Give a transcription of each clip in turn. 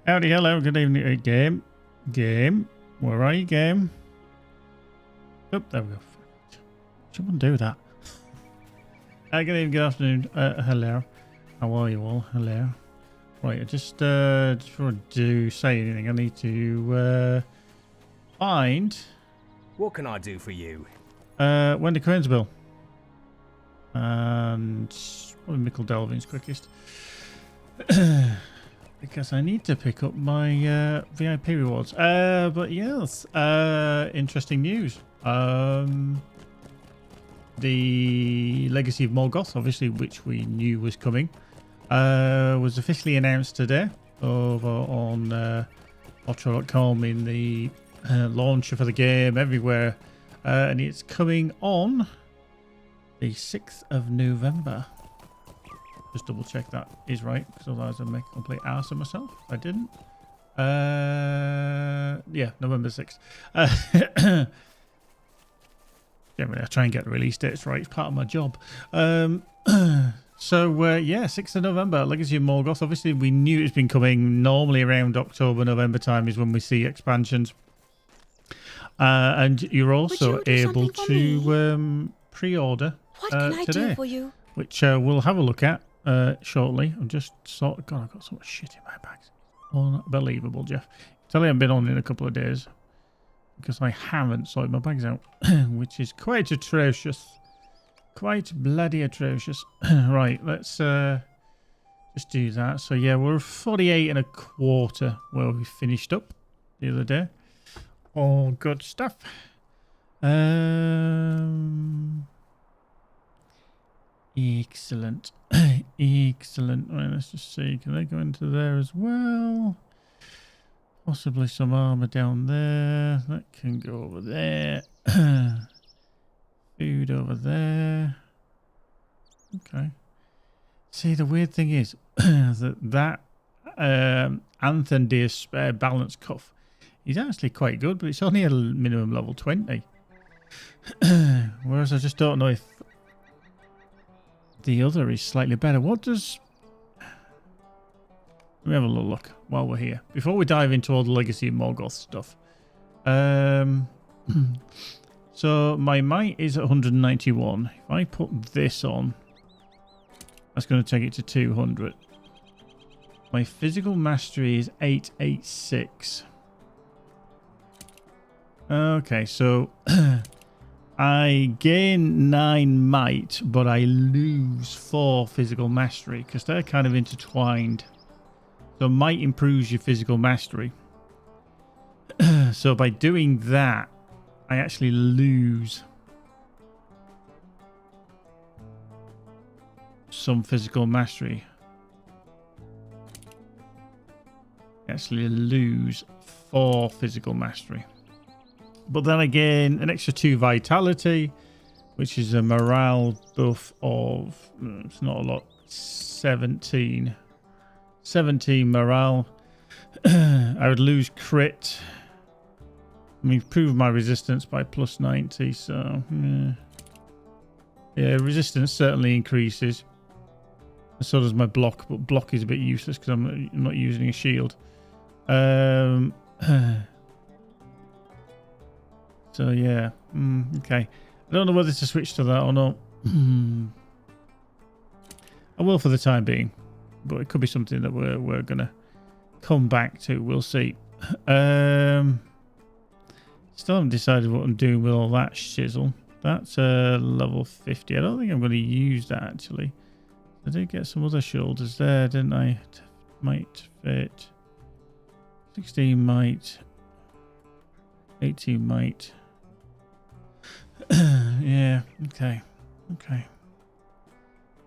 Howdy, hello, good evening, game. Where are you, game? Oh, there we go. Shouldn't do that. Good evening, good afternoon. Hello. How are you all? Hello. Right, I just before I do say anything, I need to find. What can I do for you? Wendy Cranesbill. And probably Mickle Delvin's quickest. Because I need to pick up my VIP rewards. But yes, interesting news. The Legacy of Morgoth, obviously, which we knew was coming, was officially announced today over on LOTRO.com in the launcher for the game everywhere. And it's coming on the 6th of November. Just double check that is right, because otherwise I'll make a complete ass of myself. I didn't. Yeah, November 6th. Generally, I try and get the release dates right. It's part of my job. Yeah, 6th of November, Legacy of Morgoth. Obviously, we knew it's been coming. Normally around October, November time is when we see expansions. And you're also able to pre-order what can I today, do for you? Which we'll have a look at shortly. I'm just God, I've got so much shit in my bags. Unbelievable, Jeff. Tell you I've been on in a couple of days because I haven't sorted my bags out, which is quite atrocious. Quite bloody atrocious. Right, let's just do that. So yeah, we're 48 and a quarter where we finished up the other day. All good stuff. Excellent. Excellent. Right, let's just see. Can they go into there as well? Possibly some armor down there. That can go over there. Food over there. Okay. See, the weird thing is that Anthem Deer Spare Balance Cuff is actually quite good, but it's only a minimum level 20. Whereas I just don't know if the other is slightly better. What does... Let me have a little look while we're here. Before we dive into all the Legacy of Morgoth stuff. So my might is at 191. If I put this on, that's going to take it to 200. My physical mastery is 886. Okay, so... I gain 9 might, but I lose 4 physical mastery because they're kind of intertwined. So might improves your physical mastery. So by doing that, I actually lose some physical mastery. I actually lose 4 physical mastery. But then again, an extra 2 vitality, which is a morale buff of, it's not a lot, 17. 17 morale. I would lose crit. I mean, improve my resistance by plus 90, so yeah, resistance certainly increases. So does my block, but block is a bit useless because I'm not using a shield. So yeah, okay. I don't know whether to switch to that or not. I will for the time being, but it could be something that we're gonna come back to. We'll see. Still haven't decided what I'm doing with all that shizzle. That's level 50. I don't think I'm going to use that actually. I did get some other shoulders there, didn't I? Might fit. 16 might. 18 might. Yeah, okay. Okay.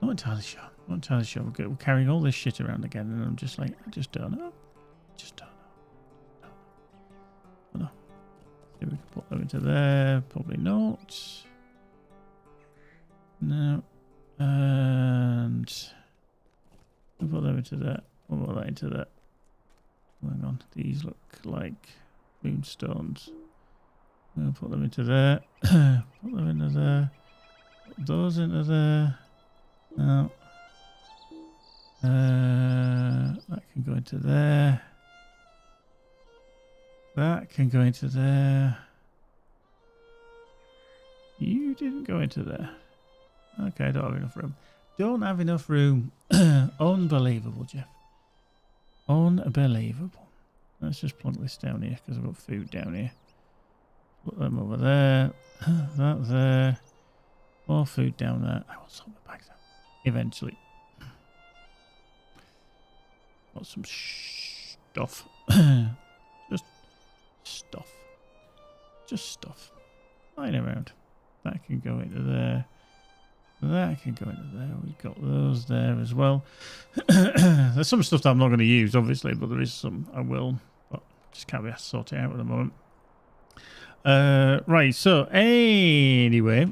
Not entirely sure. Not entirely sure. We're carrying all this shit around again, and I'm just like, I just don't know. Just don't know. See if we can put them into there. Probably not. No. And we'll put them into that. We'll put that into that. Hang on. These look like moonstones. We'll put them into there. Put them into there. Put those into there. No. That can go into there. That can go into there. You didn't go into there. Okay, I don't have enough room. Don't have enough room. Unbelievable, Jeff. Unbelievable. Let's just plunk this down here because I've got food down here. Put them over there. That there. More food down there. I will sort my bags out. Eventually. Got some stuff. Just stuff. Just stuff. Lying around. That can go into there. That can go into there. We've got those there as well. There's some stuff that I'm not going to use, obviously, but there is some I will. But just can't be asked to sort it out at the moment. Right, so anyway.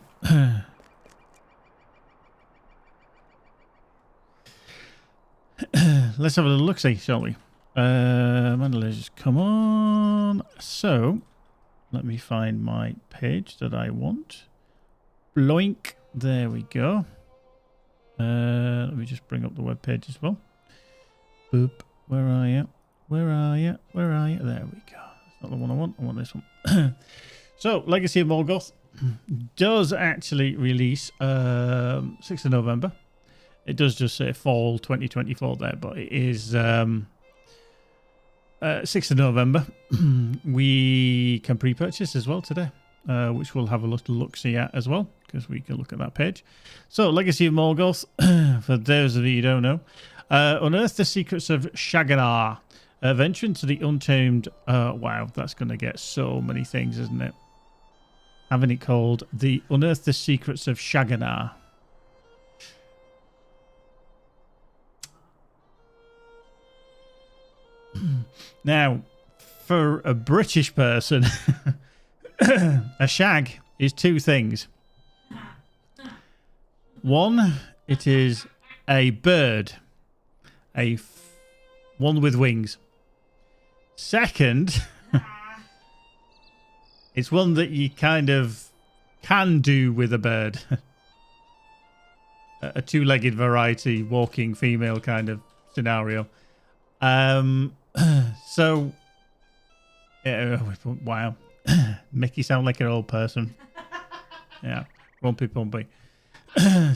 Let's have a little look-see, shall we? Mandalay, just come on. So, let me find my page that I want. Bloink. There we go. Let me just bring up the web page as well. Boop. Where are you? Where are you? Where are you? There we go. That's not the one I want. I want this one. So, Legacy of Morgoth does actually release 6th of November. It does just say fall 2024 there, but it is 6th of November. We can pre-purchase as well today, which we'll have a little look-see at as well, because we can look at that page. So, Legacy of Morgoth, for those of you who don't know, unearth the secrets of Shaganar. Venture into the untamed... wow, that's going to get so many things, isn't it? Having it called the Unearth the Secrets of Shaganar. Now, for a British person, a shag is two things. One, it is a bird, one with wings. Second, it's one that you kind of can do with a bird. A two-legged variety, walking female kind of scenario. So, wow. Make you sound like an old person. Yeah, rumpy pumpy.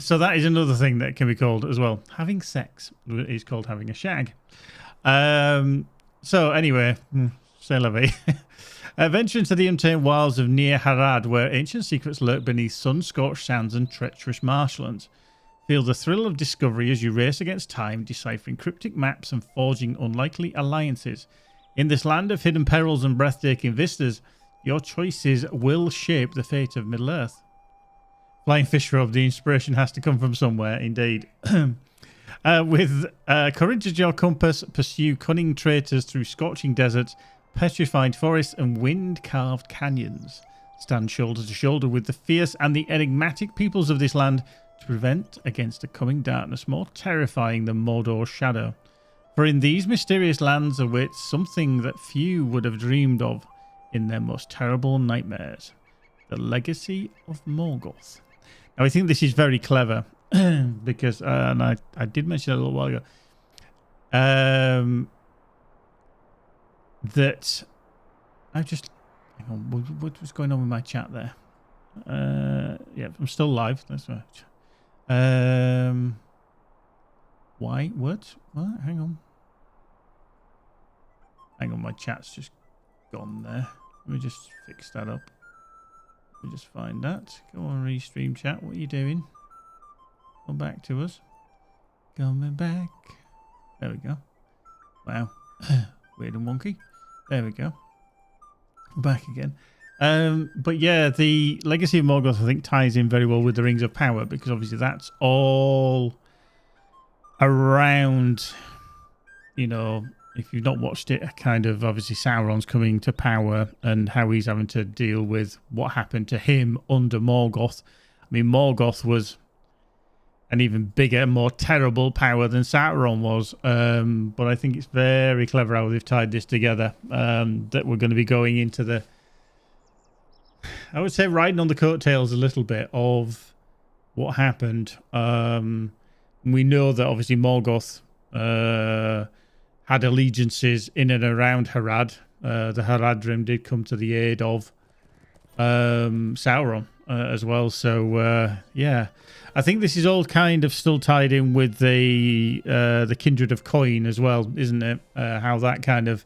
So that is another thing that can be called as well. Having sex is called having a shag. So anyway, c'est la vie. Venture into the untamed wilds of Near Harad, where ancient secrets lurk beneath sun-scorched sands and treacherous marshlands. Feel the thrill of discovery as you race against time, deciphering cryptic maps and forging unlikely alliances. In this land of hidden perils and breathtaking vistas, your choices will shape the fate of Middle-earth. Flying fish robe, the inspiration has to come from somewhere, indeed. With courage as your compass, pursue cunning traitors through scorching deserts, petrified forests, and wind-carved canyons. Stand shoulder to shoulder with the fierce and the enigmatic peoples of this land to prevent against a coming darkness more terrifying than Mordor's shadow. For in these mysterious lands awaits something that few would have dreamed of in their most terrible nightmares. The Legacy of Morgoth. Now, I think this is very clever because, and I did mention it a little while ago, that I've just... Hang on, what was going on with my chat there? Yeah, I'm still live. That's right. Why? What? Hang on. Hang on, my chat's just gone there. Let me just fix that up. Let me just find that. Go on, restream chat. What are you doing? Come back to us. Coming back. There we go. Wow. Weird and wonky. There we go. Back again. But yeah, the Legacy of Morgoth, I think, ties in very well with the Rings of Power, because obviously that's all around, you know, if you've not watched it, kind of obviously Sauron's coming to power and how he's having to deal with what happened to him under Morgoth. I mean, Morgoth was an even bigger, more terrible power than Sauron was. But I think it's very clever how they've tied this together, that we're going to be going into the, I would say, riding on the coattails a little bit of what happened. We know that obviously Morgoth had allegiances in and around Harad, the Haradrim did come to the aid of Sauron as well. So yeah, I think this is all kind of still tied in with the Kindred of Coin as well, isn't it? How that kind of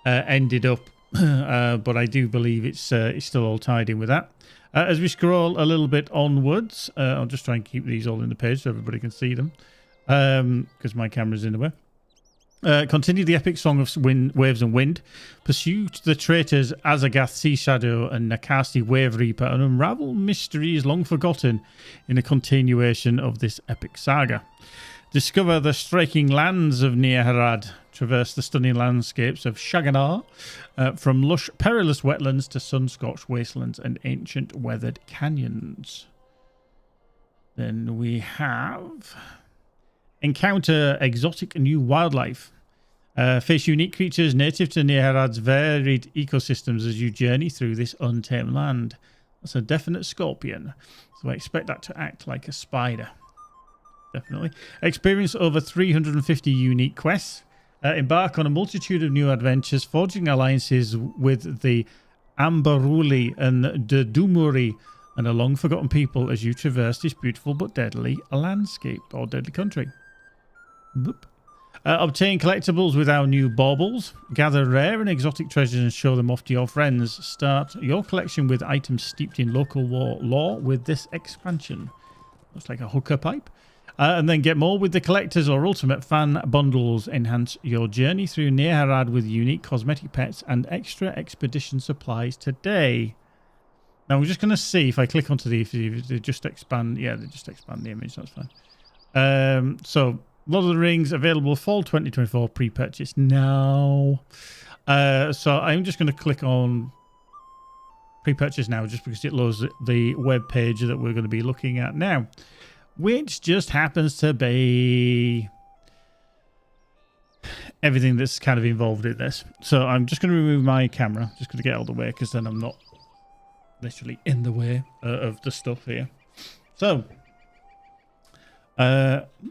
ended up, but I do believe it's still all tied in with that. As we scroll a little bit onwards, I'll just try and keep these all in the page so everybody can see them, because my camera's in the way. Continue the epic song of waves and wind. Pursue the traitors Azagath, Sea Shadow, and Nakasi Wave Reaper, and unravel mysteries long forgotten in a continuation of this epic saga. Discover the striking lands of Nearharad. Traverse the stunning landscapes of Shaganar, from lush, perilous wetlands to sun-scorched wastelands and ancient weathered canyons. Then we have encounter exotic new wildlife. Face unique creatures native to Nearharad's varied ecosystems as you journey through this untamed land. That's a definite scorpion, so I expect that to act like a spider. Definitely. Experience over 350 unique quests. Embark on a multitude of new adventures, forging alliances with the Ambaruli and the Dumuri and a long-forgotten people as you traverse this beautiful but deadly landscape or deadly country. Boop. Obtain collectibles with our new baubles. Gather rare and exotic treasures and show them off to your friends. Start your collection with items steeped in local lore with this expansion. Looks like a hooker pipe. And then get more with the collectors or ultimate fan bundles. Enhance your journey through Nearharad with unique cosmetic pets and extra expedition supplies today. Now we're just going to see if I click onto these, they just expand. Yeah, they just expand the image. That's fine. So Lord of the Rings available fall 2024 pre-purchase now. So I'm just going to click on pre-purchase now just because it loads the web page that we're going to be looking at now, which just happens to be everything that's kind of involved in this. So I'm just going to remove my camera, just going to get out of the way because then I'm not literally in the way of the stuff here. So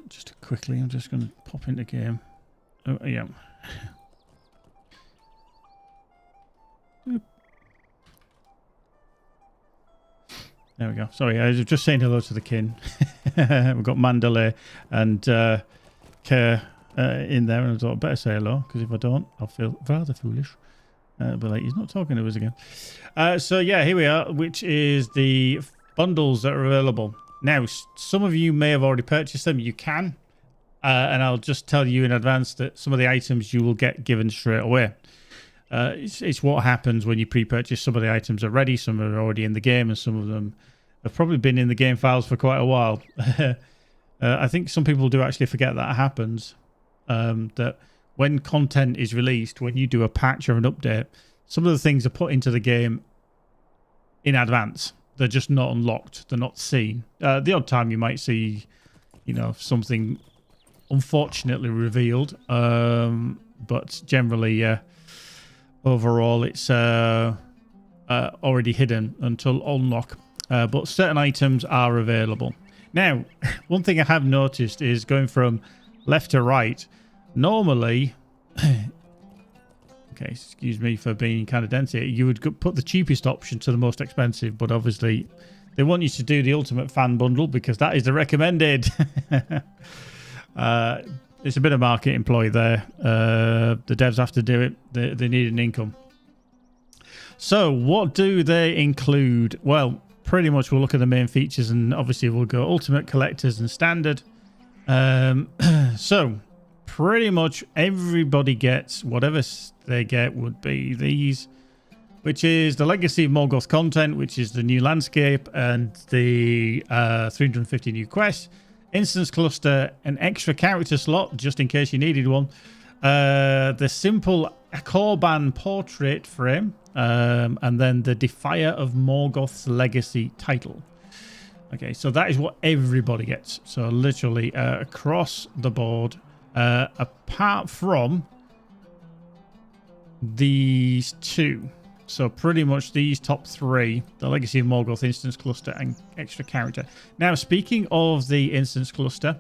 just quickly, I'm just going to pop into game. Oh, yeah. Oop. There we go. Sorry, I was just saying hello to the kin. We've got Mandalay and Kerr in there, and I thought I'd better say hello, because if I don't, I'll feel rather foolish. But like, he's not talking to us again. So yeah, here we are, which is the bundles that are available. Now, some of you may have already purchased them. You can. And I'll just tell you in advance that some of the items you will get given straight away. It's what happens when you pre-purchase. Some of the items are ready, some are already in the game, and some of them have probably been in the game files for quite a while. I think some people do actually forget that happens. That when content is released, when you do a patch or an update, some of the things are put into the game in advance. They're just not unlocked. They're not seen. The odd time you might see, you know, something unfortunately revealed. But generally, overall, it's already hidden until unlock. But certain items are available. Now, one thing I have noticed is going from left to right. Normally, okay, excuse me for being kind of dense here, you would put the cheapest option to the most expensive, but obviously they want you to do the ultimate fan bundle because that is the recommended. It's a bit of market employ there. The devs have to do it. They need an income. So what do they include? Well, pretty much we'll look at the main features, and obviously we'll go ultimate, collectors, and standard. So pretty much everybody gets whatever they get would be these, which is the Legacy of Morgoth content, which is the new landscape and the 350 new quests, instance cluster, an extra character slot just in case you needed one, the simple Korban portrait frame, and then the Defier of Morgoth's Legacy title. Okay, so that is what everybody gets. So literally across the board, apart from these two. So pretty much these top three, the Legacy of Morgoth, Instance Cluster, and Extra Character. Now, speaking of the Instance Cluster,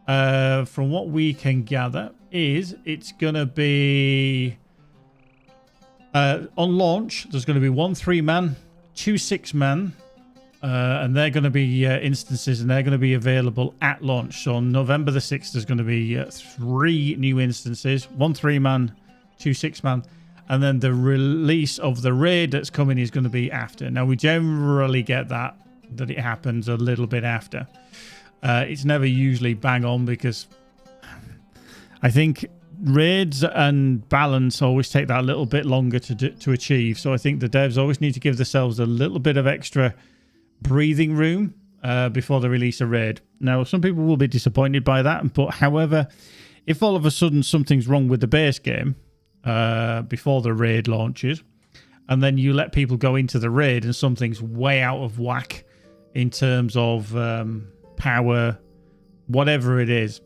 from what we can gather, is it's going to be On launch, there's going to be 1 3-man, 2 6-man, and they're going to be instances, and they're going to be available at launch. So on November the 6th, there's going to be 3 new instances, 1 3-man, 2 6-man, and then the release of the raid that's coming is going to be after. Now, we generally get that it happens a little bit after. It's never usually bang on because I think raids and balance always take that a little bit longer to achieve. So I think the devs always need to give themselves a little bit of extra breathing room before they release a raid. Now, some people will be disappointed by that, but however, if all of a sudden something's wrong with the base game before the raid launches, and then you let people go into the raid and something's way out of whack in terms of power, whatever it is,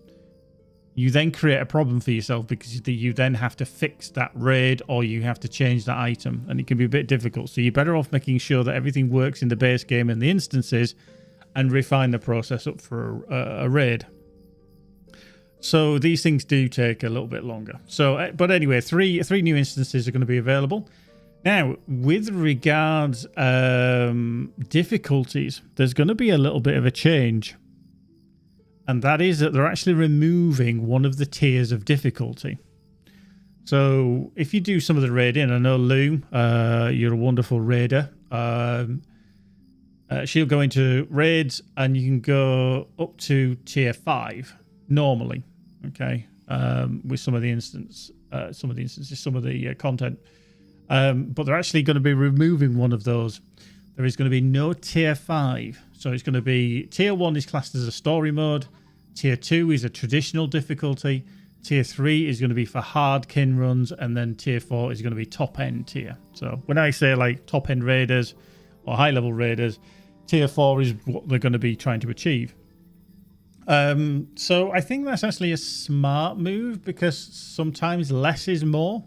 you then create a problem for yourself because you then have to fix that raid or you have to change that item, and it can be a bit difficult. So you're better off making sure that everything works in the base game and the instances and refine the process up for a raid. So these things do take a little bit longer. So, but anyway, three new instances are going to be available. Now, with regards difficulties, there's going to be a little bit of a change. And that is that they're actually removing one of the tiers of difficulty. So if you do some of the raiding, I know Lou, you're a wonderful raider. She'll go into raids and you can go up to tier 5 normally. Okay, with some of the instances, some of the content. But they're actually going to be removing one of those. There is going to be no tier 5. So it's going to be tier 1 is classed as a story mode. Tier 2 is a traditional difficulty. Tier 3 is going to be for hard kin runs. And then tier 4 is going to be top end tier. So when I say like top end raiders or high level raiders, tier 4 is what they're going to be trying to achieve. So I think that's actually a smart move because sometimes less is more.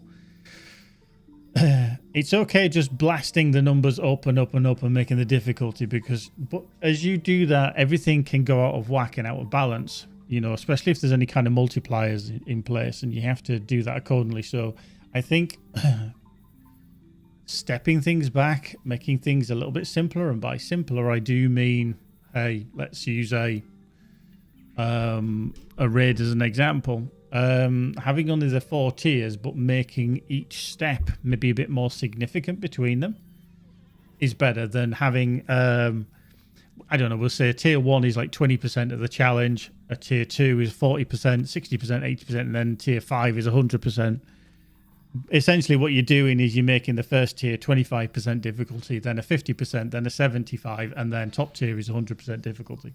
It's okay just blasting the numbers up and up and up and making the difficulty but as you do that, everything can go out of whack and out of balance, you know, especially if there's any kind of multipliers in place, and you have to do that accordingly. So I think stepping things back, making things a little bit simpler, and by simpler I do mean, hey, let's use a raid as an example. Having only the 4 tiers but making each step maybe a bit more significant between them is better than having I don't know, we'll say a tier 1 is like 20% of the challenge, a tier 2 is 40%, 60%, 80%, and then tier 5 is 100%. Essentially what you're doing is you're making the first tier 25% difficulty, then a 50%, then a 75%, and then top tier is 100% difficulty.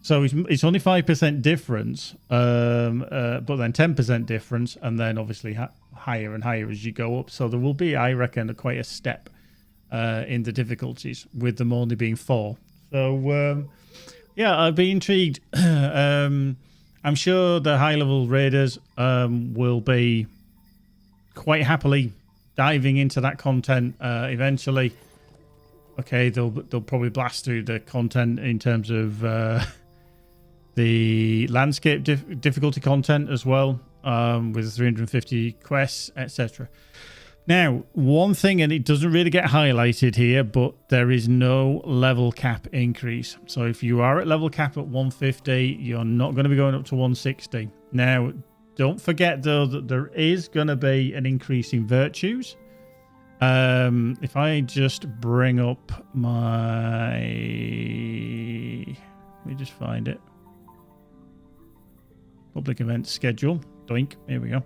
So it's only 5% difference, but then 10% difference, and then obviously higher and higher as you go up. So there will be, I reckon, quite a step in the difficulties, with them only being 4. So, yeah, I'd be intrigued. I'm sure the high-level raiders will be quite happily diving into that content eventually. Okay, they'll probably blast through the content in terms of the landscape difficulty content as well, with 350 quests, etc. Now, one thing, and it doesn't really get highlighted here, but there is no level cap increase. So if you are at level cap at 150, you're not going to be going up to 160. Now, don't forget though that there is going to be an increase in virtues. If I just bring up my... Let me just find it. Public event schedule. Doink. Here we go.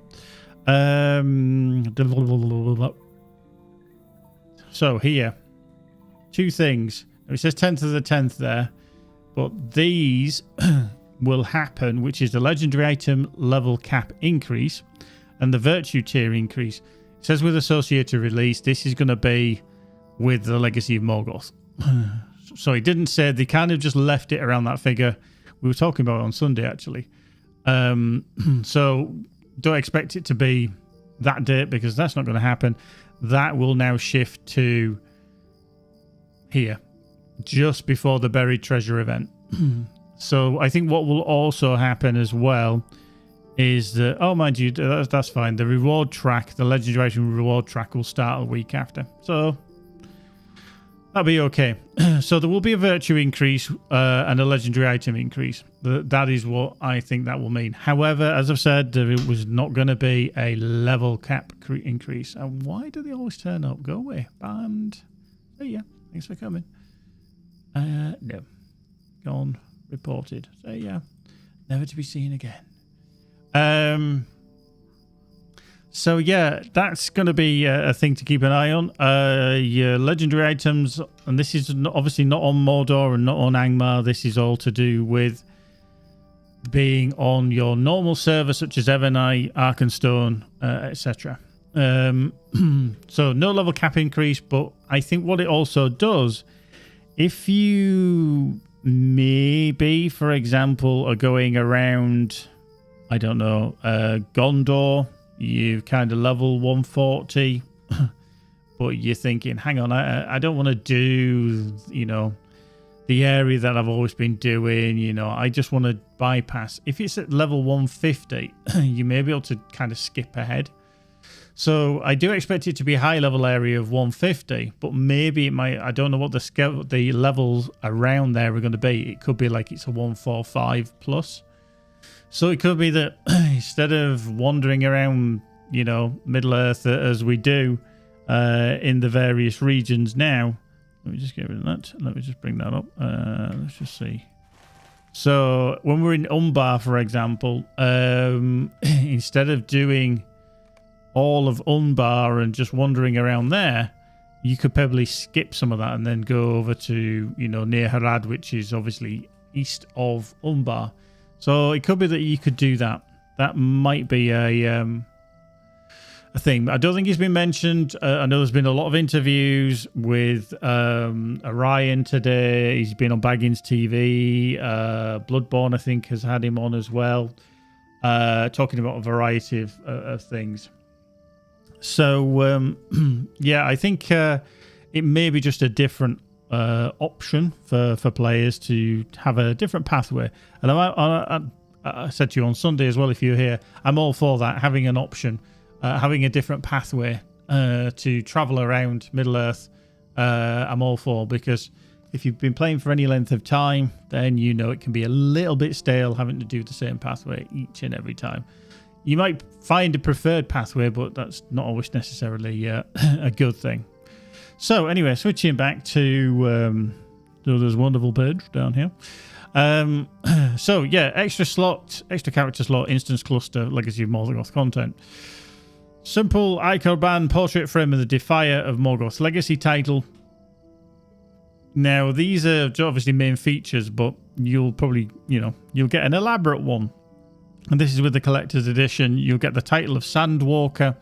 So here, 2 things. It says 10th of the 10th there, but these will happen, which is the legendary item level cap increase and the virtue tier increase. It says with associated release, this is going to be with the Legacy of Morgoth. So it didn't say, they kind of just left it around that figure. We were talking about it on Sunday, actually. So don't expect it to be that date because that's not going to happen. That will now shift to here, just before the buried treasure event. So I think what will also happen as well is that, oh, mind you, that's fine. The reward track, the legendary item reward track will start a week after. So that'll be okay. So there will be a virtue increase and a legendary item increase. That is what I think that will mean. However, as I've said, there was not going to be a level cap increase. And why do they always turn up? Go away. Banned. Oh, yeah. Thanks for coming. No. Gone. Reported. So, yeah. Never to be seen again. So yeah, that's going to be a thing to keep an eye on. Your legendary items, and this is obviously not on Mordor and not on Angmar. This is all to do with being on your normal server, such as Evernite, Arkenstone, etc. So no level cap increase, but I think what it also does, if you maybe, for example, are going around, I don't know, Gondor, you kind of level 140, but you're thinking, hang on, I don't want to do, you know, the area that I've always been doing, you know, I just want to bypass. If it's at level 150, you may be able to kind of skip ahead. So I do expect it to be a high level area of 150, but maybe it might, I don't know what the levels around there are going to be. It could be like it's a 145 plus. So it could be that instead of wandering around, you know, Middle-earth as we do in the various regions now, let me just get rid of that. Let me just bring that up. Let's just see. So when we're in Umbar, for example, instead of doing all of Umbar and just wandering around there, you could probably skip some of that and then go over to, you know, near Harad, which is obviously east of Umbar. So it could be that you could do that. That might be a thing. I don't think it's been mentioned. I know there's been a lot of interviews with Orion today. He's been on Baggins TV. Bloodborne, I think, has had him on as well, talking about a variety of things. So, yeah, I think it may be just a different option for players to have a different pathway. And I said to you on Sunday as well, if you're here, I'm all for that, having an option, having a different pathway to travel around Middle-earth. I'm all for, because if you've been playing for any length of time, then you know it can be a little bit stale having to do the same pathway each and every time. You might find a preferred pathway, but that's not always necessarily a good thing. So anyway, switching back to this wonderful page down here. So yeah, extra character slot, instance cluster, Legacy of Morgoth content. Simple Icorban portrait frame of the Defier of Morgoth's Legacy title. Now these are obviously main features, but you'll probably, you know, you'll get an elaborate one. And this is with the collector's edition. You'll get the title of Sandwalker,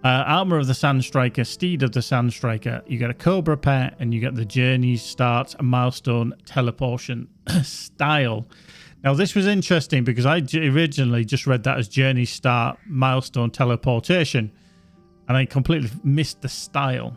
armor of the Sandstriker, steed of the Sandstriker. You get a Cobra pet, and you get the journey starts a milestone teleportation style. Now this was interesting because I originally just read that as journey start milestone teleportation, and I completely missed the style.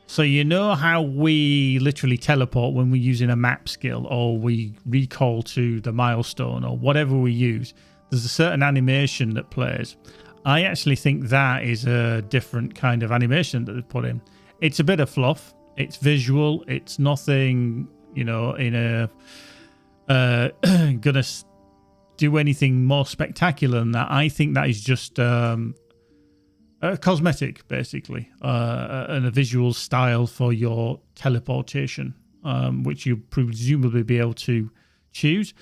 So you know how we literally teleport when we're using a map skill, or we recall to the milestone, or whatever we use. There's a certain animation that plays. I actually think that is a different kind of animation that they've put in. It's a bit of fluff. It's visual. It's nothing, you know, in a gonna do anything more spectacular than that. I think that is just a cosmetic, basically, and a visual style for your teleportation, which you presumably be able to choose.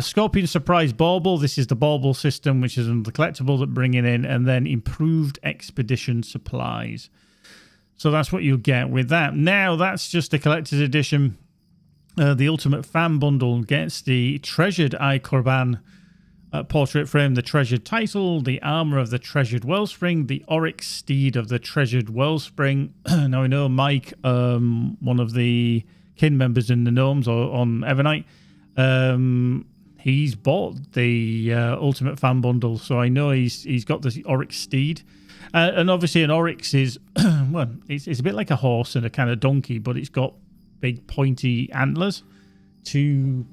Scorpion Surprise Bauble. This is the Bauble system, which is another collectible that bringing in, and then improved expedition supplies. So that's what you'll get with that. Now that's just a collector's edition. The Ultimate Fan Bundle gets the Treasured Icorban portrait frame, the Treasured title, the armor of the Treasured Wellspring, the Oryx steed of the Treasured Wellspring. Now I know Mike, one of the kin members in the Gnomes or on Evernite, he's bought the Ultimate Fan Bundle, so I know he's got the Oryx steed, and obviously an Oryx is well, it's a bit like a horse and a kind of donkey, but it's got big pointy antlers to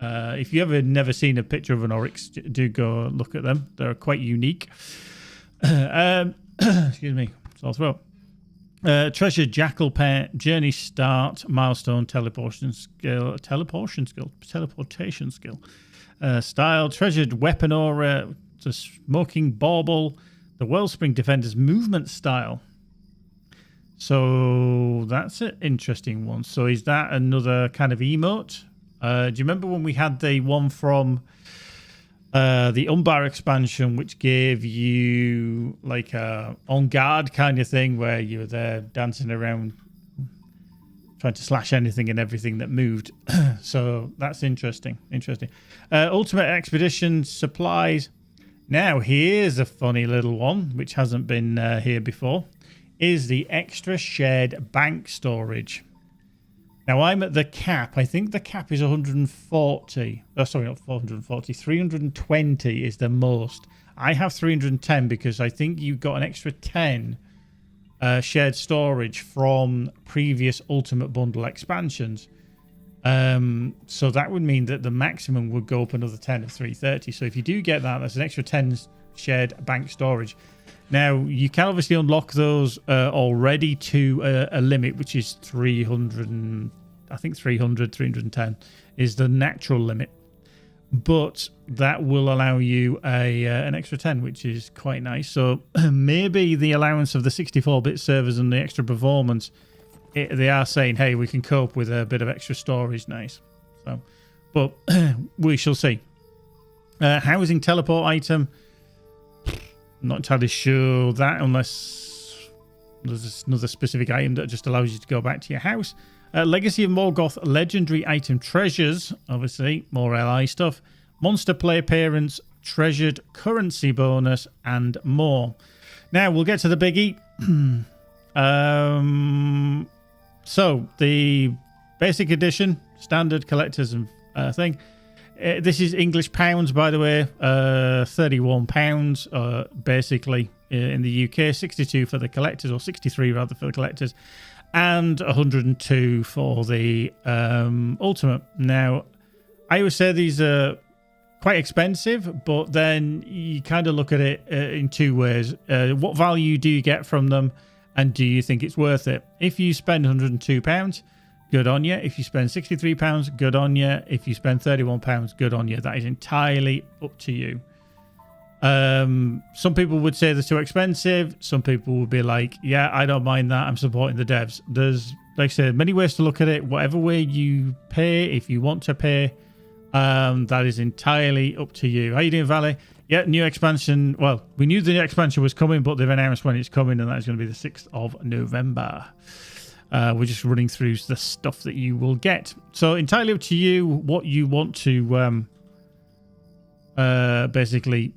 If you ever never seen a picture of an oryx, do go look at them. They're quite unique. Excuse me, sore throat. Treasure jackal pair, journey start, milestone, teleportation skill, style, treasured weapon aura, the smoking bauble, the wellspring defender's movement style. So that's an interesting one. So is that another kind of emote? Do you remember when we had the one from the Umbar expansion, which gave you like a on guard kind of thing, where you were there dancing around, trying to slash anything and everything that moved? So that's interesting. Ultimate expedition supplies. Now here's a funny little one, which hasn't been here before, is the extra shared bank storage. Now I'm at the cap. I think the cap is 140. Oh, sorry, not 440. 320 is the most. I have 310 because I think you got an extra 10 shared storage from previous Ultimate Bundle expansions. So that would mean that the maximum would go up another 10 of 330. So if you do get that, that's an extra 10 shared bank storage. Now, you can obviously unlock those already to a limit, which is 300, I think 310 is the natural limit. But that will allow you an extra 10, which is quite nice. So maybe the allowance of the 64-bit servers and the extra performance, they are saying, hey, we can cope with a bit of extra storage. Nice. So, but we shall see. Housing teleport item. Not entirely sure that, unless there's another specific item that just allows you to go back to your house. Legacy of Morgoth legendary item treasures, obviously more LI stuff. Monster play appearance, treasured currency bonus, and more. Now we'll get to the biggie. So the basic edition, standard collectors and thing. This is English pounds, by the way. £31 basically in the UK, 62 for the collectors, or 63 rather for the collectors, and 102 for the ultimate. Now, I would say these are quite expensive, but then you kind of look at it in two ways. What value do you get from them, and do you think it's worth it? If you spend £102, good on you. If you spend £63, good on you. If you spend £31, good on you. That is entirely up to you. Some people would say they're too expensive. Some people would be like, yeah, I don't mind that. I'm supporting the devs. There's, like I said, many ways to look at it. Whatever way you pay, if you want to pay, that is entirely up to you. How you doing, Valley? Yeah, new expansion. Well, we knew the new expansion was coming, but they've announced when it's coming, and that is going to be the 6th of November. We're just running through the stuff that you will get. So entirely up to you what you want to basically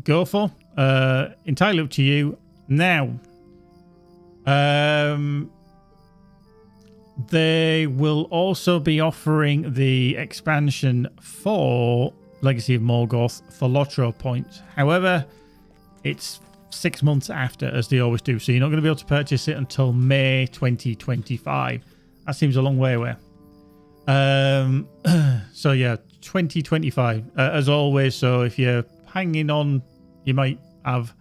go for. Entirely up to you. Now, they will also be offering the expansion for Legacy of Morgoth for LOTRO points. However, it's 6 months after, as they always do, so you're not going to be able to purchase it until May 2025. That seems a long way away. So yeah, 2025 as always. So if you're hanging on, you might have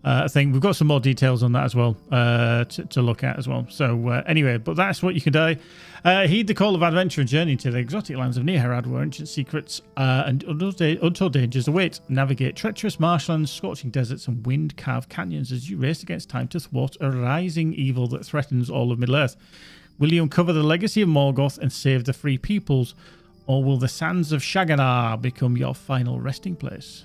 a thing. We've got some more details on that as well to look at as well. So anyway, but that's what you can do. Heed the call of adventure and journey to the exotic lands of Near-Harad, where ancient secrets and untold dangers await. Navigate treacherous marshlands, scorching deserts, and wind-carved canyons as you race against time to thwart a rising evil that threatens all of Middle-earth. Will you uncover the legacy of Morgoth and save the free peoples, or will the sands of Shaganar become your final resting place?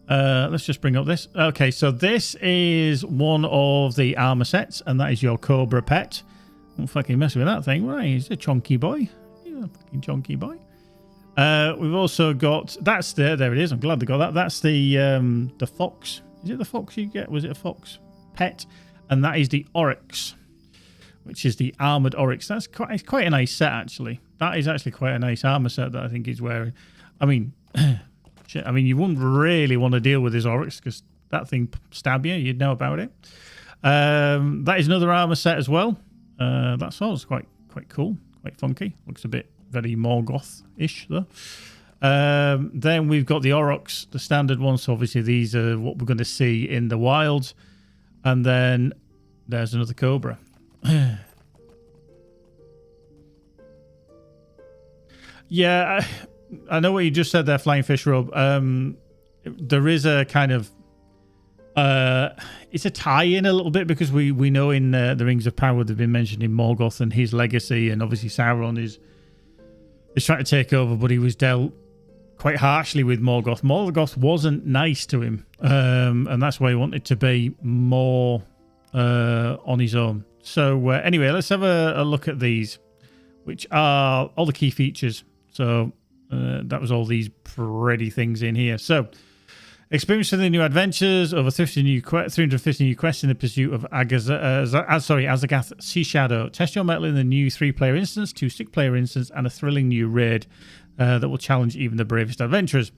Let's just bring up this. Okay, so this is one of the armor sets, and that is your Cobra pet. Don't fucking mess with that thing, right? He's a chunky boy. He's a fucking chunky boy. We've also got, that's there it is. I'm glad they got that. That's the fox. Is it the fox you get? Was it a fox pet? And that is the Oryx, which is the armored Oryx. That's quite a nice set, actually. That is actually quite a nice armor set that I think he's wearing. I mean, shit, I mean, you wouldn't really want to deal with his Oryx because that thing stab you. You'd know about it. That is another armor set as well. That sounds quite cool, quite funky. Looks a bit very Morgoth-ish, though. Then we've got the Aurochs, the standard ones. So obviously these are what we're going to see in the wild. And then there's another Cobra. Yeah, I know what you just said there, Flying Fish Robe. There is a kind of... it's a tie-in a little bit because we know in the Rings of Power they've been mentioning Morgoth and his legacy, and obviously Sauron is trying to take over, but he was dealt quite harshly with Morgoth. Morgoth wasn't nice to him, and that's why he wanted to be more on his own. So anyway, let's have a look at these, which are all the key features. So that was all these pretty things in here. So experience of the new adventures, over 350 new quests in the pursuit of Azagath Sea Shadow. Test your mettle in the new 3-player instance, 2 6-player instance, and a thrilling new raid that will challenge even the bravest adventurers.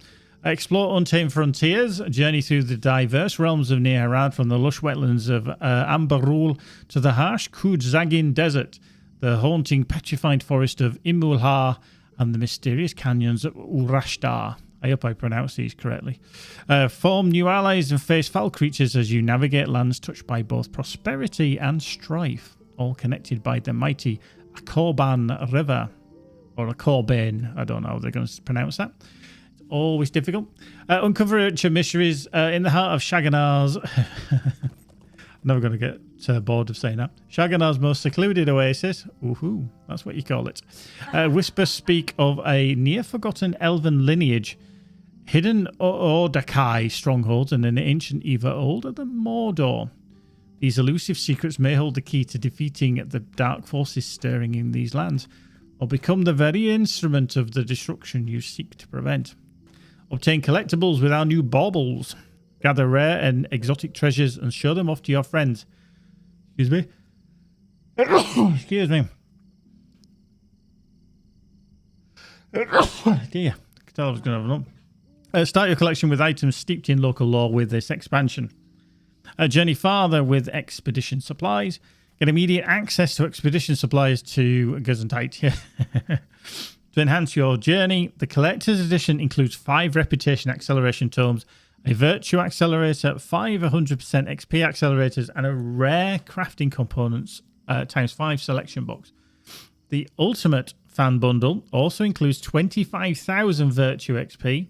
Explore untamed frontiers, journey through the diverse realms of Neharad, from the lush wetlands of Ambarul to the harsh Kudzagin Desert, the haunting petrified forest of Imulhar, and the mysterious canyons of Urashtar. I hope I pronounced these correctly. Form new allies and face foul creatures as you navigate lands touched by both prosperity and strife, all connected by the mighty Akorban River. Or Akorban, I don't know how they're going to pronounce that. It's always difficult. Uncover ancient mysteries in the heart of Shaganar's... I'm never going to get bored of saying that. Shaganar's most secluded oasis. Woohoo, that's what you call it. Whispers speak of a near-forgotten elven lineage, hidden Ordakai strongholds, and an ancient Eva older than Mordor. These elusive secrets may hold the key to defeating the dark forces stirring in these lands, or become the very instrument of the destruction you seek to prevent. Obtain collectibles with our new baubles. Gather rare and exotic treasures and show them off to your friends. Excuse me. Excuse me. Dear, I could tell I was going to have a lump. Start your collection with items steeped in local lore with this expansion. Journey farther with expedition supplies. Get immediate access to expedition supplies to Gesundheit. To enhance your journey, the Collector's Edition includes 5 reputation acceleration tomes, a virtue accelerator, 5 100% XP accelerators, and a rare crafting components ×5 selection box. The Ultimate Fan Bundle also includes 25,000 virtue XP,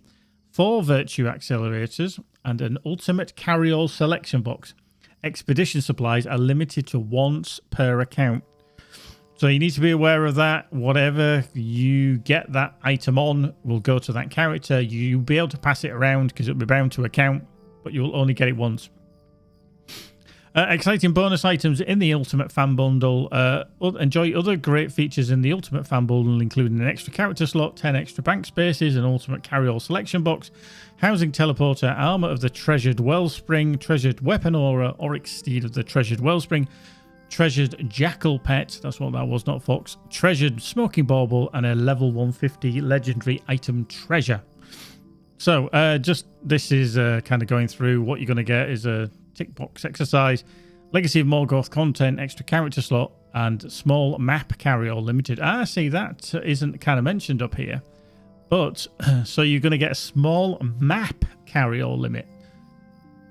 4 virtue accelerators, and an Ultimate Carry-All selection box. Expedition supplies are limited to once per account. So you need to be aware of that. Whatever you get that item on will go to that character. You'll be able to pass it around because it'll be bound to account, but you'll only get it once. Exciting bonus items in the Ultimate Fan Bundle. Enjoy other great features in the Ultimate Fan Bundle, including an extra character slot, 10 extra bank spaces, an Ultimate Carry-All selection box, housing teleporter, armor of the Treasured Wellspring, treasured weapon aura, Oryx Steed of the Treasured Wellspring, treasured jackal pet, that's what that was, not fox, treasured smoking bauble, and a level 150 legendary item treasure. So just this is kind of going through what you're going to get is a tick box exercise, Legacy of Morgoth content, extra character slot, and small map carry-all limited. See, that isn't kind of mentioned up here, but so you're going to get a small map carry-all limit.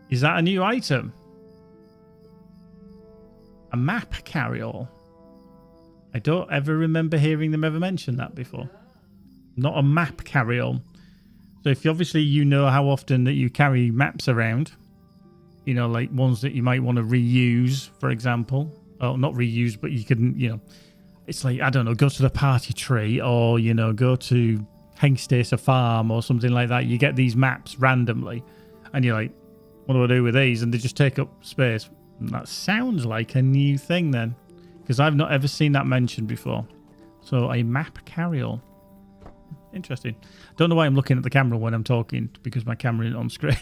Is that a new item? A map carry-all. I don't ever remember hearing them ever mention that before. Not a map carry-all. So if obviously you know how often that you carry maps around, you know, like ones that you might want to reuse, for example. Well, not reuse, but you can, you know, it's like, I don't know, go to the party tree or, you know, go to Hengstase Farm or something like that. You get these maps randomly and you're like, what do I do with these? And they just take up space. And that sounds like a new thing then, because I've not ever seen that mentioned before. So a map carry-all. Interesting. Don't know why I'm looking at the camera when I'm talking, because my camera isn't on screen.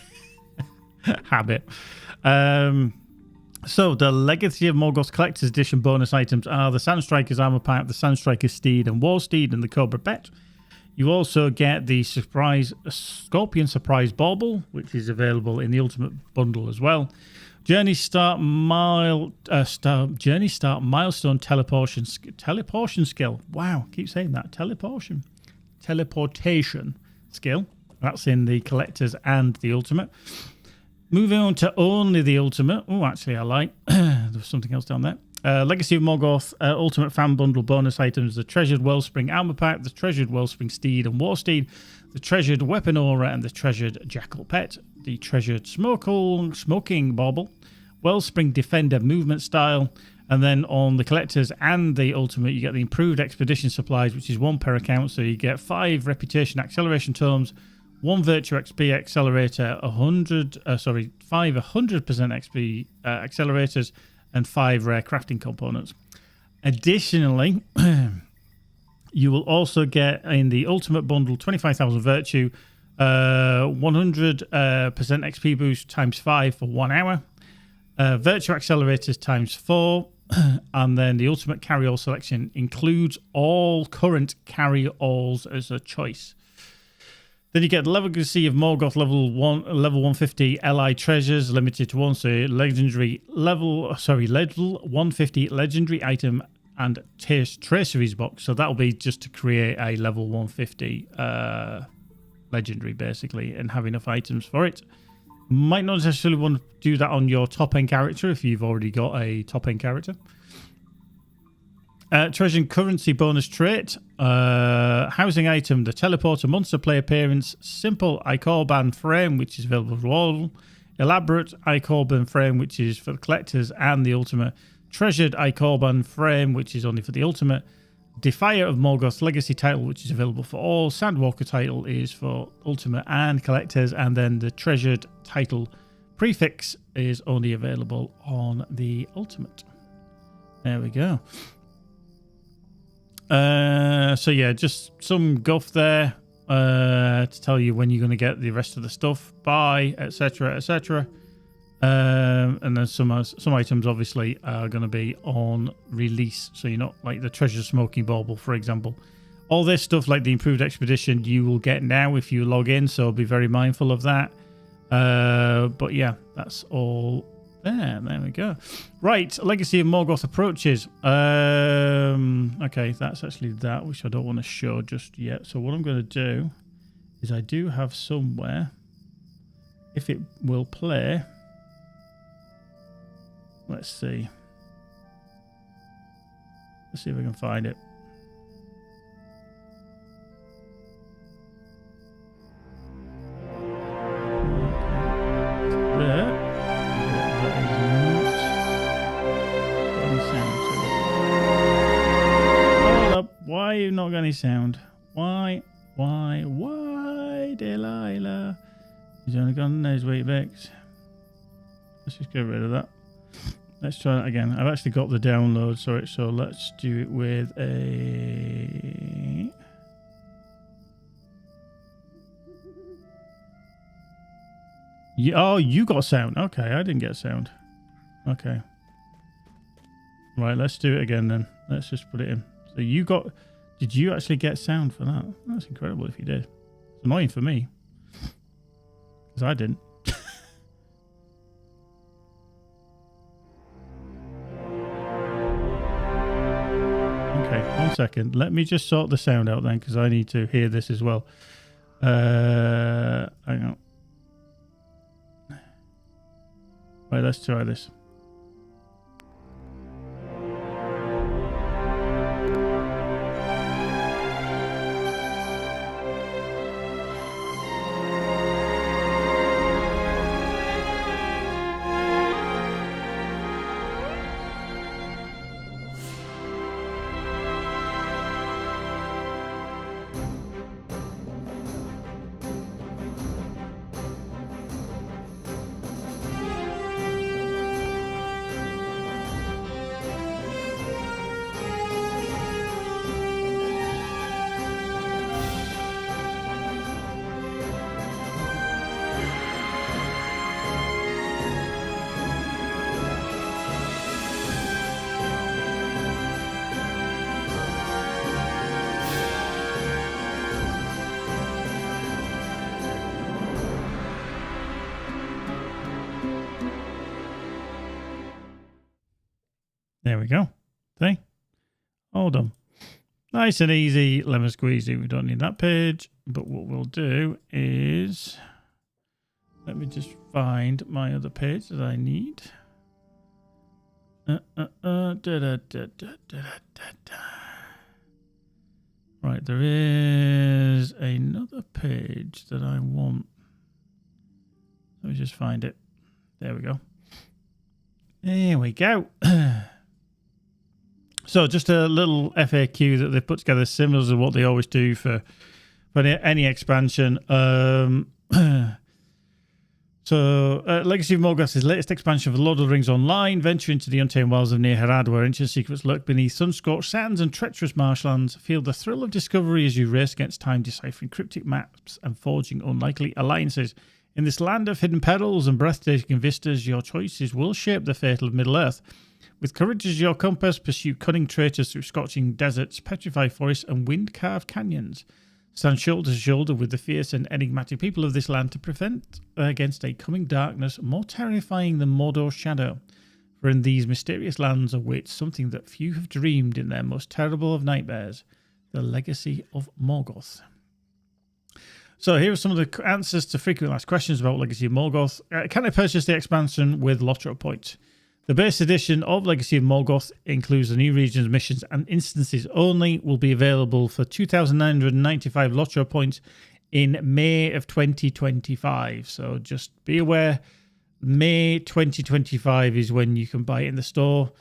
Habit. So the Legacy of Morgoth Collector's Edition bonus items are the Sandstriker's Armor Pipe, the Sandstriker's Steed and War Steed, and the Cobra Pet. You also get the Scorpion Surprise Bauble, which is available in the Ultimate Bundle as well. Journey Start Milestone Teleportation Skill. Wow, keep saying that. Teleportation skill. That's in the Collectors and the Ultimate. Moving on to only the Ultimate. Oh, actually, I like. There was something else down there. Legacy of Morgoth Ultimate Fan Bundle bonus items: the Treasured Wellspring Armor Pack, the Treasured Wellspring Steed and War Steed, the Treasured Weapon Aura, and the Treasured Jackal Pet, the Treasured Smoking Bauble, Wellspring Defender Movement Style, and then on the Collectors and the Ultimate, you get the Improved Expedition Supplies, which is 1 per account, so you get 5 Reputation Acceleration Tomes, 1 Virtue XP Accelerator, 5 100% XP Accelerators, and 5 rare crafting components. Additionally, you will also get in the Ultimate Bundle 25,000 Virtue, 100% XP boost times 5 for 1 hour, Virtue Accelerators times 4, and then the Ultimate Carry-All selection includes all current carry-alls as a choice. Then you get the Legacy of Morgoth level 150 LI treasures limited to 1, so level 150 legendary item and traceries box. So that'll be just to create a level 150 legendary basically and have enough items for it. Might not necessarily want to do that on your top end character if you've already got a top end character. Treasure and currency bonus trait. Housing item, the teleporter monster play appearance. Simple Icorban frame, which is available for all. Elaborate Icorban frame, which is for the collectors and the ultimate. Treasured Icorban frame, which is only for the ultimate. Defier of Morgoth legacy title, which is available for all. Sandwalker title is for ultimate and collectors. And then the treasured title prefix is only available on the ultimate. There we go. So yeah, just some guff there to tell you when you're going to get the rest of the stuff, buy, etc., etc. And then some items obviously are going to be on release, so you're not like the Treasure Smoking Bauble, for example. All this stuff like the Improved Expedition you will get now if you log in, so be very mindful of that. But yeah, that's all there. There we go. Right, Legacy of Morgoth approaches. Okay, that's actually that, which I don't want to show just yet. So what I'm going to do is I do have somewhere, if it will play. Let's see. Let's see if I can find it. There. Why are you not got any sound? Why, Delilah? He's only gone those Weet-Bix. Let's just get rid of that. Let's try that again. I've actually got the download, sorry, so let's do it with a... Oh, you got sound. Okay, I didn't get sound. Okay. Right, let's do it again then. Let's just put it in. So you got... Did you actually get sound for that? That's incredible if you did. It's annoying for me. Because I didn't. Okay, 1 second. Let me just sort the sound out then, because I need to hear this as well. Hang on. Right, let's try this. There we go. See? All done. Nice and easy, lemon squeezy. We don't need that page. But what we'll do is... Let me just find my other page that I need. Right, there is another page that I want. Let me just find it. There we go. There we go. So just a little FAQ that they've put together, similar to what they always do for any expansion. Legacy of Morgoth is the latest expansion for Lord of the Rings Online. Venture into the untamed wilds of Near Harad, where ancient secrets lurk beneath sun-scorched sands and treacherous marshlands. Feel the thrill of discovery as you race against time, deciphering cryptic maps and forging unlikely alliances. In this land of hidden perils and breathtaking vistas, your choices will shape the fate of Middle-earth. With courage as your compass, pursue cunning traitors through scorching deserts, petrified forests, and wind-carved canyons. Stand shoulder to shoulder with the fierce and enigmatic people of this land to prevent against a coming darkness more terrifying than Mordor's shadow. For in these mysterious lands awaits something that few have dreamed in their most terrible of nightmares, the legacy of Morgoth. So here are some of the answers to frequently asked questions about Legacy of Morgoth. Can I purchase the expansion with LOTRO points? The base edition of Legacy of Morgoth includes the new regions, missions, and instances only. Will be available for 2,995 LOTRO points in May of 2025. So just be aware, May 2025 is when you can buy it in the store.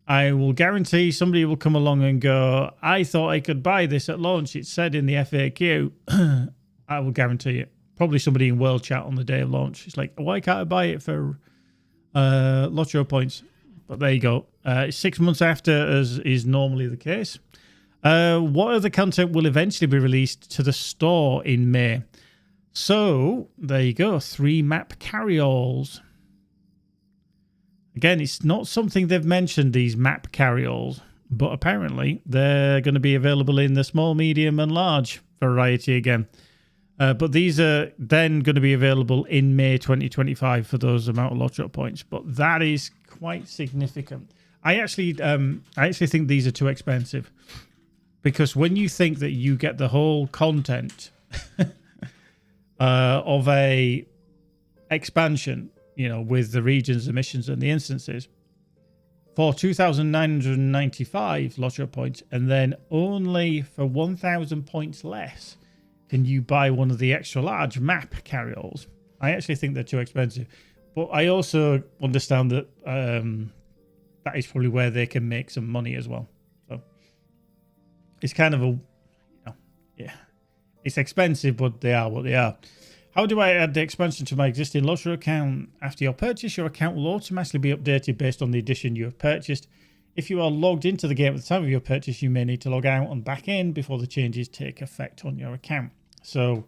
I will guarantee somebody will come along and go, I thought I could buy this at launch. It said in the FAQ. I will guarantee it. Probably somebody in World Chat on the day of launch. It's like, why can't I buy it for LOTRO points? But there you go. 6 months after, as is normally the case. What other content will eventually be released to the store in May? So, there you go. 3 map carry-alls. Again, it's not something they've mentioned, these map carry-alls. But apparently, they're going to be available in the small, medium, and large variety again. But these are then going to be available in May 2025 for those amount of LOTRO points. But that is quite significant. I actually think these are too expensive, because when you think that you get the whole content of a expansion, you know, with the regions, the missions, and the instances for 2,995 LOTRO points, and then only for 1,000 points less can you buy one of the extra large map carry-alls. I actually think they're too expensive. But I also understand that that is probably where they can make some money as well. So it's kind of a, yeah, it's expensive, but they are what they are. How do I add the expansion to my existing LOTRO account? After your purchase, your account will automatically be updated based on the edition you have purchased. If you are logged into the game at the time of your purchase, you may need to log out and back in before the changes take effect on your account. So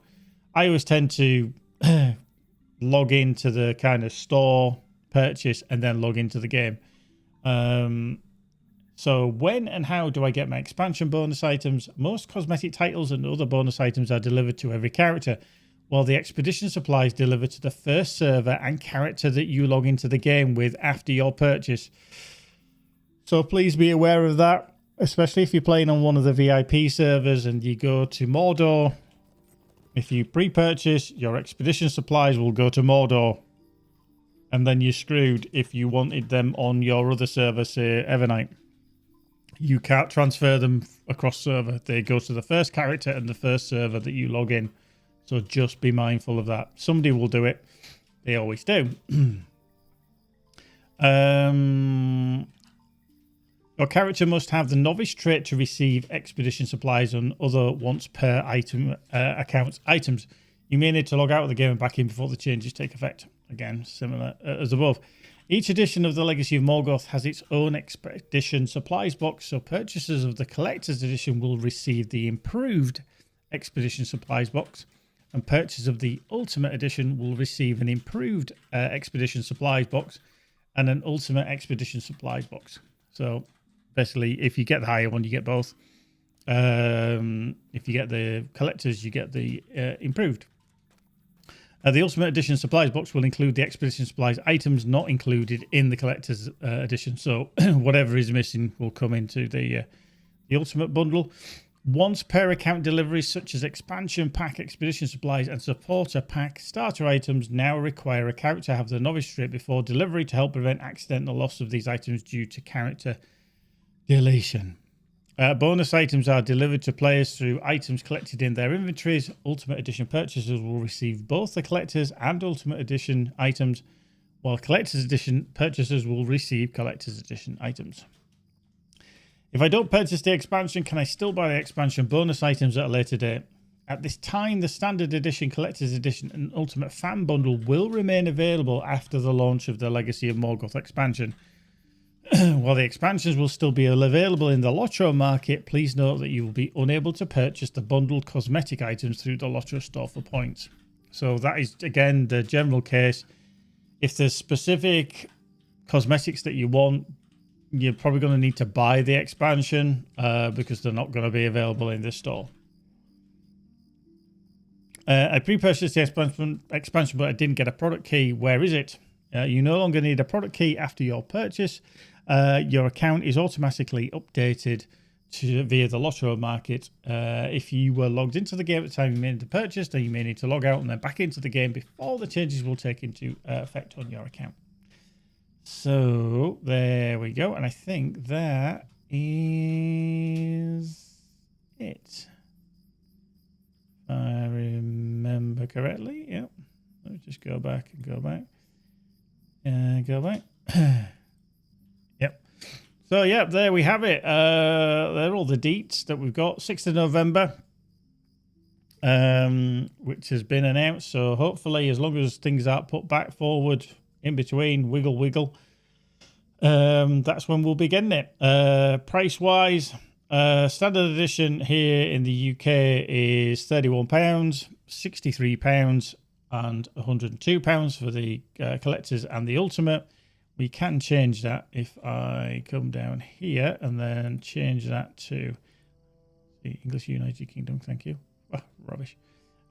I always tend to log into the kind of store purchase and then log into the game. So when and how do I get my expansion bonus items? Most cosmetic titles and other bonus items are delivered to every character, while the expedition supplies delivered to the first server and character that you log into the game with after your purchase. So please be aware of that, especially if you're playing on one of the VIP servers and you go to Mordor. If you pre-purchase, your expedition supplies will go to Mordor. And then you're screwed if you wanted them on your other server, say Evernight. You can't transfer them across server. They go to the first character and the first server that you log in. So just be mindful of that. Somebody will do it. They always do. Your character must have the novice trait to receive expedition supplies and other once per item account items. You may need to log out of the game and back in before the changes take effect. Again, similar as above. Each edition of the Legacy of Morgoth has its own expedition supplies box, so purchasers of the collector's edition will receive the improved expedition supplies box, and purchasers of the ultimate edition will receive an improved expedition supplies box and an ultimate expedition supplies box. So basically, if you get the higher one, you get both. If you get the collectors, you get the improved. The Ultimate Edition supplies box will include the Expedition supplies items not included in the Collector's Edition. So whatever is missing will come into the Ultimate Bundle. Once per account deliveries such as Expansion Pack, Expedition supplies and Supporter Pack starter items now require a character to have the novice strip before delivery to help prevent accidental loss of these items due to character deletion. Bonus items are delivered to players through items collected in their inventories. Ultimate Edition purchasers will receive both the Collector's and Ultimate Edition items, while Collector's Edition purchasers will receive Collector's Edition items. If I don't purchase the expansion, can I still buy the expansion bonus items at a later date? At this time, the Standard Edition, Collector's Edition and Ultimate Fan Bundle will remain available after the launch of the Legacy of Morgoth expansion. While the expansions will still be available in the LOTRO market, please note that you will be unable to purchase the bundled cosmetic items through the LOTRO store for points. So that is, again, the general case. If there's specific cosmetics that you want, you're probably going to need to buy the expansion because they're not going to be available in this store. I pre-purchased the expansion, but I didn't get a product key. Where is it? You no longer need a product key after your purchase. Your account is automatically updated via the LOTRO market. If you were logged into the game at the time you made the purchase, then you may need to log out and then back into the game before the changes will take into effect on your account. So there we go. And I think that is it. If I remember correctly. Yep. Let me just go back and go back. Go back. Yep. So, yeah, there we have it. They're all the deets that we've got. 6th of November, which has been announced. So, hopefully, as long as things aren't put back forward, in between, wiggle, that's when we'll be getting it. Price-wise, Standard Edition here in the UK is £31, £63, and £102 for the collectors and the ultimate. We can change that if I come down here and then change that to the English United Kingdom. Thank you. Oh, rubbish.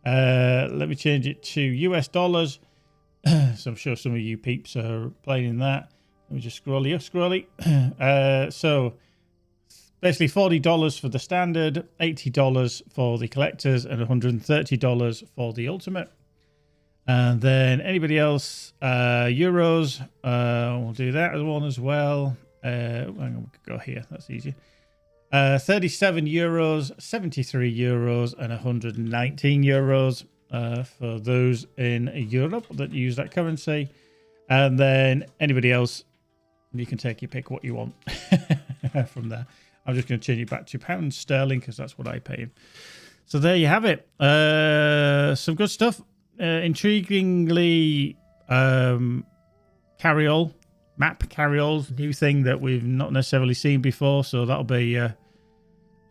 Let me change it to US dollars. So I'm sure some of you peeps are playing in that. Let me just scrolly. So basically $40 for the standard, $80 for the collectors, and $130 for the ultimate. And then anybody else, euros, we'll do that as one as well. Hang on, we could go here, that's easier. 37 euros, 73 euros, and 119 euros for those in Europe that use that currency. And then anybody else, you can take your pick what you want from there. I'm just going to change it back to pounds sterling because that's what I pay. So there you have it. Some good stuff. Intriguingly, carry-all, map carry-alls, new thing that we've not necessarily seen before. So that'll be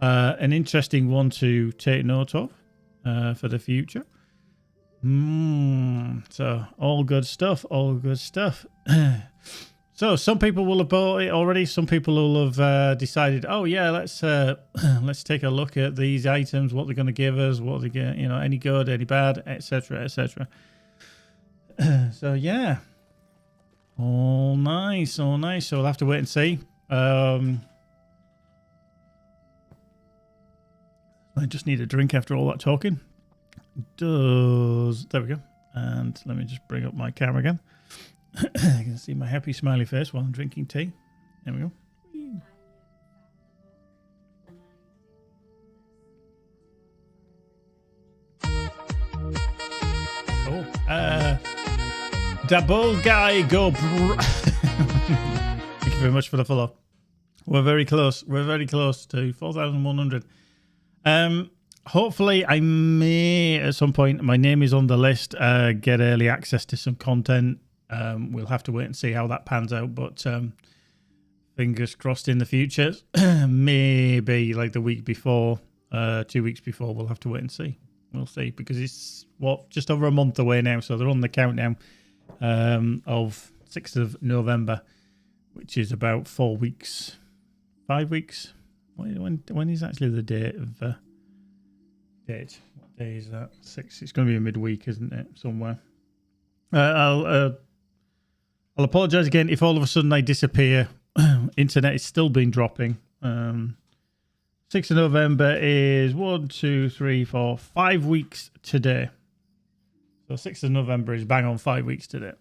an interesting one to take note of for the future. So all good stuff, So some people will have bought it already. Some people will have decided, oh yeah, let's take a look at these items, what they're going to give us, what they get, any good, any bad, etc., etc. So yeah, all nice. So we'll have to wait and see. I just need a drink after all that talking. There we go. And let me just bring up my camera again. You can see my happy smiley face while I'm drinking tea. There we go. Double guy go. Thank you very much for the follow. We're very close. We're very close to 4,100. Hopefully, I may at some point. My name is on the list. Get early access to some content. We'll have to wait and see how that pans out, but fingers crossed in the future. Maybe like the week before, 2 weeks before, we'll have to wait and see. We'll see, because it's just over a month away now, so they're on the countdown of 6th of November, which is about 4 weeks, 5 weeks. When is actually the date of date? What day is that? 6. It's going to be a midweek, isn't it? Somewhere. I'll apologise again if all of a sudden I disappear. Internet is still been dropping. 6th of November is 5 weeks today. So 6th of November is bang on 5 weeks today.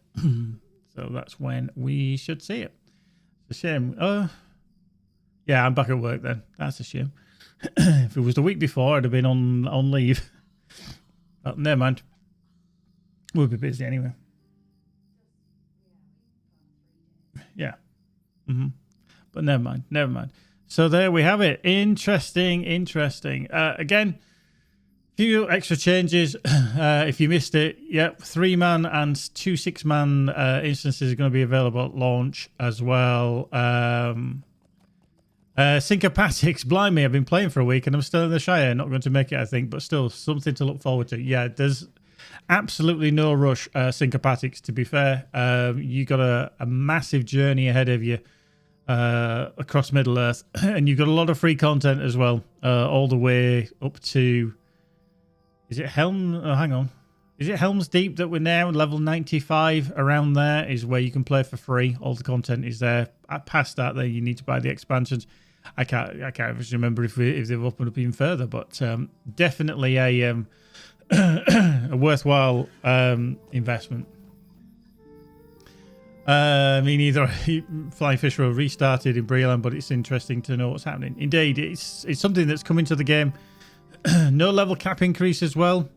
So that's when we should see it. It's a shame. Yeah, I'm back at work then. That's a shame. If it was the week before, I'd have been on leave. But never mind. We'll be busy anyway. Yeah. But never mind. So there we have it. Interesting. Again, few extra changes. If you missed it, yep, 3-man and 2 6-man instances are going to be available at launch as well. Syncopatics, blimey, I've been playing for a week and I'm still in the Shire. Not going to make it, I think, but still something to look forward to. Yeah, there's absolutely no rush, Syncopatics, to be fair. You got a massive journey ahead of you across Middle Earth, and you've got a lot of free content as well, all the way up to... Is it Is it Helm's Deep that we're now level 95? Around there is where you can play for free. All the content is there. Past that, then you need to buy the expansions. I can't remember if they've opened up even further, but definitely a worthwhile investment. I mean, either Flying Fish Row restarted in Breland, but it's interesting to know what's happening. Indeed, it's something that's coming to the game. No level cap increase as well.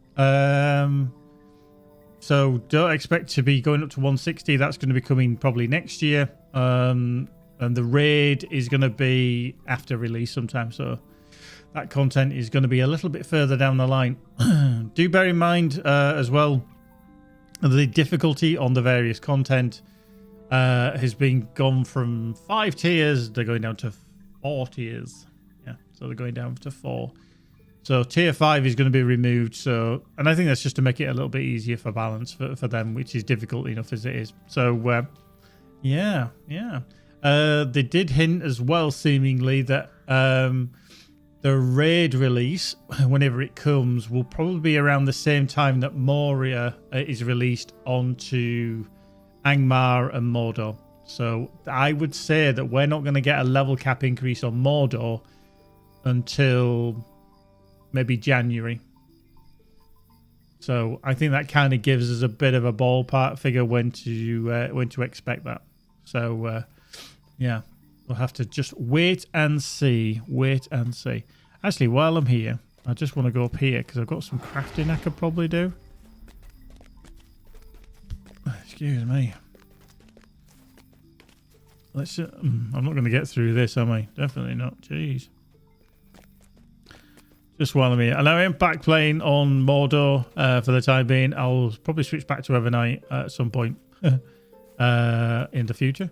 So don't expect to be going up to 160. That's going to be coming probably next year. And the raid is going to be after release sometime. So that content is going to be a little bit further down the line. Do bear in mind as well, the difficulty on the various content has been gone from 5 tiers. They're going down to 4 tiers. Yeah, so they're going down to 4. So tier 5 is going to be removed. So, and I think that's just to make it a little bit easier for balance for them, which is difficult enough as it is. So, yeah. They did hint as well, seemingly, that the raid release, whenever it comes, will probably be around the same time that Moria is released onto Angmar and Mordor. So I would say that we're not going to get a level cap increase on Mordor until maybe January. So I think that kind of gives us a bit of a ballpark figure when to expect that. So yeah, we'll have to just wait and see. Actually, while I'm here, I just want to go up here because I've got some crafting I could probably do. Excuse me. Let's. I'm not going to get through this, am I? Definitely not. Jeez. Just while I'm here. And I am back playing on Mordor for the time being. I'll probably switch back to Evernight at some point in the future.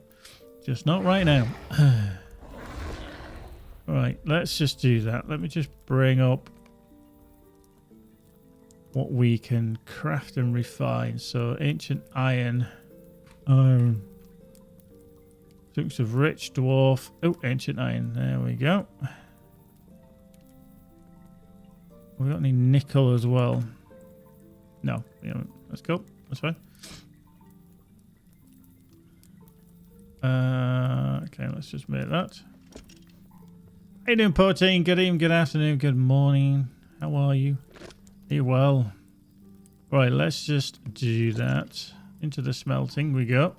Just not right now. Right, let's just do that. Let me just bring up what we can craft and refine. So, ancient iron. Chunks of rich dwarf. Oh, ancient iron. There we go. Have we got any nickel as well? No, we haven't. That's cool. That's fine. Okay, let's just make that. How you doing, Protein? Good evening, good afternoon, good morning. How are you? Are you well? Right, let's just do that. Into the smelting we go.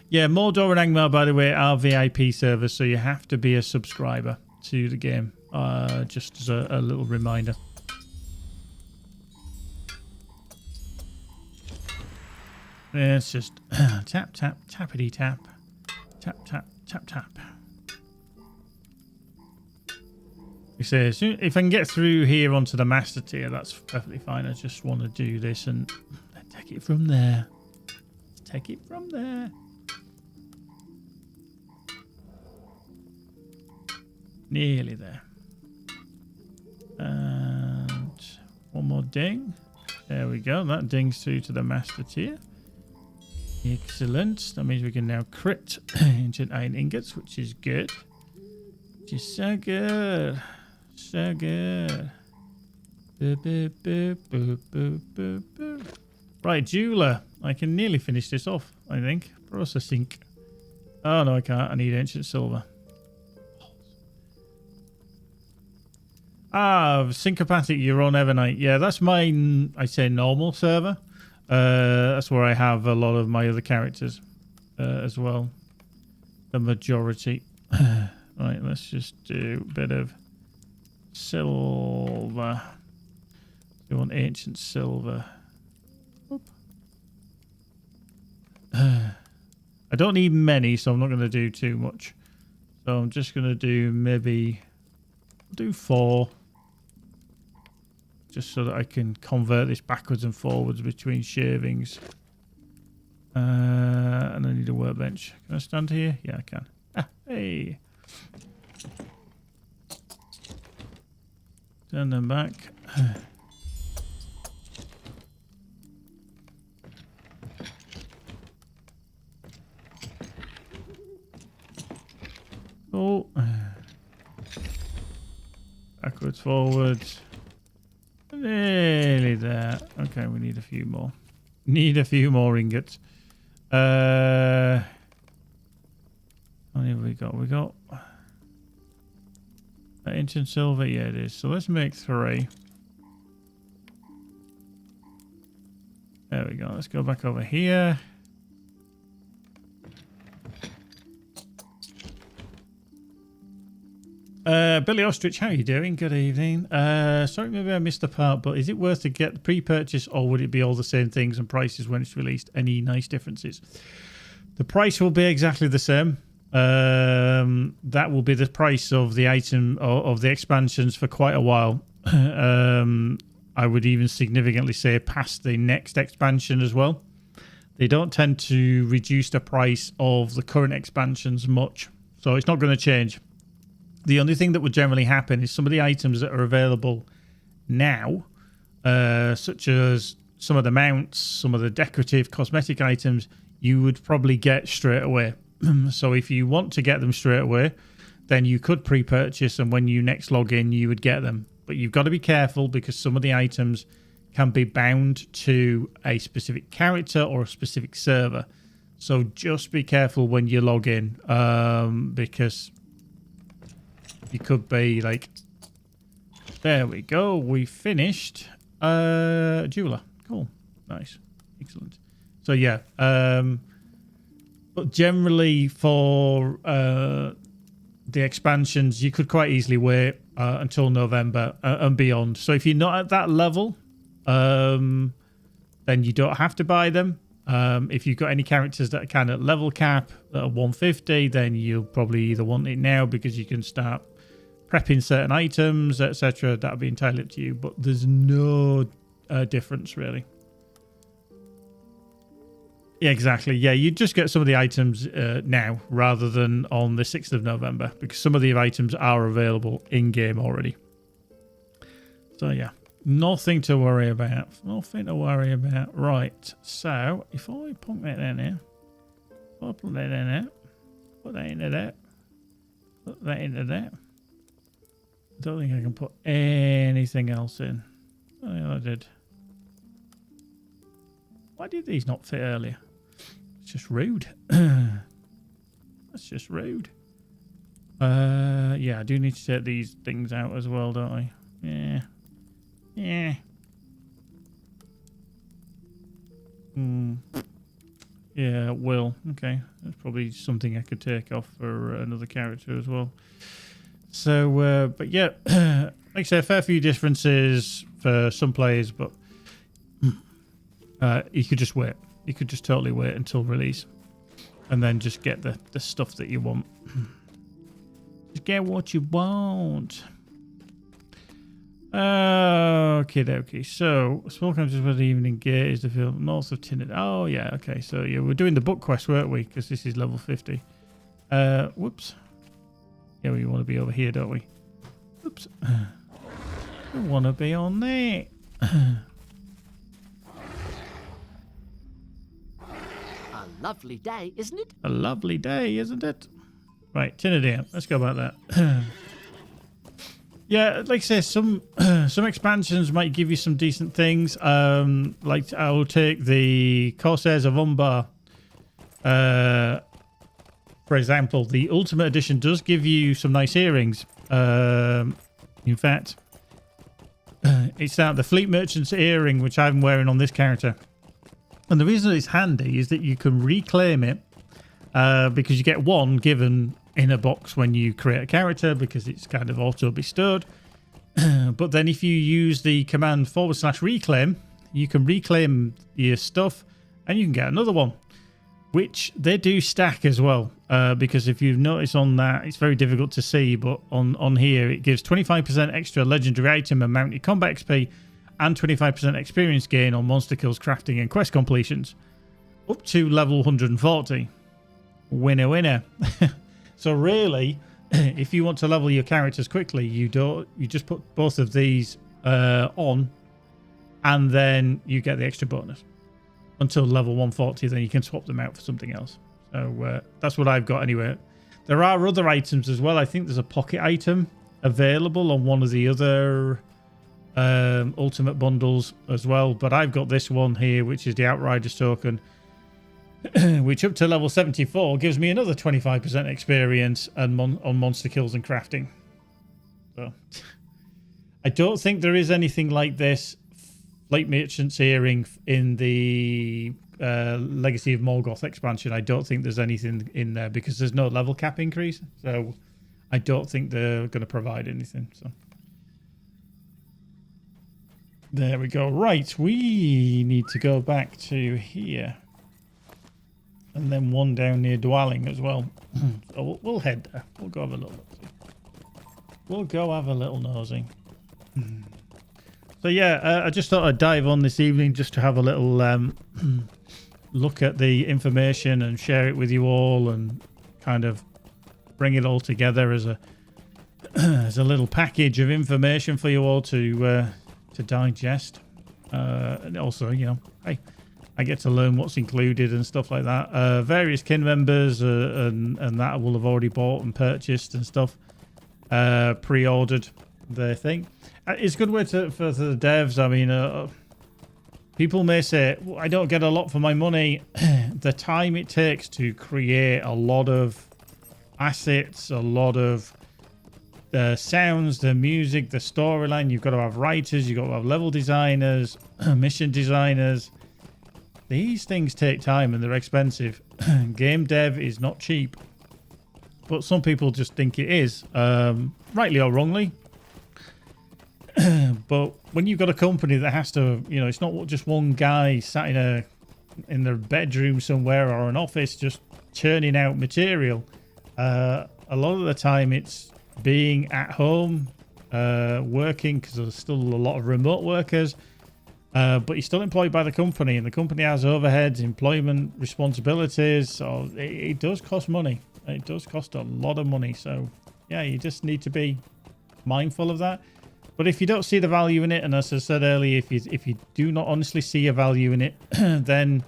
Yeah, Mordor and Angmar, by the way, are VIP servers, so you have to be a subscriber to the game. Just as a little reminder. Yeah, it's just tap, tap, tappity tap. Tap, tap, tap, tap. He says, if I can get through here onto the master tier, that's perfectly fine. I just want to do this and take it from there. Take it from there. Nearly there. And one more ding. There we go. That dings through to the master tier. Excellent. That means we can now crit ancient iron ingots, which is good. Which is so good. So good. Boop, boop, boop, boop, boop, boop, boop. Right, jeweler. I can nearly finish this off, I think. Processing. Oh, no, I can't. I need ancient silver. Ah, synchropathic, you're on Evernight. Yeah, that's my, I say, normal server. That's where I have a lot of my other characters as well. The majority. Right, let's just do a bit of silver. We want ancient silver. Oop. I don't need many, so I'm not going to do too much. So I'm just going to do maybe... I'll do 4. Just so that I can convert this backwards and forwards between shavings. And I need a workbench. Can I stand here? Yeah, I can. Ah, hey. Turn them back. Oh. Backwards, forwards. Nearly there. Okay, we need a few more. Need a few more ingots. How many have we got? We got ancient silver. Yeah, it is. So let's make 3. There we go. Let's go back over here. Billy Ostrich, how are you doing? Good evening. Sorry, maybe I missed the part, but is it worth to get the pre-purchase, or would it be all the same things and prices when it's released? Any nice differences? The price will be exactly the same. That will be the price of the item of the expansions for quite a while. I would even significantly say past the next expansion as well. They don't tend to reduce the price of the current expansions much, so it's not going to change. The only thing that would generally happen is some of the items that are available now, such as some of the mounts, some of the decorative cosmetic items, you would probably get straight away. So if you want to get them straight away, then you could pre-purchase, and when you next log in, you would get them. But you've got to be careful because some of the items can be bound to a specific character or a specific server. So just be careful when you log in, because you could be like, there we go, we finished. Jeweler, cool, nice, excellent. So yeah, but generally for the expansions, you could quite easily wait until November and beyond. So if you're not at that level, then you don't have to buy them. If you've got any characters that are kind of level cap that are 150, then you'll probably either want it now because you can start prepping certain items, etc. That'll be entirely up to you, but there's no difference really. Yeah, exactly. Yeah, you just get some of the items now rather than on the 6th of November because some of the items are available in-game already. So yeah, nothing to worry about. Nothing to worry about. Right, so if I put that in here, I'll put that in there, put that into there, put that into there. I don't think I can put anything else in. Oh, yeah, I did. Why did these not fit earlier? It's just rude. That's just rude. Yeah, I do need to take these things out as well, don't I? Yeah. Yeah. Yeah, will. Okay. That's probably something I could take off for another character as well. So, but yeah, like I say, a fair few differences for some players, but you could just wait. You could just totally wait until release and then just get the stuff that you want. Just get what you want. Okay, dokie. So, small countries where the evening gate is the field north of Tinnet. Oh, yeah, okay. So, yeah, we're doing the book quest, weren't we? Because this is level 50. Whoops. Yeah, we want to be over here, don't we? Oops. We want to be on there. A lovely day, isn't it? A lovely day, isn't it? Right, Tinnadir. Let's go about that. Yeah, like I say, some some expansions might give you some decent things. Like I will take the Corsairs of Umbar. For example, the Ultimate Edition does give you some nice earrings. In fact, it's the Fleet Merchant's earring, which I'm wearing on this character. And the reason it's handy is that you can reclaim it because you get one given in a box when you create a character because it's kind of auto bestowed. But then if you use the command /reclaim, you can reclaim your stuff and you can get another one, which they do stack as well. Because if you've noticed on that, it's very difficult to see, but on here it gives 25% extra legendary item and mounted combat XP and 25% experience gain on monster kills, crafting and quest completions up to level 140. Winner winner. So really, if you want to level your characters quickly, you just put both of these on, and then you get the extra bonus until level 140. Then you can swap them out for something else. So that's what I've got anyway. There are other items as well. I think there's a pocket item available on one of the other ultimate bundles as well. But I've got this one here, which is the Outriders token, which up to level 74 gives me another 25% experience and on monster kills and crafting. So I don't think there is anything like this Fleet Merchant's earring in the Legacy of Morgoth expansion. I don't think there's anything in there because there's no level cap increase. So I don't think they're going to provide anything. So there we go. Right, we need to go back to here. And then one down near Dwelling as well. So we'll head there. We'll go have a little nosy. We'll go have a little nosy. So yeah, I just thought I'd dive on this evening just to have a little look at the information and share it with you all and kind of bring it all together as a as a little package of information for you all to digest. And also, you know, hey, I get to learn what's included and stuff like that. Various kin members and that will have already bought and purchased and stuff, pre-ordered their thing. It's a good way for the devs. I mean, people may say, well, I don't get a lot for my money. The time it takes to create a lot of assets, a lot of the sounds, the music, the storyline. You've got to have writers, you've got to have level designers, mission designers. These things take time and they're expensive. Game dev is not cheap. But some people just think it is, rightly or wrongly. But when you've got a company that has to, you know, it's not just one guy sat in their bedroom somewhere or an office just churning out material. A lot of the time it's being at home, working, because there's still a lot of remote workers. But you're still employed by the company, and the company has overheads, employment responsibilities. So it does cost money. It does cost a lot of money. So yeah, you just need to be mindful of that. But if you don't see the value in it, and as I said earlier, if you do not honestly see a value in it, then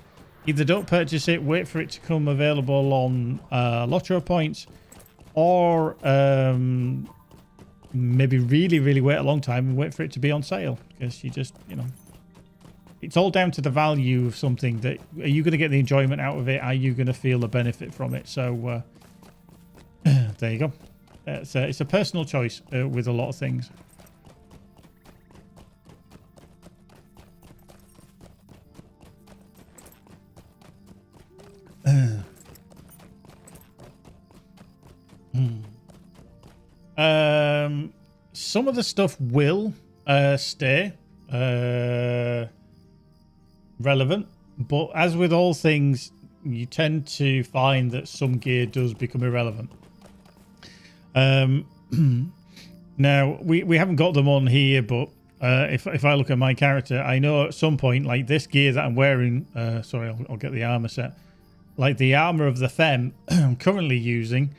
either don't purchase it, wait for it to come available on LOTRO points, or maybe really wait a long time and wait for it to be on sale, because you just, you know, it's all down to the value of something. That are you going to get the enjoyment out of it? Are you going to feel the benefit from it? So there you go. It's a personal choice with a lot of things. Some of the stuff will stay relevant, but as with all things, you tend to find that some gear does become irrelevant. Now we haven't got them on here, but if I look at my character, I know at some point, like this gear that I'm wearing, sorry, I'll get the armor set, like the armor of the Femme I'm currently using.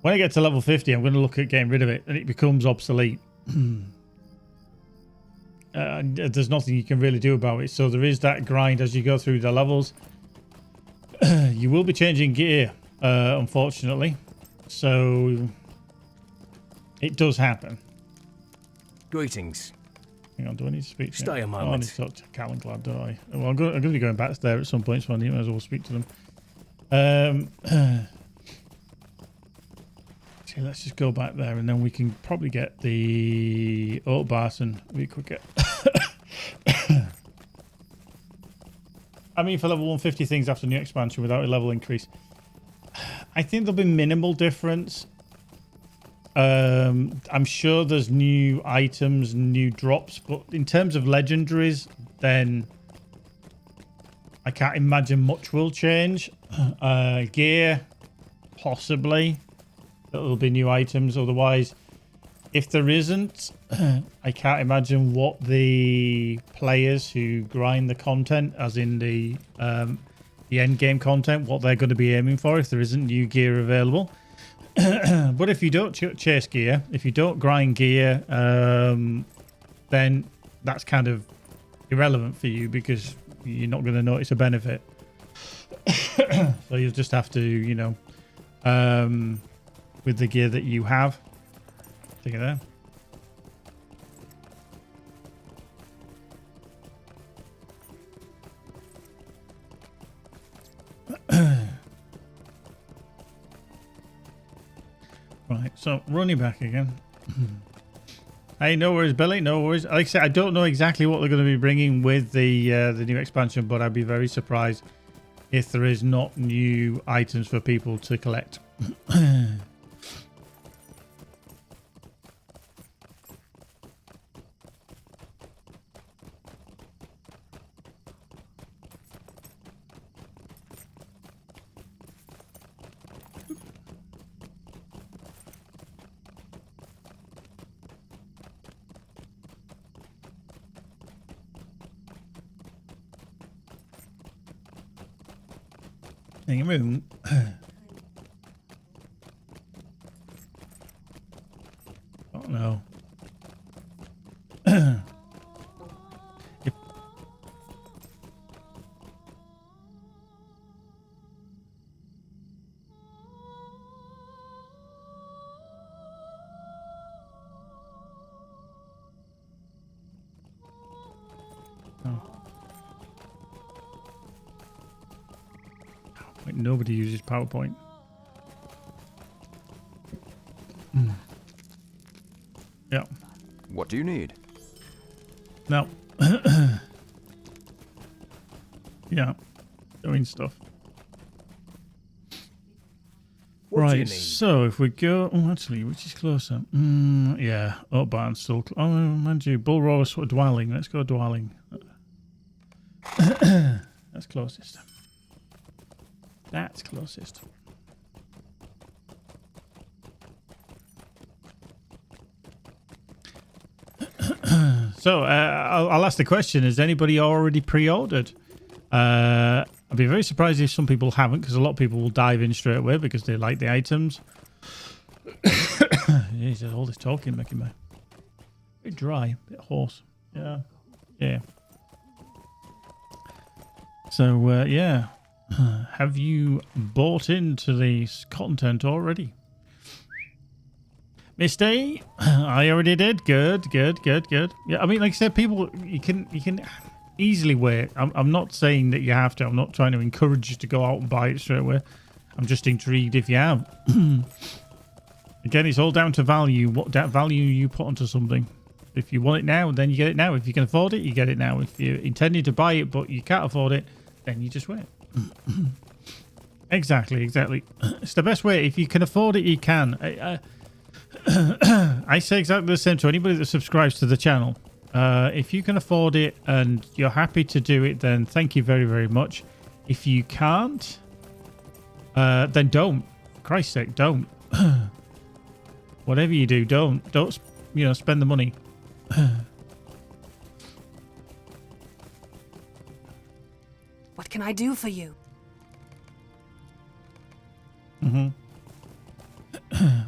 When I get to level 50, I'm going to look at getting rid of it, and it becomes obsolete. There's nothing you can really do about it. So there is that grind as you go through the levels. You will be changing gear, unfortunately. So it does happen. Greetings. Hang on, do I need to speak to Stay a him? Oh, I need moment. to talk to Calenglad, do I? Well, I'm going to be going back there at some point, so I might as well speak to them. See, let's just go back there, and then we can probably get the oat basin a bit quicker. I mean, for level 150 things after new expansion without a level increase, I think there'll be minimal difference. I'm sure there's new items, new drops, but in terms of legendaries, then I can't imagine much will change. Gear, possibly. There'll be new items. Otherwise, if there isn't, I can't imagine what the players who grind the content, as in the end game content, what they're going to be aiming for if there isn't new gear available. But if you don't chase gear, if you don't grind gear, then that's kind of irrelevant for you because you're not going to notice a benefit. So you'll just have to, you know, with the gear that you have. Take it there. Right, so running back again. Hey, no worries, Billy. No worries. Like I said, I don't know exactly what they're going to be bringing with the new expansion, but I'd be very surprised if there is not new items for people to collect. Hang a moon. Oh no. Nobody uses PowerPoint. Yeah. What do you need? No. Yeah. Doing stuff. What do you Right, need? so if we go... Oh, actually, which is closer? Yeah, Oak Barn's still... Oh, mind you, Bull Roar sort of Dwelling. Let's go Dwelling. That's closest. That's closest. So, I'll ask the question. Has anybody already pre-ordered? I'd be very surprised if some people haven't, because a lot of people will dive in straight away because they like the items. Jesus, all this talking making me a bit dry, a bit hoarse. Yeah. Yeah. So, yeah. Have you bought into the content already? Misty, I already did. Good. Yeah, I mean, like I said, people, you can easily wait. I'm not saying that you have to. I'm not trying to encourage you to go out and buy it straight away. I'm just intrigued if you have. Again, it's all down to value. What value you put onto something. If you want it now, then you get it now. If you can afford it, you get it now. If you're intending to buy it but you can't afford it, then you just wait. Exactly. It's the best way. If you can afford it, you can. I say exactly the same to anybody that subscribes to the channel. If you can afford it and you're happy to do it, then thank you very, very much. If you can't, then don't. For Christ's sake, don't. Whatever you do, don't spend the money. What can I do for you? Like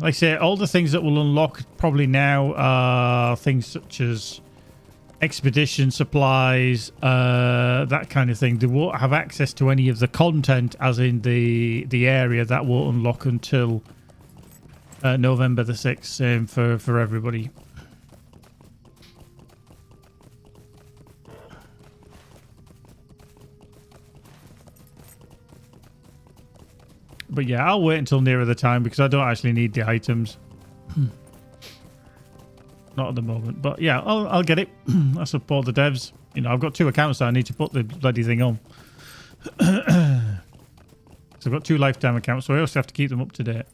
I say, all the things that will unlock probably now are things such as expedition supplies, that kind of thing. They won't have access to any of the content, as in the area that will unlock until November the 6th. Same for everybody. But yeah, I'll wait until nearer the time because I don't actually need the items. Not at the moment. But yeah, I'll get it. I support the devs. You know, I've got 2 accounts that I need to put the bloody thing on. So I've got 2 lifetime accounts, so I also have to keep them up to date.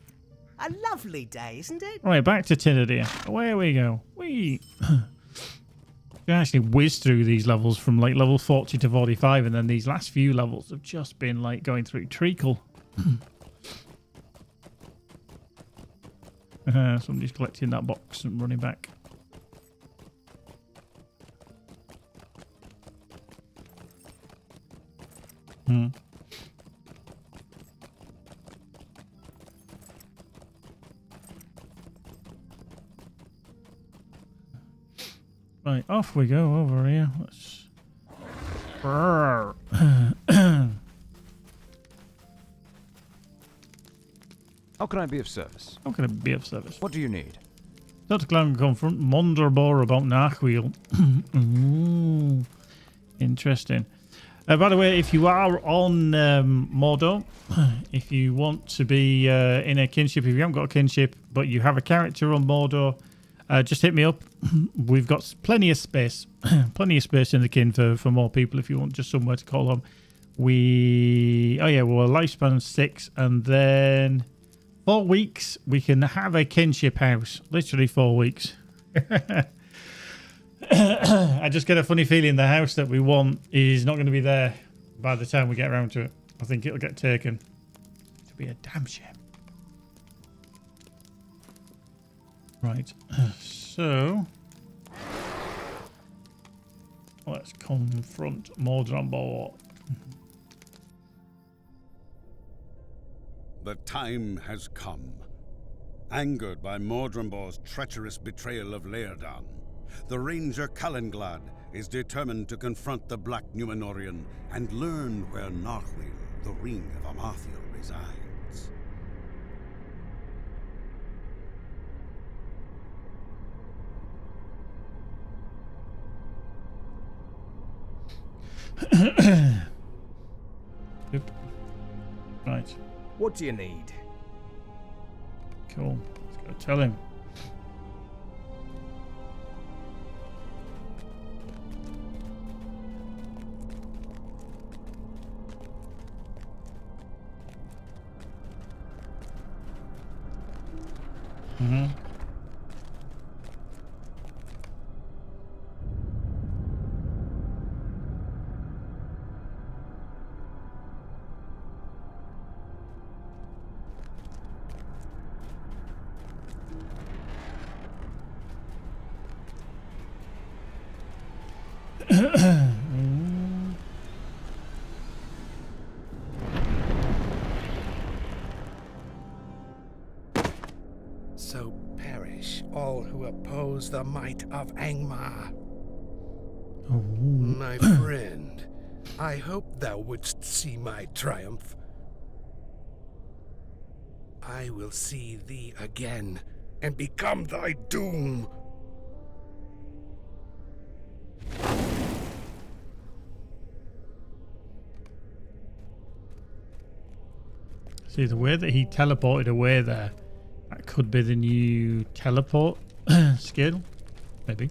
A lovely day, isn't it? Right, back to Tynedere. Away we go. We can actually whiz through these levels from like level 40 to 45, and then these last few levels have just been like going through treacle. Somebody's collecting that box and running back. Right, off we go over here. Let's... How can I be of service? How can I be of service? What do you need? Dr. Clown confront Monderbor about Narwheel. Ooh, interesting. By the way, if you are on Mordor, if you want to be in a kinship, if you haven't got a kinship, but you have a character on Mordor, just hit me up. We've got plenty of space. Plenty of space in the kin for more people if you want just somewhere to call home. Oh yeah, well, lifespan 6, and then 4 weeks we can have a kinship house. Literally 4 weeks. I just get a funny feeling the house that we want is not going to be there by the time we get around to it. I think it'll get taken. It'll be a damn shame. Right, so let's confront Monderbor. The time has come. Angered by Mordrambor's treacherous betrayal of Laerdan, the Ranger Calenglad is determined to confront the Black Numenorian and learn where Narwheel, the Ring of Amathiel, resides. Yep. Right. What do you need? Cool. Let's go tell him. So perish all who oppose the might of Angmar. My friend, I hope thou wouldst see my triumph. I will see thee again and become thy doom. See, the way that he teleported away there, that could be the new teleport skill, maybe.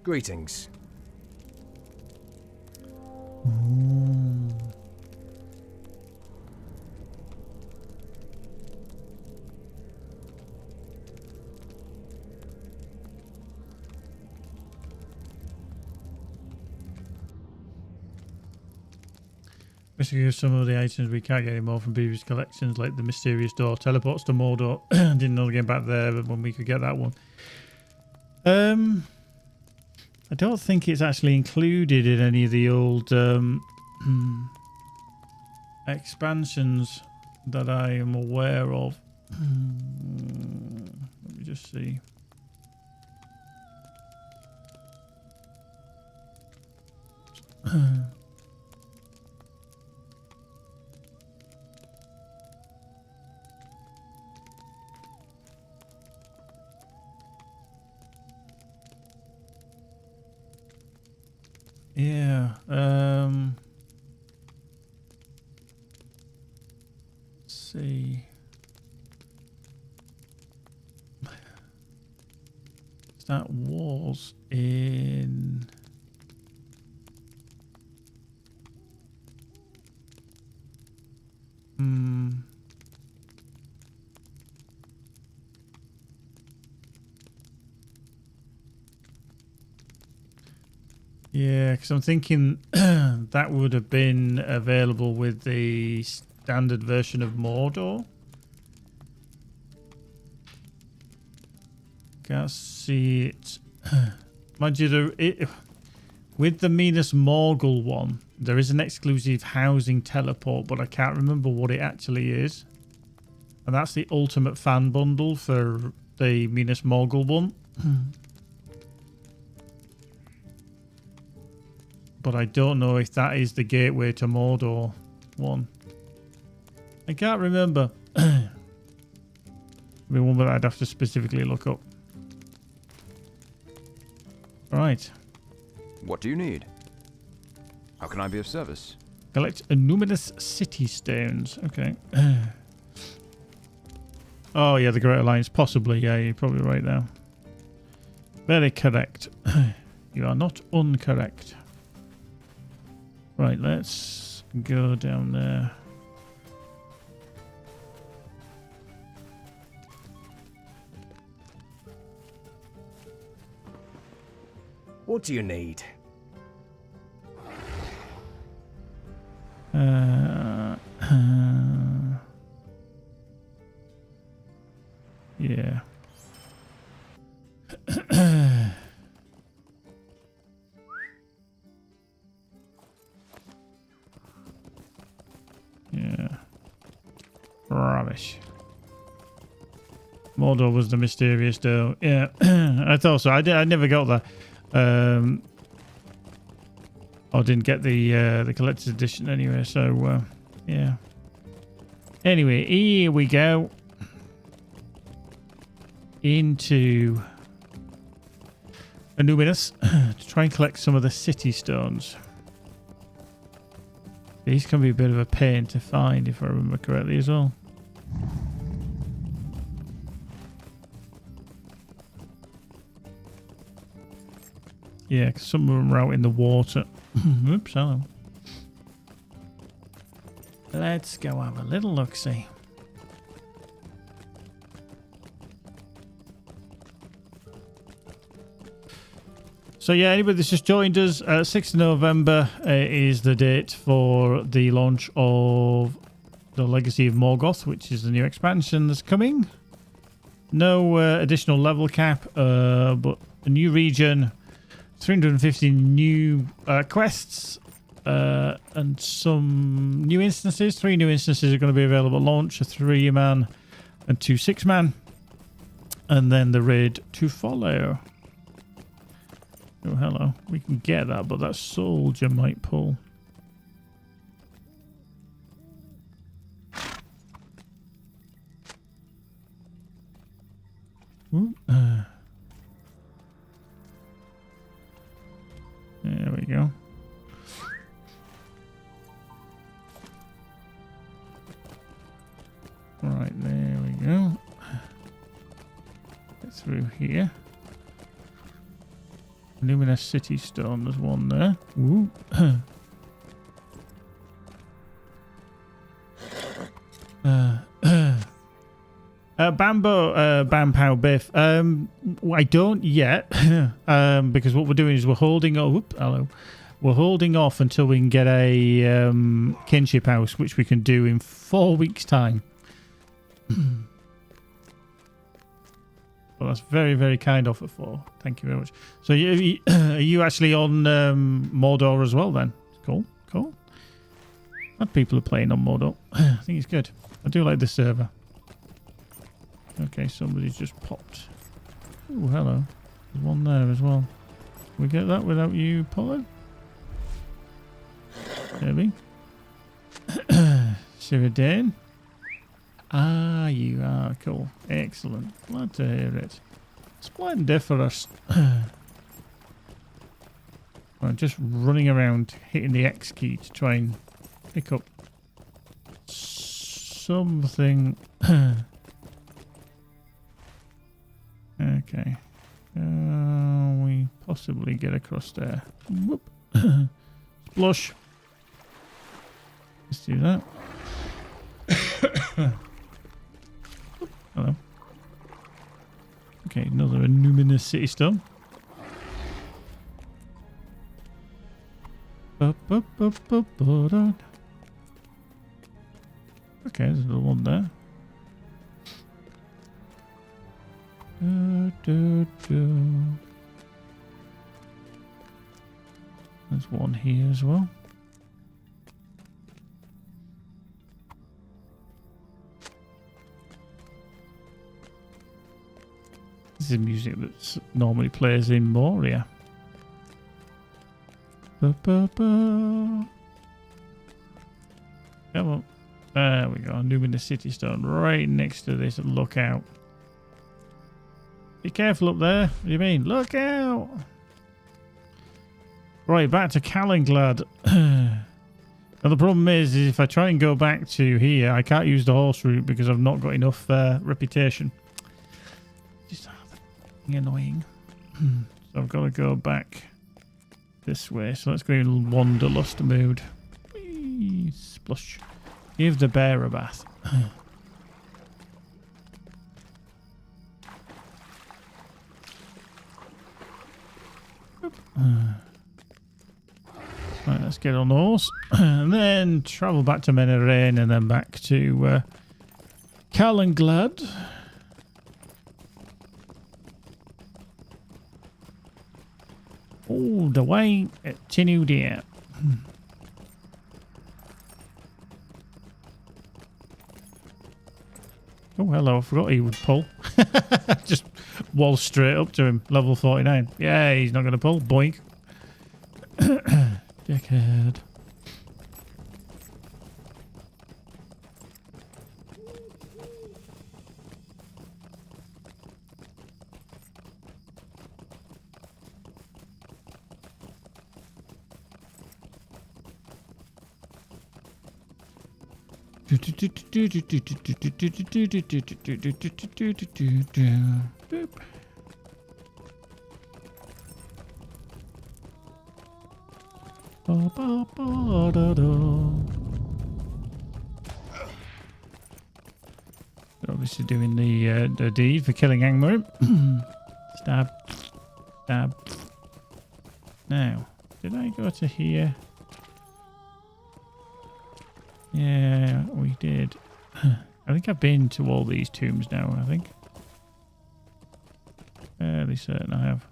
Greetings. Basically, some of the items we can't get anymore from previous collections, like the mysterious door teleports to Mordor. Didn't know to get back there, but when we could get that one. I don't think it's actually included in any of the old expansions that I am aware of. Let me just see. Yeah. Let's see. That was in... Yeah, because I'm thinking that would have been available with the standard version of Mordor. Can't see it. Mind you, with the Minas Morgul one, there is an exclusive housing teleport, but I can't remember what it actually is. And that's the ultimate fan bundle for the Minas Morgul one. But I don't know if that is the gateway to Mordor one. I can't remember. The one that I'd have to specifically look up. Right. What do you need? How can I be of service? Collect numinous city stones. Okay. Oh, yeah, the Great Alliance. Possibly. Yeah, you're probably right there. Very correct. You are not incorrect. Right, let's go down there. What do you need? Yeah. Yeah. Rubbish. Mordor was the mysterious door. Yeah, I thought so. I never got that. I didn't get the collector's edition anyway. So yeah. Anyway, here we go into Numinous to try and collect some of the city stones. These can be a bit of a pain to find, if I remember correctly, as well. Yeah, because some of them are out in the water. Oops, hello. Let's go have a little look-see. So yeah, anybody that's just joined us, 6th of November is the date for the launch of the Legacy of Morgoth, which is the new expansion that's coming. No additional level cap, but a new region, 350 new quests, and some new instances. 3 new instances are going to be available at launch, a 3-man and 2 6-man, and then the raid to follow. Oh, hello. We can get that, but that soldier might pull. Ooh, there we go. Right, there we go. Get through here. Luminous City Stone, there's one there. Ooh. Bampow Biff. I don't yet, because what we're doing is we're holding. Oh, whoop, hello. We're holding off until we can get a kinship house, which we can do in 4 weeks' time. Well, that's very, very kind offer for. Thank you very much. So, are you actually on Mordor as well then? Cool, cool. Glad people are playing on Mordor. I think it's good. I do like the server. Okay, somebody's just popped. Oh, hello. There's one there as well. Can we get that without you pulling? Maybe. Cyrodian. Ah, you are cool. Excellent. Glad to hear it. Splendiferous. I'm just running around hitting the X key to try and pick up something. Okay. We possibly get across there. Whoop. Splush. Let's do that. Hello. Okay, another Numinous City Stone. Okay, there's another one there. There's one here as well. This is music that normally plays in Moria. Come on. There we go. Numinous City Stone right next to this lookout. Be careful up there. What do you mean? Look out! Right, back to Calenglad. Now the problem is if I try and go back to here, I can't use the horse route because I've not got enough reputation. Just annoying. So I've got to go back this way. So let's go in Wanderlust mode. Whee, splush. Give the bear a bath. Right, let's get on the horse and then travel back to Menerain and then back to Calenglad. All the way to New Deer. Oh, hello. I forgot he would pull. Just wall straight up to him. Level 49. Yeah, he's not going to pull. Boink. Dickhead. Boop. Ba, ba, ba, da, da. Obviously doing the deed for killing Angmar. Stab. Stab. Now, did I go to here? Yeah, we did. I think I've been to all these tombs now, I think. Fairly certain I have.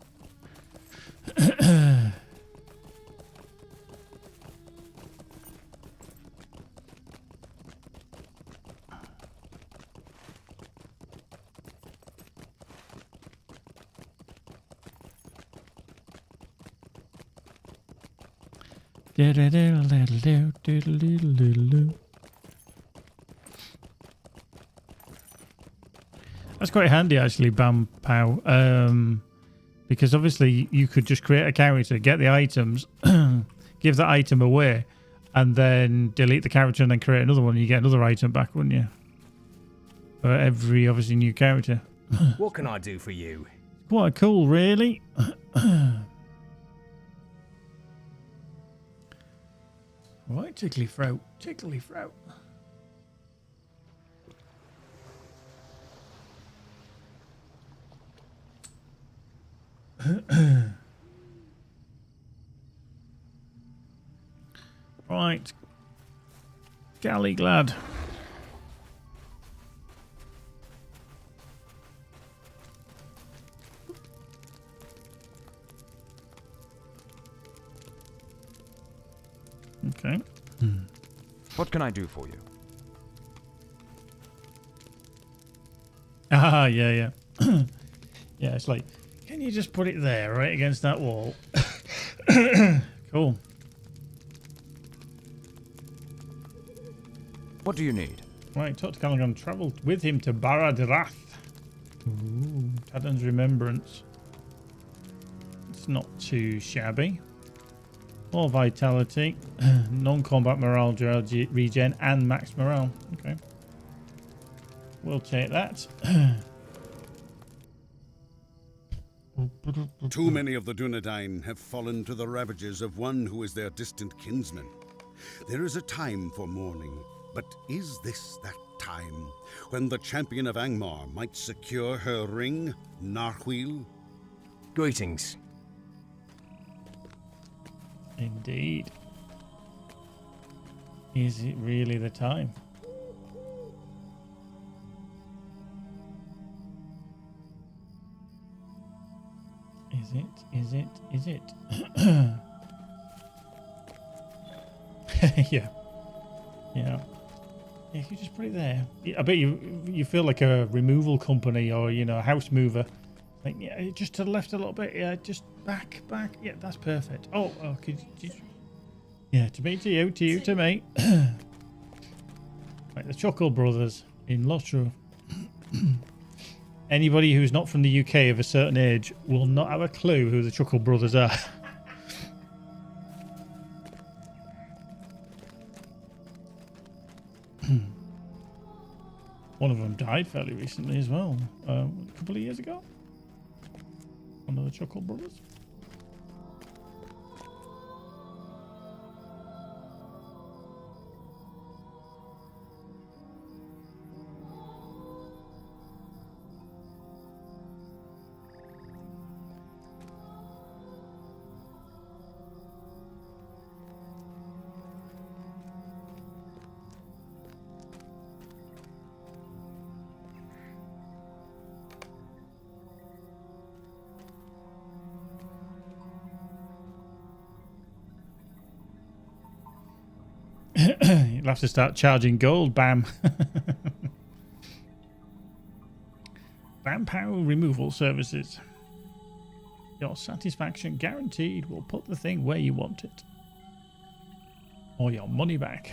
That's quite handy actually, Bam Pow. Because obviously you could just create a character, get the items, give that item away, and then delete the character and then create another one. You get another item back, wouldn't you? For every obviously new character. What can I do for you? Quite cool, really. Right, tickly throat, tickly throat. Right, Calenglad. Okay. What can I do for you? Ah, yeah. Yeah, it's like, can you just put it there, right against that wall? Cool. What do you need? Right, talk to Calenglad. Travelled with him to Baradrath. Ooh, Tadden's Remembrance. It's not too shabby. More vitality, non-combat morale regen, and max morale. Okay. We'll take that. Too many of the Dunedain have fallen to the ravages of one who is their distant kinsman. There is a time for mourning, but is this that time when the champion of Angmar might secure her ring, Narwheel? Greetings. Indeed. Is it really the time? Is it? Yeah. Yeah. Yeah, you just put it there. I bet you feel like a removal company or, you know, a house mover. Like, yeah, just to the left a little bit. Yeah, just back. Yeah, that's perfect. Oh, could you... Yeah, to me, to you, to me. Right, the Chuckle Brothers in LOTRO. Anybody who's not from the UK of a certain age will not have a clue who the Chuckle Brothers are. One of them died fairly recently as well, a couple of years ago. One of the Chuckle Brothers. You'll have to start charging gold, bam. Vampire removal services. Your satisfaction guaranteed. Will put the thing where you want it. Or your money back.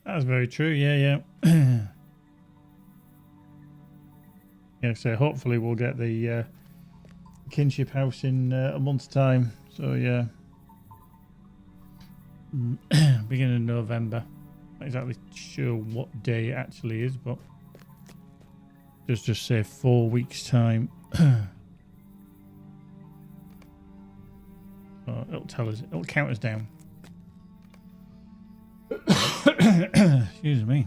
That's very true. Yeah. Yeah, so hopefully we'll get the kinship house in a month's time. So yeah, beginning of November. Not exactly sure what day it actually is, but just say 4 weeks time. So it'll tell us. It'll count us down. Excuse me.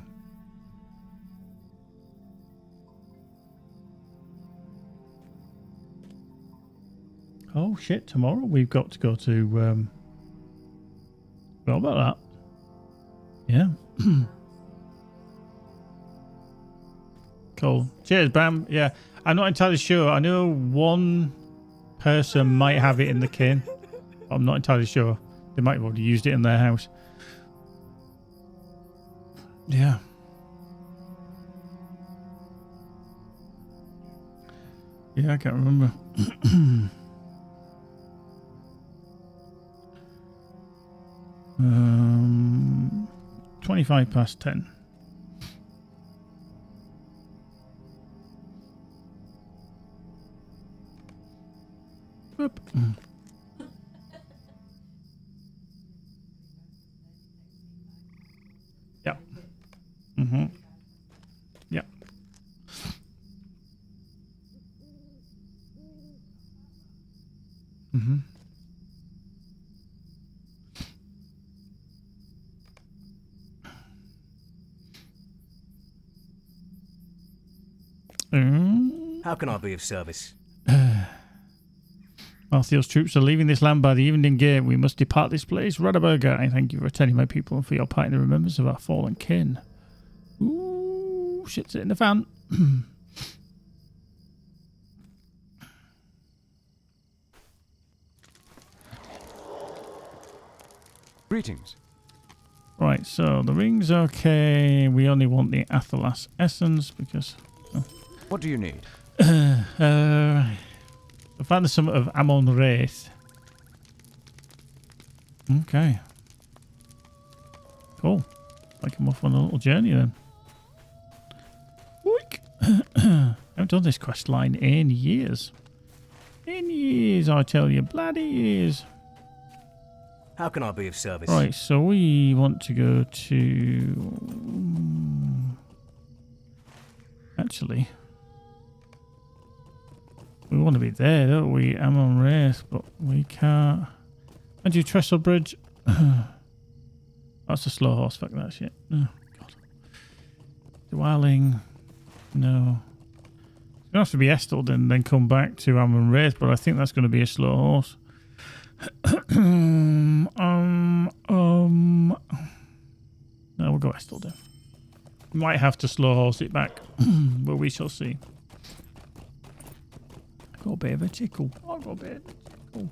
Oh shit, tomorrow we've got to go to what about that? Yeah. Cool. Cheers, Bam. Yeah. I'm not entirely sure. I know one person might have it in the kin. I'm not entirely sure. They might have already used it in their house. Yeah. Yeah, I can't remember. 25 past 10. Whoop. Mm-hmm. Yep. Mm-hmm. How can I be of service? Marthiel's troops are leaving this land by the evening gate. We must depart this place. Radaburger, I thank you for attending my people and for your part in the remembrance of our fallen kin. Ooh, shit's in the fan. Greetings. Right, so the ring's okay. We only want the Athelas essence because... What do you need? I found the summit of Amon Wraith. Okay. Cool. I can off on a little journey then. Week. I haven't done this quest line in years. In years, I tell you. Bloody years. How can I be of service? Right, so we want to go to... Actually... We want to be there, don't we? Amon Wraith, but we can't. And you Trestle Bridge. That's a slow horse. Fuck that shit. Oh, God. Dwelling. No. It's going to have to be Estled and then come back to Amon Wraith, but I think that's going to be a slow horse. No, we'll go Estled then. We might have to slow horse it back, but we shall see. Got a bit of a tickle. I've got a bit of a tickle.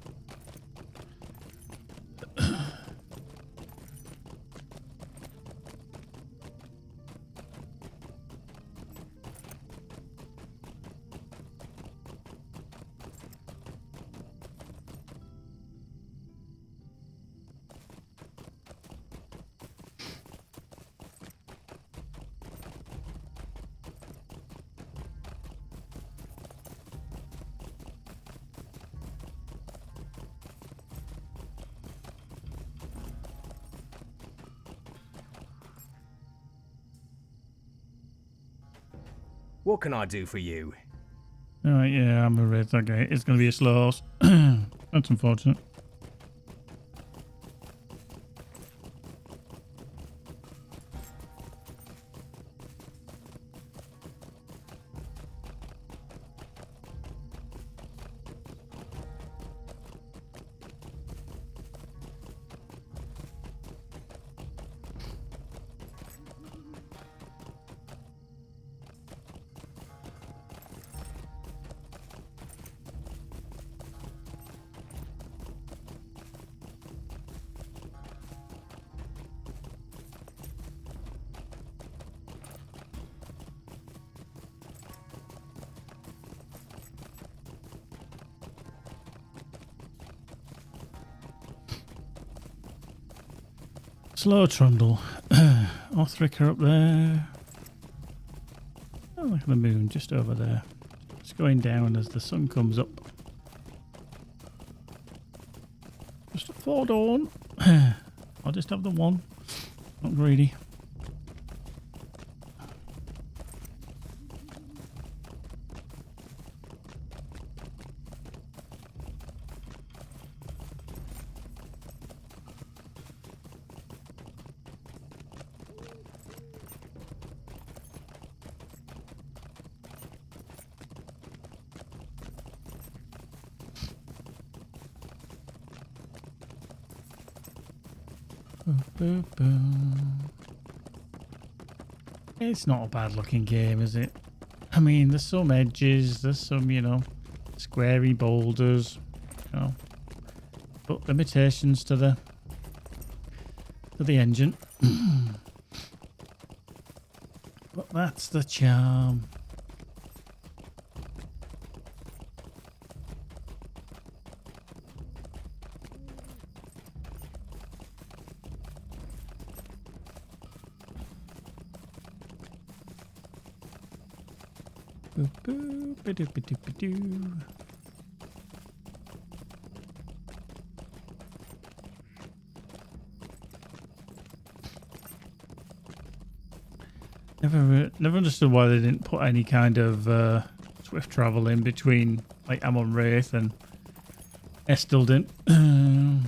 What can I do for you? Alright, yeah, I'm a red. Okay, it's going to be a slow horse. That's unfortunate. Slow trundle. Othricker up there. Oh, look at the moon just over there. It's going down as the sun comes up. Just a fordawn. I'll just have the one. Not greedy. It's not a bad looking game, is it? I mean, there's some edges, there's some, you know, squarey boulders, you know, but limitations to the engine. But that's the charm. Never understood why they didn't put any kind of swift travel in between like Amon Wraith and Estildon. I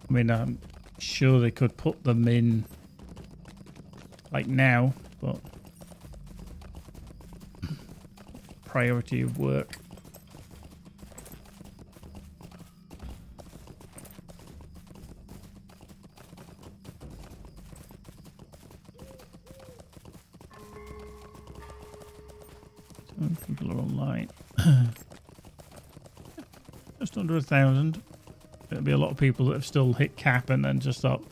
mean, I'm sure they could put them in like now, but priority of work. People are online. Just under 1,000. There'll be a lot of people that have still hit cap and then just thought,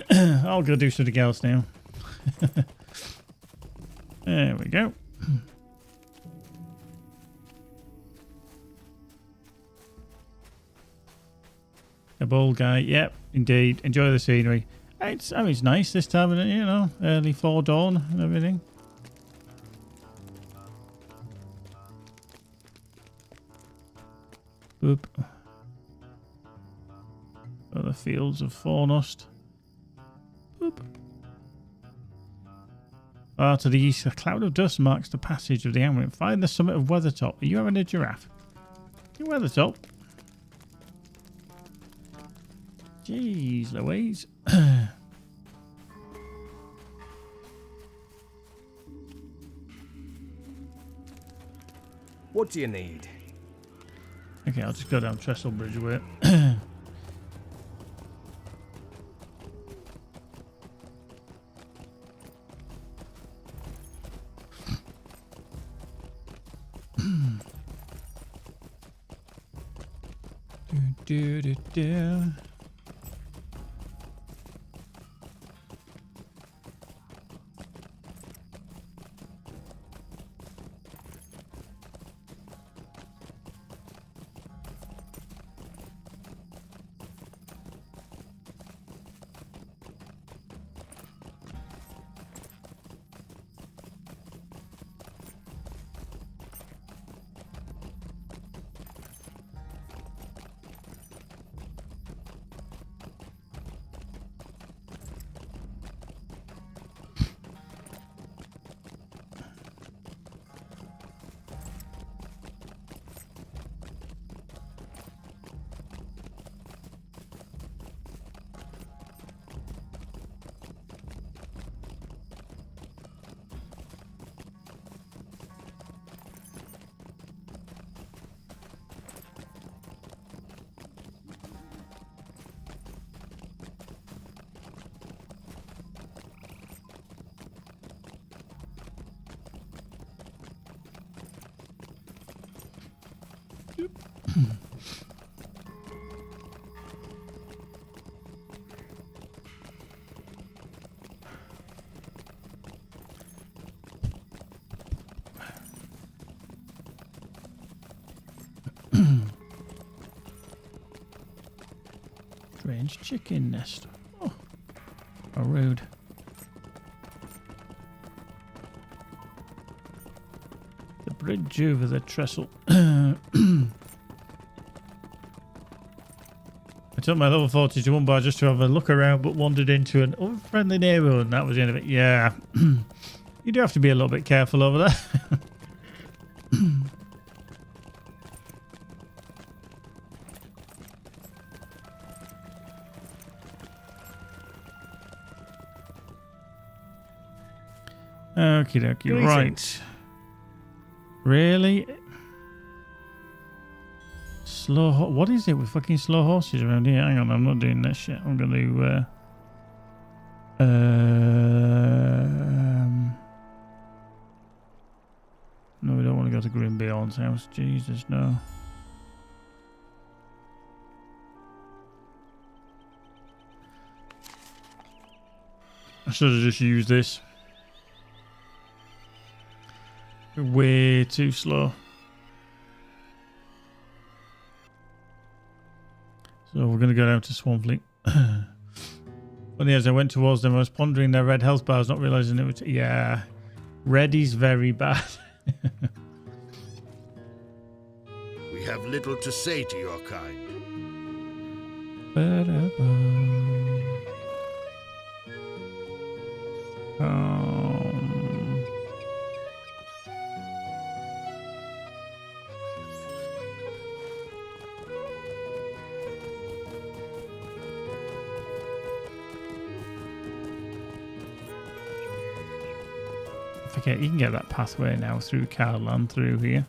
I'll go do something else now. There we go. A bold guy. Yep, indeed. Enjoy the scenery. It's nice this time, you know, early 4 dawn and everything. Boop. Other fields of Fornost. Boop. Far to the east, a cloud of dust marks the passage of the Amwin. Find the summit of Weathertop. Are you having a giraffe? You Weathertop? Jeez Louise. What do you need? Okay, I'll just go down Trestle Bridge with it. do. Strange chicken nest. Oh, how rude. The bridge over the trestle. I took my level 40 to 1 bar just to have a look around, but wandered into an unfriendly neighborhood, and that was the end of it. Yeah, you do have to be a little bit careful over there. Okie dokie, right. Really? Slow what is it with fucking slow horses around here? Hang on, I'm not doing that shit. I'm going to... No, we don't want to go to Grim Beyond's house. Jesus, no. I should have just used this. Way too slow. So we're going to go down to Swanfleet. Funny, as I went towards them, I was pondering their red health bars, not realizing it was... Yeah, red is very bad. We have little to say to your kind. Oh. forget, you can get that pathway now through Cardland through here.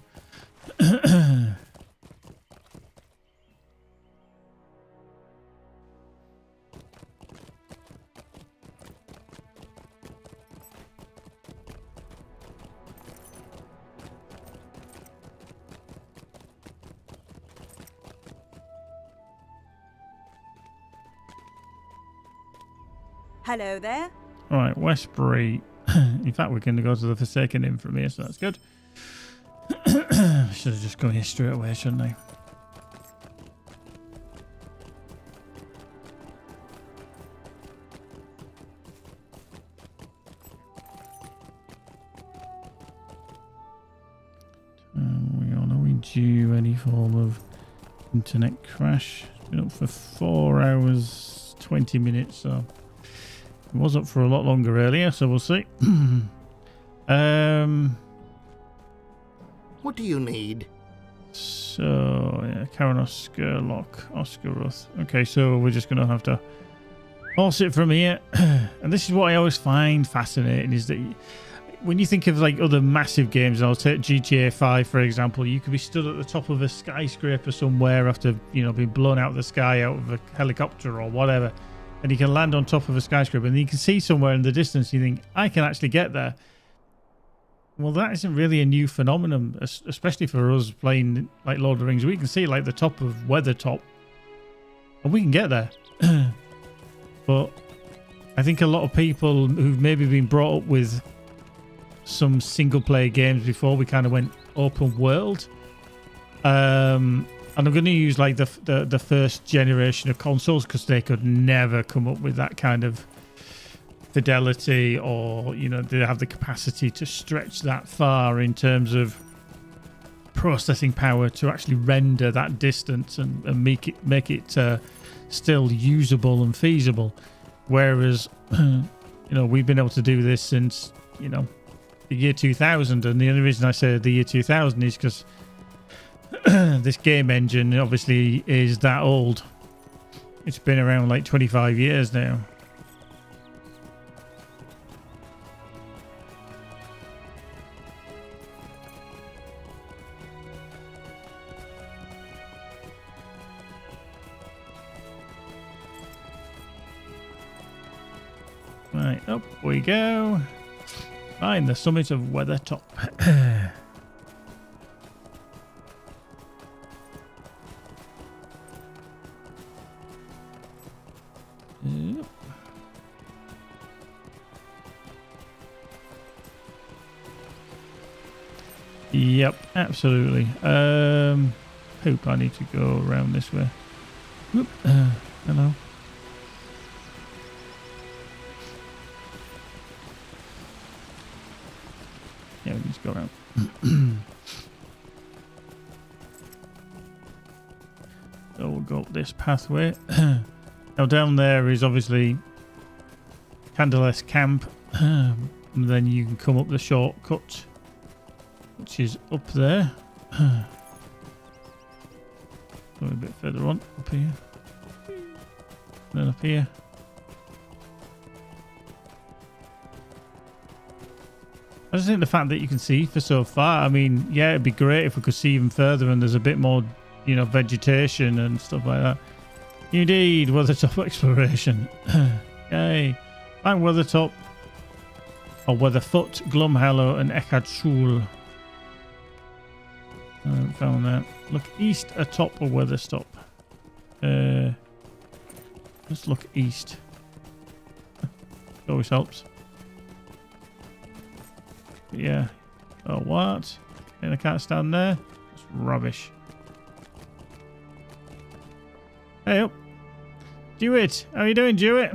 Hello there. Right, Westbury. In fact, we're going to go to the Forsaken Inn from here, so that's good. Should have just gone here straight away, shouldn't I? Are we due any form of internet crash? It's been up for 4 hours, 20 minutes, so... It was up for a lot longer earlier, so we'll see. What do you need? So, yeah, Karanos, Skurlock, Oscaroth. Okay, so we're just going to have to horse it from here. And this is what I always find fascinating, is that when you think of like other massive games, I'll take GTA 5 for example, you could be stood at the top of a skyscraper somewhere after, you know, being blown out of the sky out of a helicopter or whatever. And you can land on top of a skyscraper and you can see somewhere in the distance, you think, I can actually get there. Well, that isn't really a new phenomenon, especially for us playing like Lord of the Rings. We can see like the top of Weathertop and we can get there. But I think a lot of people who've maybe been brought up with some single player games before, we kind of went open world. And I'm going to use like the first generation of consoles because they could never come up with that kind of fidelity, or, you know, they have the capacity to stretch that far in terms of processing power to actually render that distance and make it still usable and feasible. Whereas, you know, we've been able to do this since, you know, the year 2000, and the only reason I say the year 2000 is because this game engine obviously is that old. It's been around like 25 years now. Right, up we go. Find the summit of Weathertop. Yep, absolutely. Hope I need to go around this way. Whoop, hello. Yeah, we just go around. So we'll go up this pathway. Now down there is obviously Candleless Camp. And then you can come up the shortcut, which is up there. Go a bit further on, up here. And then up here. I just think the fact that you can see for so far, I mean, yeah, it'd be great if we could see even further and there's a bit more, you know, vegetation and stuff like that. Indeed, Weathertop exploration. Yay. Find Weathertop, or Weatherfoot, Glumhallow and Echadshul. I haven't found that. Look east atop of Weatherstop. Let's look east. Always helps. But yeah. Oh, what? And I can't stand there? That's rubbish. Hey up. Jewett. How are you doing, Jewett?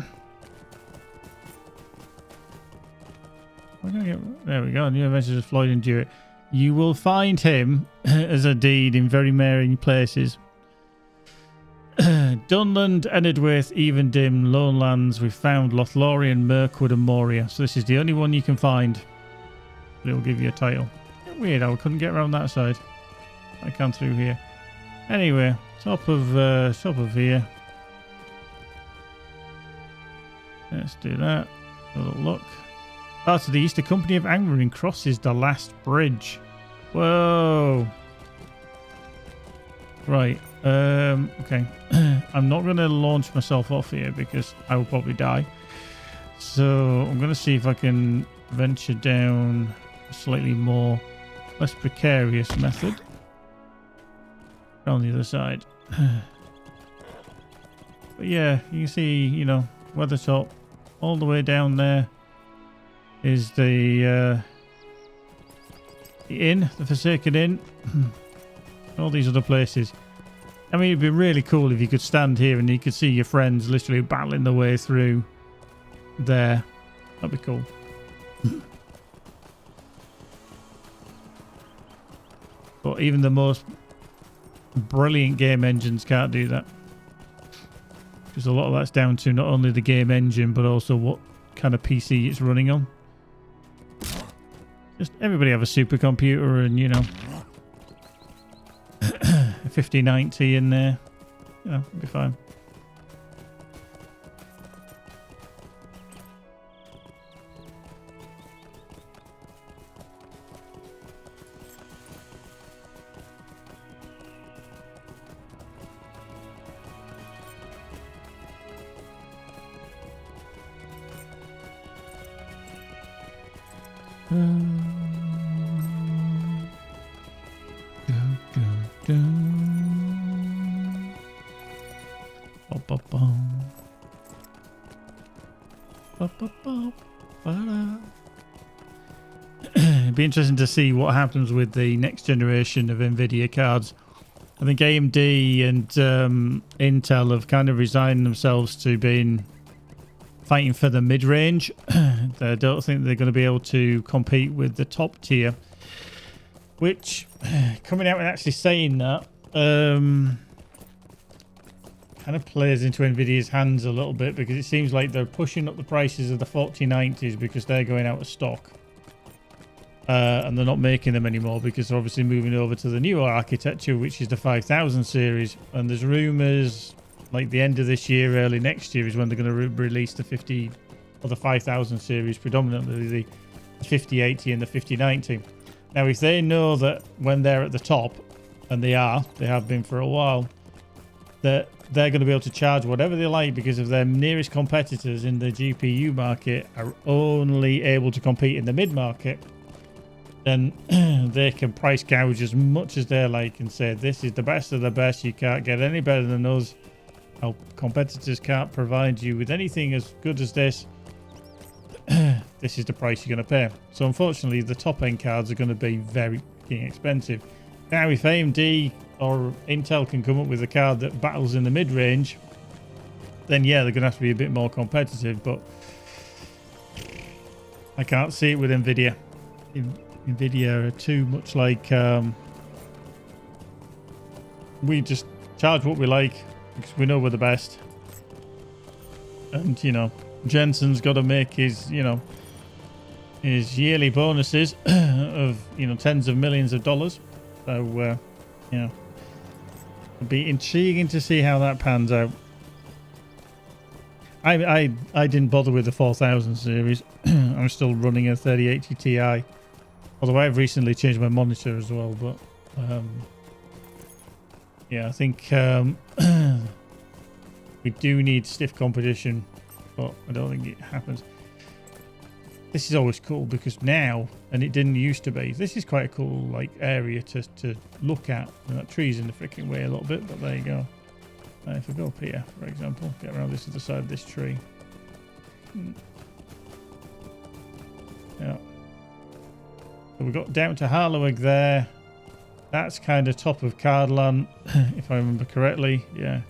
There we go. New adventures of Floyd and Jewett. You will find him as a deed in very many places. Dunland, Enedwaith, Evendim, Lonelands. We've found Lothlorien, Mirkwood and Moria. So this is the only one you can find. It'll give you a title. Weird how I couldn't get around that side. I can through here. Anyway, top of here. Let's do that. A little look. Part of the Easter Company of Angmering crosses the last bridge. Whoa. Right. Okay. I'm not going to launch myself off here because I will probably die. So I'm going to see if I can venture down a slightly less precarious method. On the other side. But yeah, you can see, you know, Weathertop all the way down there is the inn, the Forsaken Inn. All these other places. I mean, it'd be really cool if you could stand here and you could see your friends literally battling their way through there. That'd be cool. But even the most brilliant game engines can't do that. Because a lot of that's down to not only the game engine, but also what kind of PC it's running on. Just everybody have a supercomputer and, you know, a 5090 in there. You know, it'll be fine. It'd be interesting to see what happens with the next generation of NVIDIA cards. I think AMD and Intel have kind of resigned themselves to being fighting for the mid-range. I don't think they're going to be able to compete with the top tier, which coming out and actually saying that kind of plays into NVIDIA's hands a little bit, because it seems like they're pushing up the prices of the 4090s because they're going out of stock, and they're not making them anymore because they're obviously moving over to the newer architecture, which is the 5000 series. And there's rumors like the end of this year, early next year is when they're going to release the 50 or the 5000 series, predominantly the 5080 and the 5090. Now, if they know that when they're at the top, and they have been for a while, that they're going to be able to charge whatever they like because of their nearest competitors in the GPU market are only able to compete in the mid-market, then they can price gouge as much as they like and say, this is the best of the best, you can't get any better than us. Our competitors can't provide you with anything as good as this. This is the price you're going to pay. So unfortunately, the top-end cards are going to be very expensive. Now, if AMD or Intel can come up with a card that battles in the mid-range, then yeah, they're going to have to be a bit more competitive. But I can't see it with NVIDIA. NVIDIA are too much like we just charge what we like because we know we're the best. And, you know, Jensen's got to make his, you know, his yearly bonuses of, you know, tens of millions of dollars. So, you know, it'll be intriguing to see how that pans out. I didn't bother with the 4000 series. I'm still running a 3080 Ti. Although I've recently changed my monitor as well. But, yeah, I think we do need stiff competition. But I don't think it happens. This is always cool because now, and it didn't used to be, this is quite a cool like area to look at. And that tree's in the freaking way a little bit, but there you go. If I go up here, for example, get around this other side of this tree. Yeah. So we got down to Harloweg there. That's kind of top of Cardland, if I remember correctly. Yeah.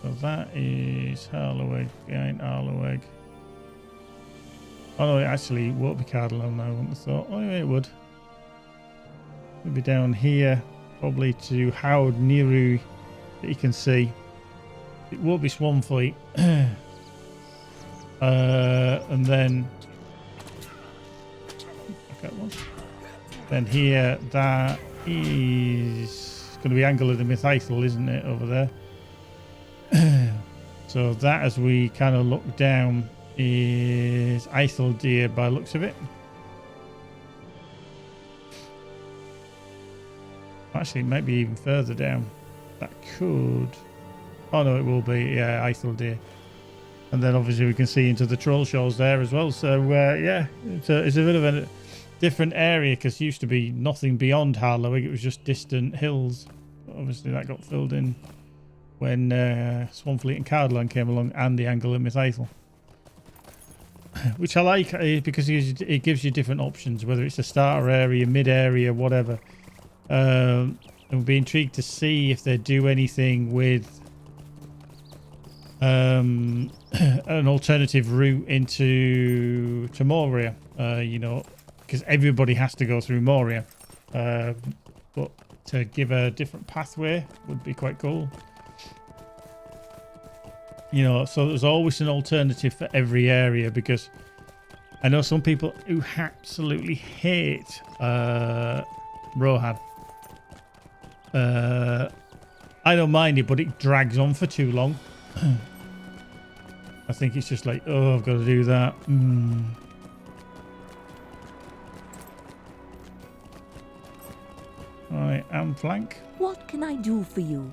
So that is Harloweg, behind Harloweg. Oh no, it actually won't be Cardland now, I wouldn't have thought. Oh yeah, it would. It'll be down here, probably to Howard Niru, that you can see. It won't be Swanfleet. And then here, that is going to be Angle of the Myth Ithel, isn't it, over there? So that, as we kind of look down, is Deer by the looks of it. Actually, it might be even further down. That could... Oh no, it will be. Yeah, Deer. And then obviously we can see into the Troll Shoals there as well. So yeah, it's a bit of a different area, because it used to be nothing beyond Harlowing. It was just distant hills. Obviously that got filled in when Swanfleet and Cardland came along, and the Angle and Ithel. Which I like, because it gives you different options, whether it's a starter area, mid area, whatever. And we'll be intrigued to see if they do anything with an alternative route into Moria. You know, because everybody has to go through Moria. But to give a different pathway would be quite cool. You know, so there's always an alternative for every area, because I know some people who absolutely hate Rohan. I don't mind it, but it drags on for too long. I think it's just like, oh, I've got to do that. Right, and flank. What can I do for you?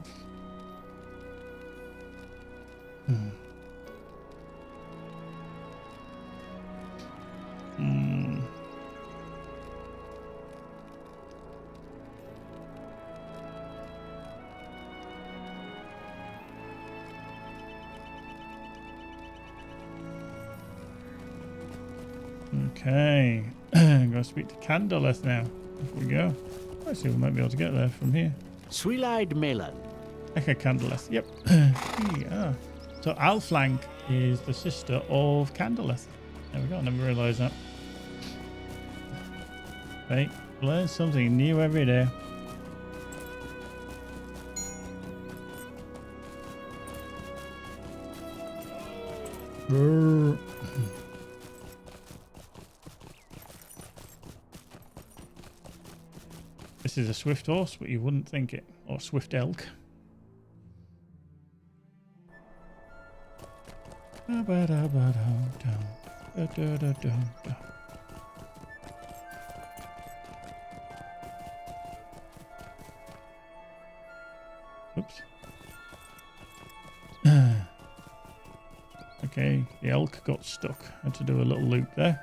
Okay, I'm going to speak to Candleth now. Off we go. Let's see if we might be able to get there from here. Sweet-eyed Melon. Echo Candleth. Yep. Yeah. So Alflank is the sister of Candleth. There we go. I never realised that. Right. Learn something new every day. Brrr. This is a swift horse, but you wouldn't think it. Or swift elk. Oops. Okay, the elk got stuck. Had to do a little loop there.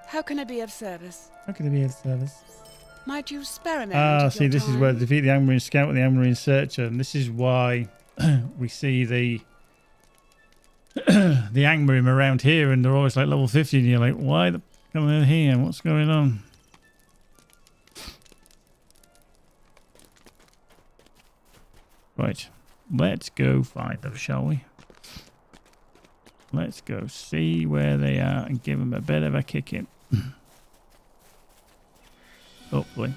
How can I be of service? How can I be of service? Might you spare a moment? Ah, of see, your this is time? where defeat the Angmarine Scout with the Angmarine Searcher, and this is why we see the the Angmarine around here, and they're always like level 50, and you're like, why the coming in here? What's going on? Right, let's go find them, shall we? Let's go see where they are and give them a bit of a kicking. Hopefully.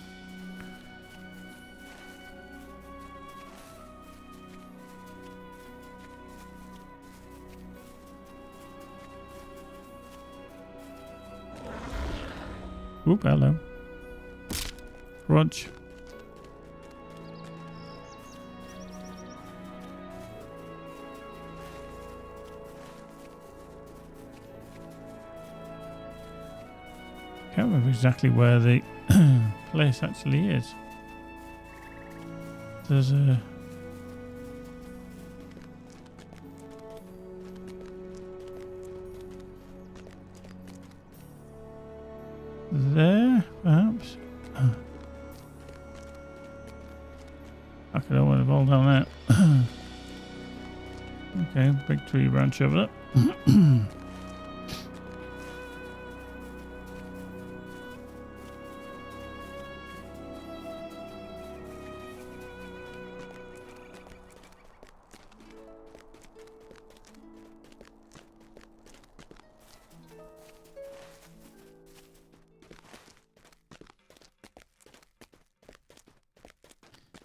Oop, hello. Crunch. Can't remember exactly where the place actually is. There's a... There, perhaps? I could have went all down there. Okay, big tree branch over there.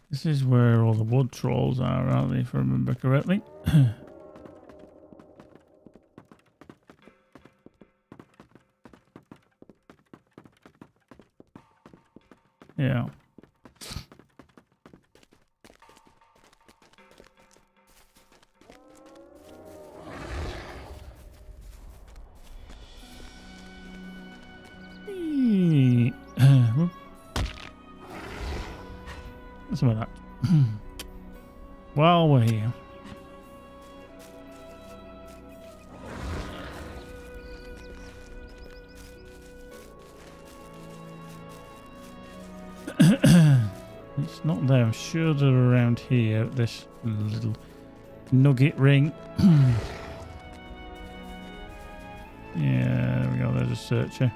This is where all the wood trolls are, aren't they, if I remember correctly? Yeah. Some of that. While we're here. It's not there. I'm sure they're around here. This little nugget ring. Yeah, there we go. There's a searcher.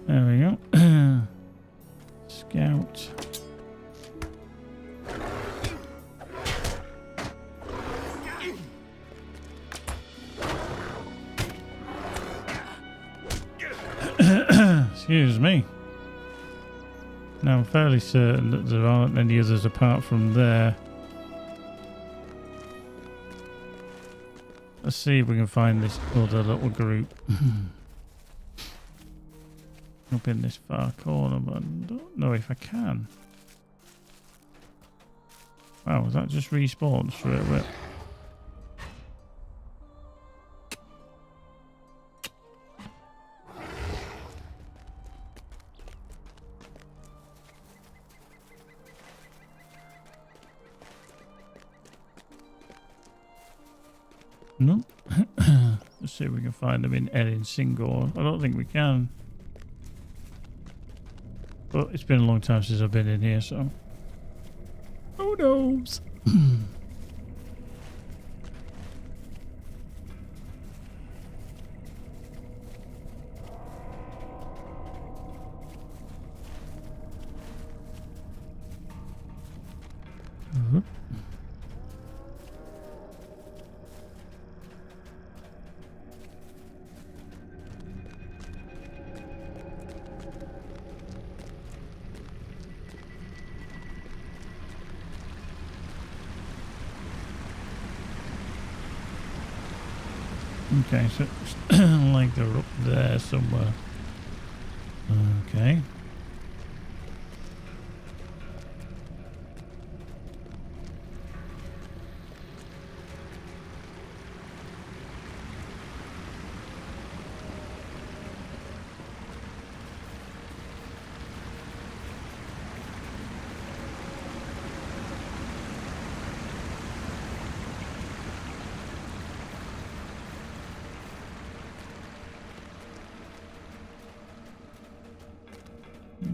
There we go. Scout. Excuse me. Now I'm fairly certain that there aren't any others apart from there. Let's see if we can find this other little group. Up in this far corner, but I don't know if I can. Wow, was that just respawned straight away? No. Let's see if we can find them in Erin Singor. I don't think we can. But it's been a long time since I've been in here, so who knows? Okay, so like they're up there somewhere. Okay.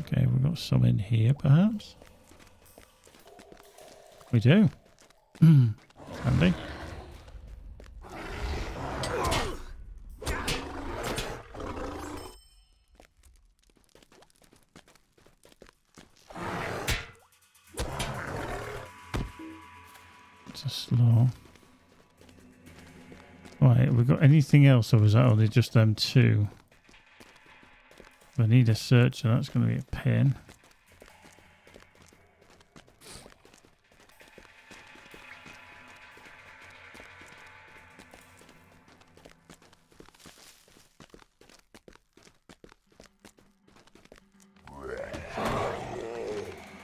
Okay, we've got some in here, perhaps. We do. Handy. It's a slow. Right, have we got anything else, or was that only just them two? If I need a searcher, that's going to be a pain.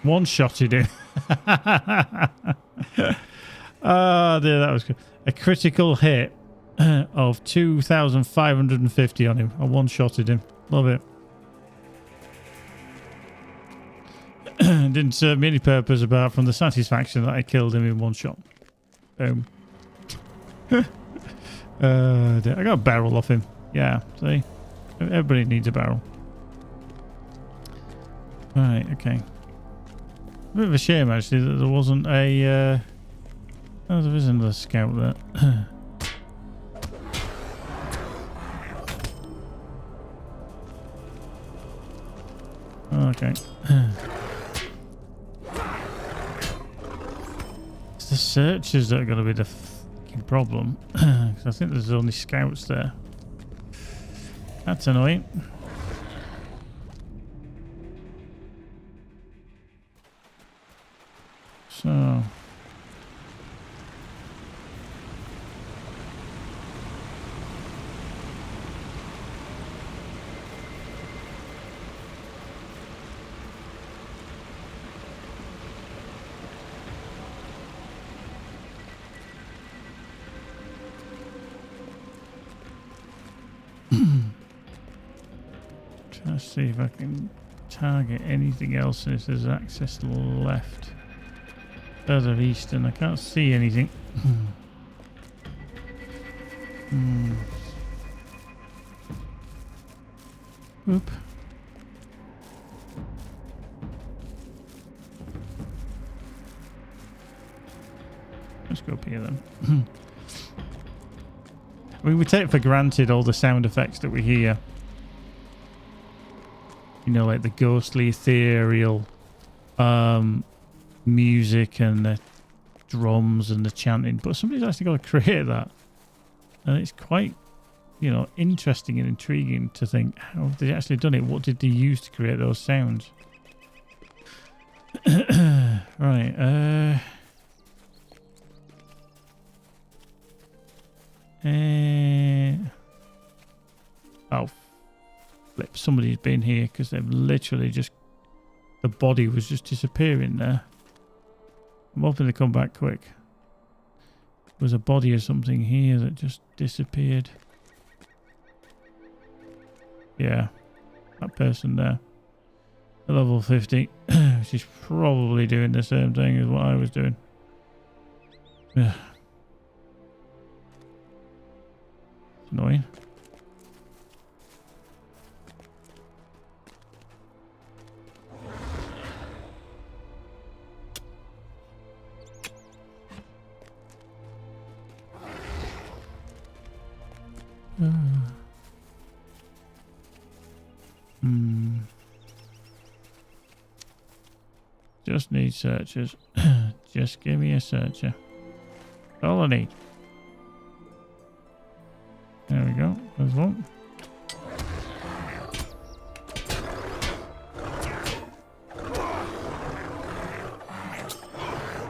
One-shotted him. Oh dear, that was good. A critical hit of 2,550 on him. I one-shotted him. Love it. Didn't serve me any purpose apart from the satisfaction that I killed him in one shot. Boom. I got a barrel off him. Yeah, see? Everybody needs a barrel. Right, okay. A bit of a shame, actually, that there wasn't a... Oh, there is another scout there. Okay. It's the searchers that are going to be the fucking problem. Because I think there's only scouts there. That's annoying. So... Trying to see if I can target anything else and if there's access left. Further east, and I can't see anything. Oop. Let's go up here then. I mean, we take for granted all the sound effects that we hear. You know, like the ghostly, ethereal music and the drums and the chanting. But somebody's actually got to create that. And it's quite, you know, interesting and intriguing to think, how have they actually done it? What did they use to create those sounds? Right, oh, flip. Somebody's been here because they've literally just... The body was just disappearing there. I'm hoping they come back quick. There was a body or something here that just disappeared. Yeah, that person there. At level 50. She's probably doing the same thing as what I was doing. Yeah. Annoying. Just need searchers. Just give me a searcher. That's all I need. There we go. There's one.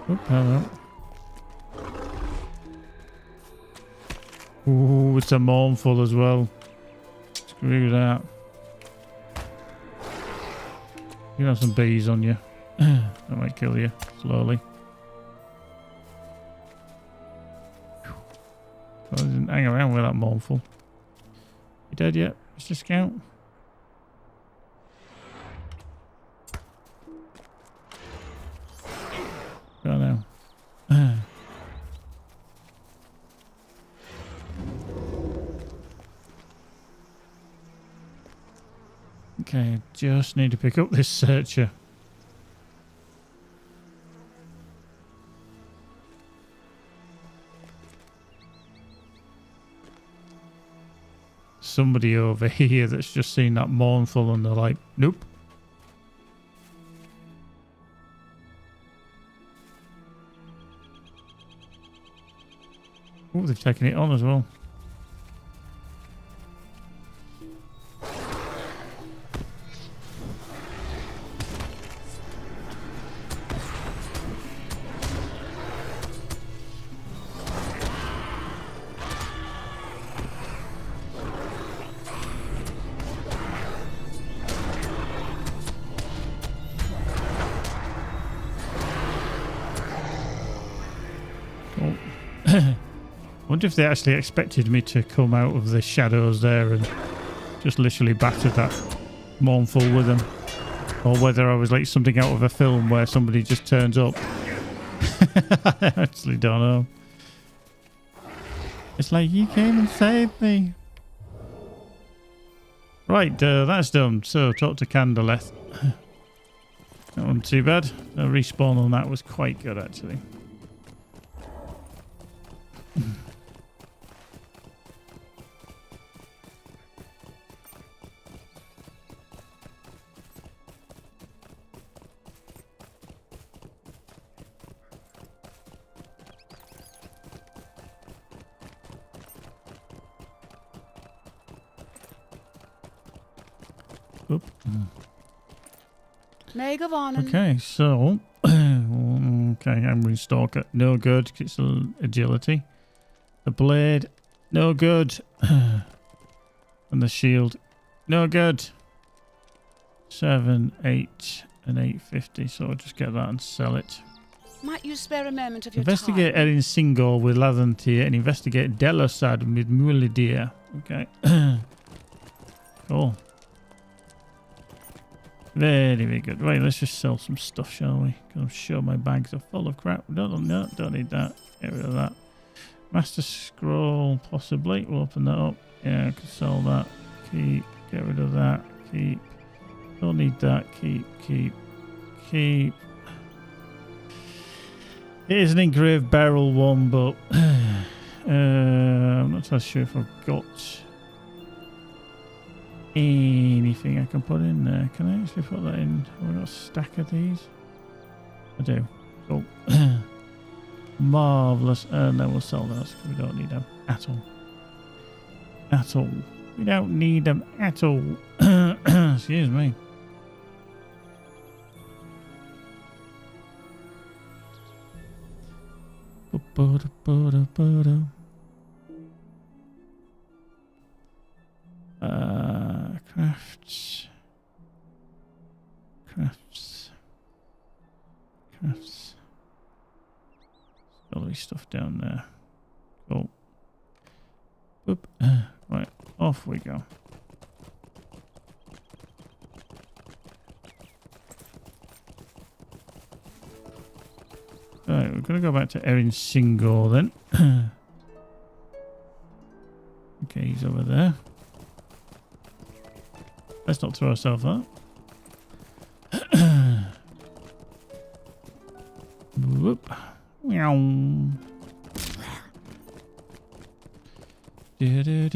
Oop, hello. Ooh, it's a mournful as well. Screw that. You have some bees on you. That might kill you slowly. I didn't hang around with that mournful. You dead yet, Mr. Scout? Go now. Okay, just need to pick up this searcher. Somebody over here that's just seen that mournful and they're like, nope. Oh, they've taken it on as well. Wonder if they actually expected me to come out of the shadows there and just literally battered that mournful with them, or whether I was like something out of a film where somebody just turns up. I actually don't know. It's like, you came and saved me. Right, that's done. So talk to Candleth. That wasn't too bad. The respawn on that was quite good actually. Okay, so okay, Angry Stalker, no good. It's agility. The blade, no good. And the shield, no good. 7, 8, and 850. So I'll just get that and sell it. Might you spare a moment of your Investigate time? Erin Singor with Lathantia and investigate Delosad with Mulidir. Okay. Cool. Very, very good. Right, let's just sell some stuff, shall we? Because I'm sure my bags are full of crap. Don't need that. Get rid of that. Master Scroll, possibly. We'll open that up. Yeah, I can sell that. Keep. Get rid of that. Keep. Don't need that. Keep. It is an engraved barrel one, but I'm not so sure if I've got anything I can put in there. Can I actually put that in? Have I got a stack of these? I do. Cool. Marvellous. And then we'll sell those because we don't need them at all. At all. We don't need them at all. Excuse me. Crafts. All this stuff down there. Cool. Boop. Right, off we go. Right, we're going to go back to Erin Singor then. Okay, he's over there. Let's not throw ourselves out. Whoop. Meow. Do.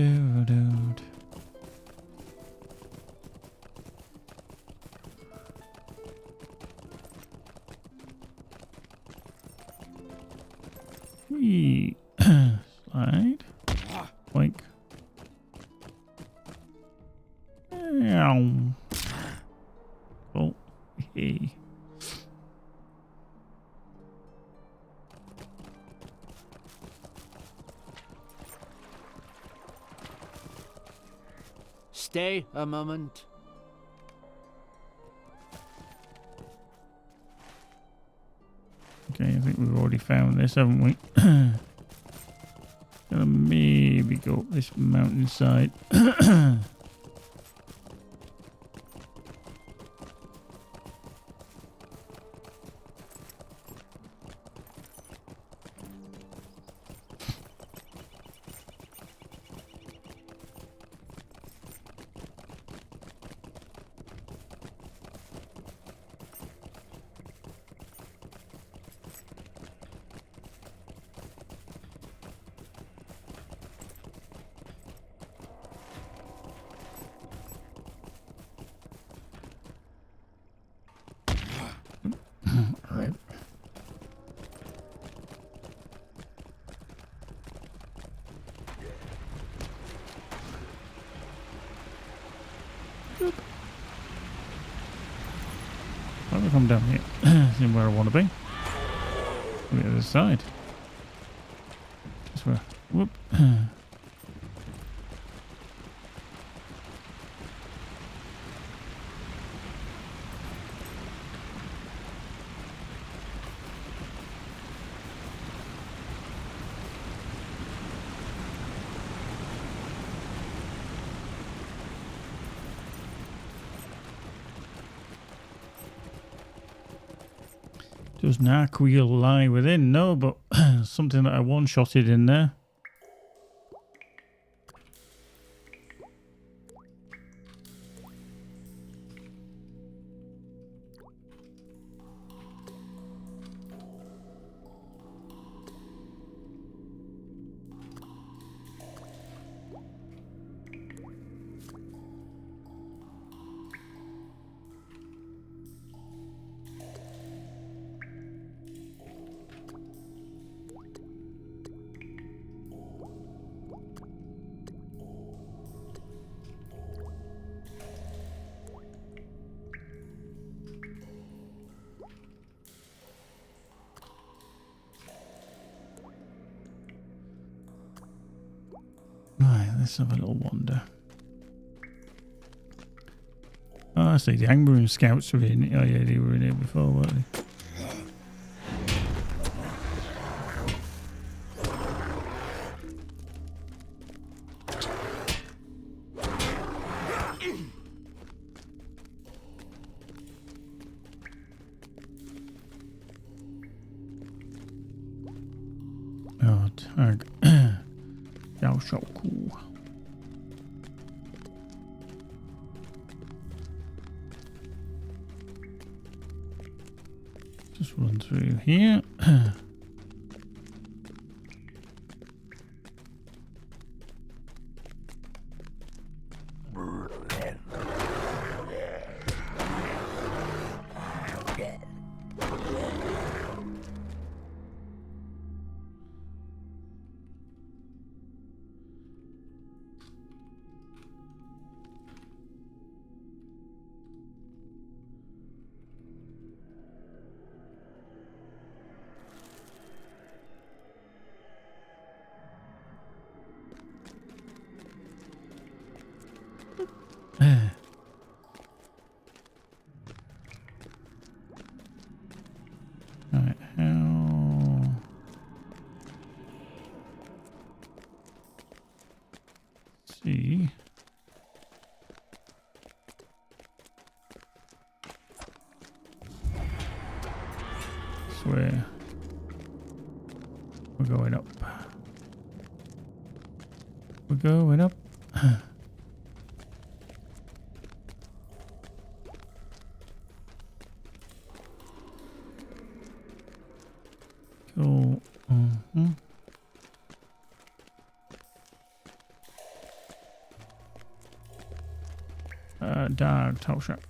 Wee. Slide. Boink. Meow. Oh. Hey. Stay a moment. Okay, I think we've already found this, haven't we? Gonna maybe go up this mountainside. Right. Why don't we come down here? This is where I want to be. The other side. That's where. Whoop. Does Narquil lie within? No, but something that I one-shotted in there. Right, let's have a little wander. Oh, I see. The Angmaroon scouts were in. Oh, yeah, they were in here before, weren't they? That was so cool. Just run through here. Right, how... Let's see. Swear. We're going up. We're going up. Cool. Dog talk shop.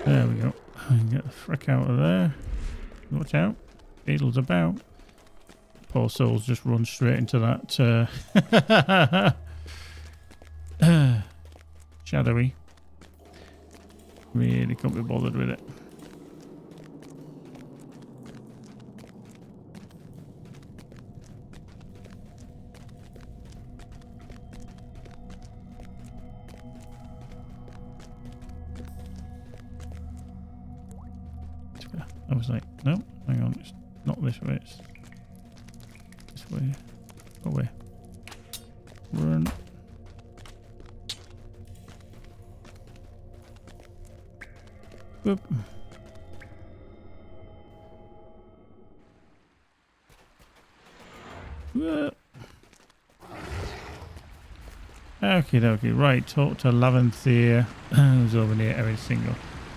There we go. Get the frick out of there. Watch out. Beetle's about. Poor souls just run straight into that shadowy. Really can't be bothered with it. I was like, no, hang on, it's not this way, it's this way. Away. Run. Boop. Okie dokie, right, talk to Laventhir, who's over near every single.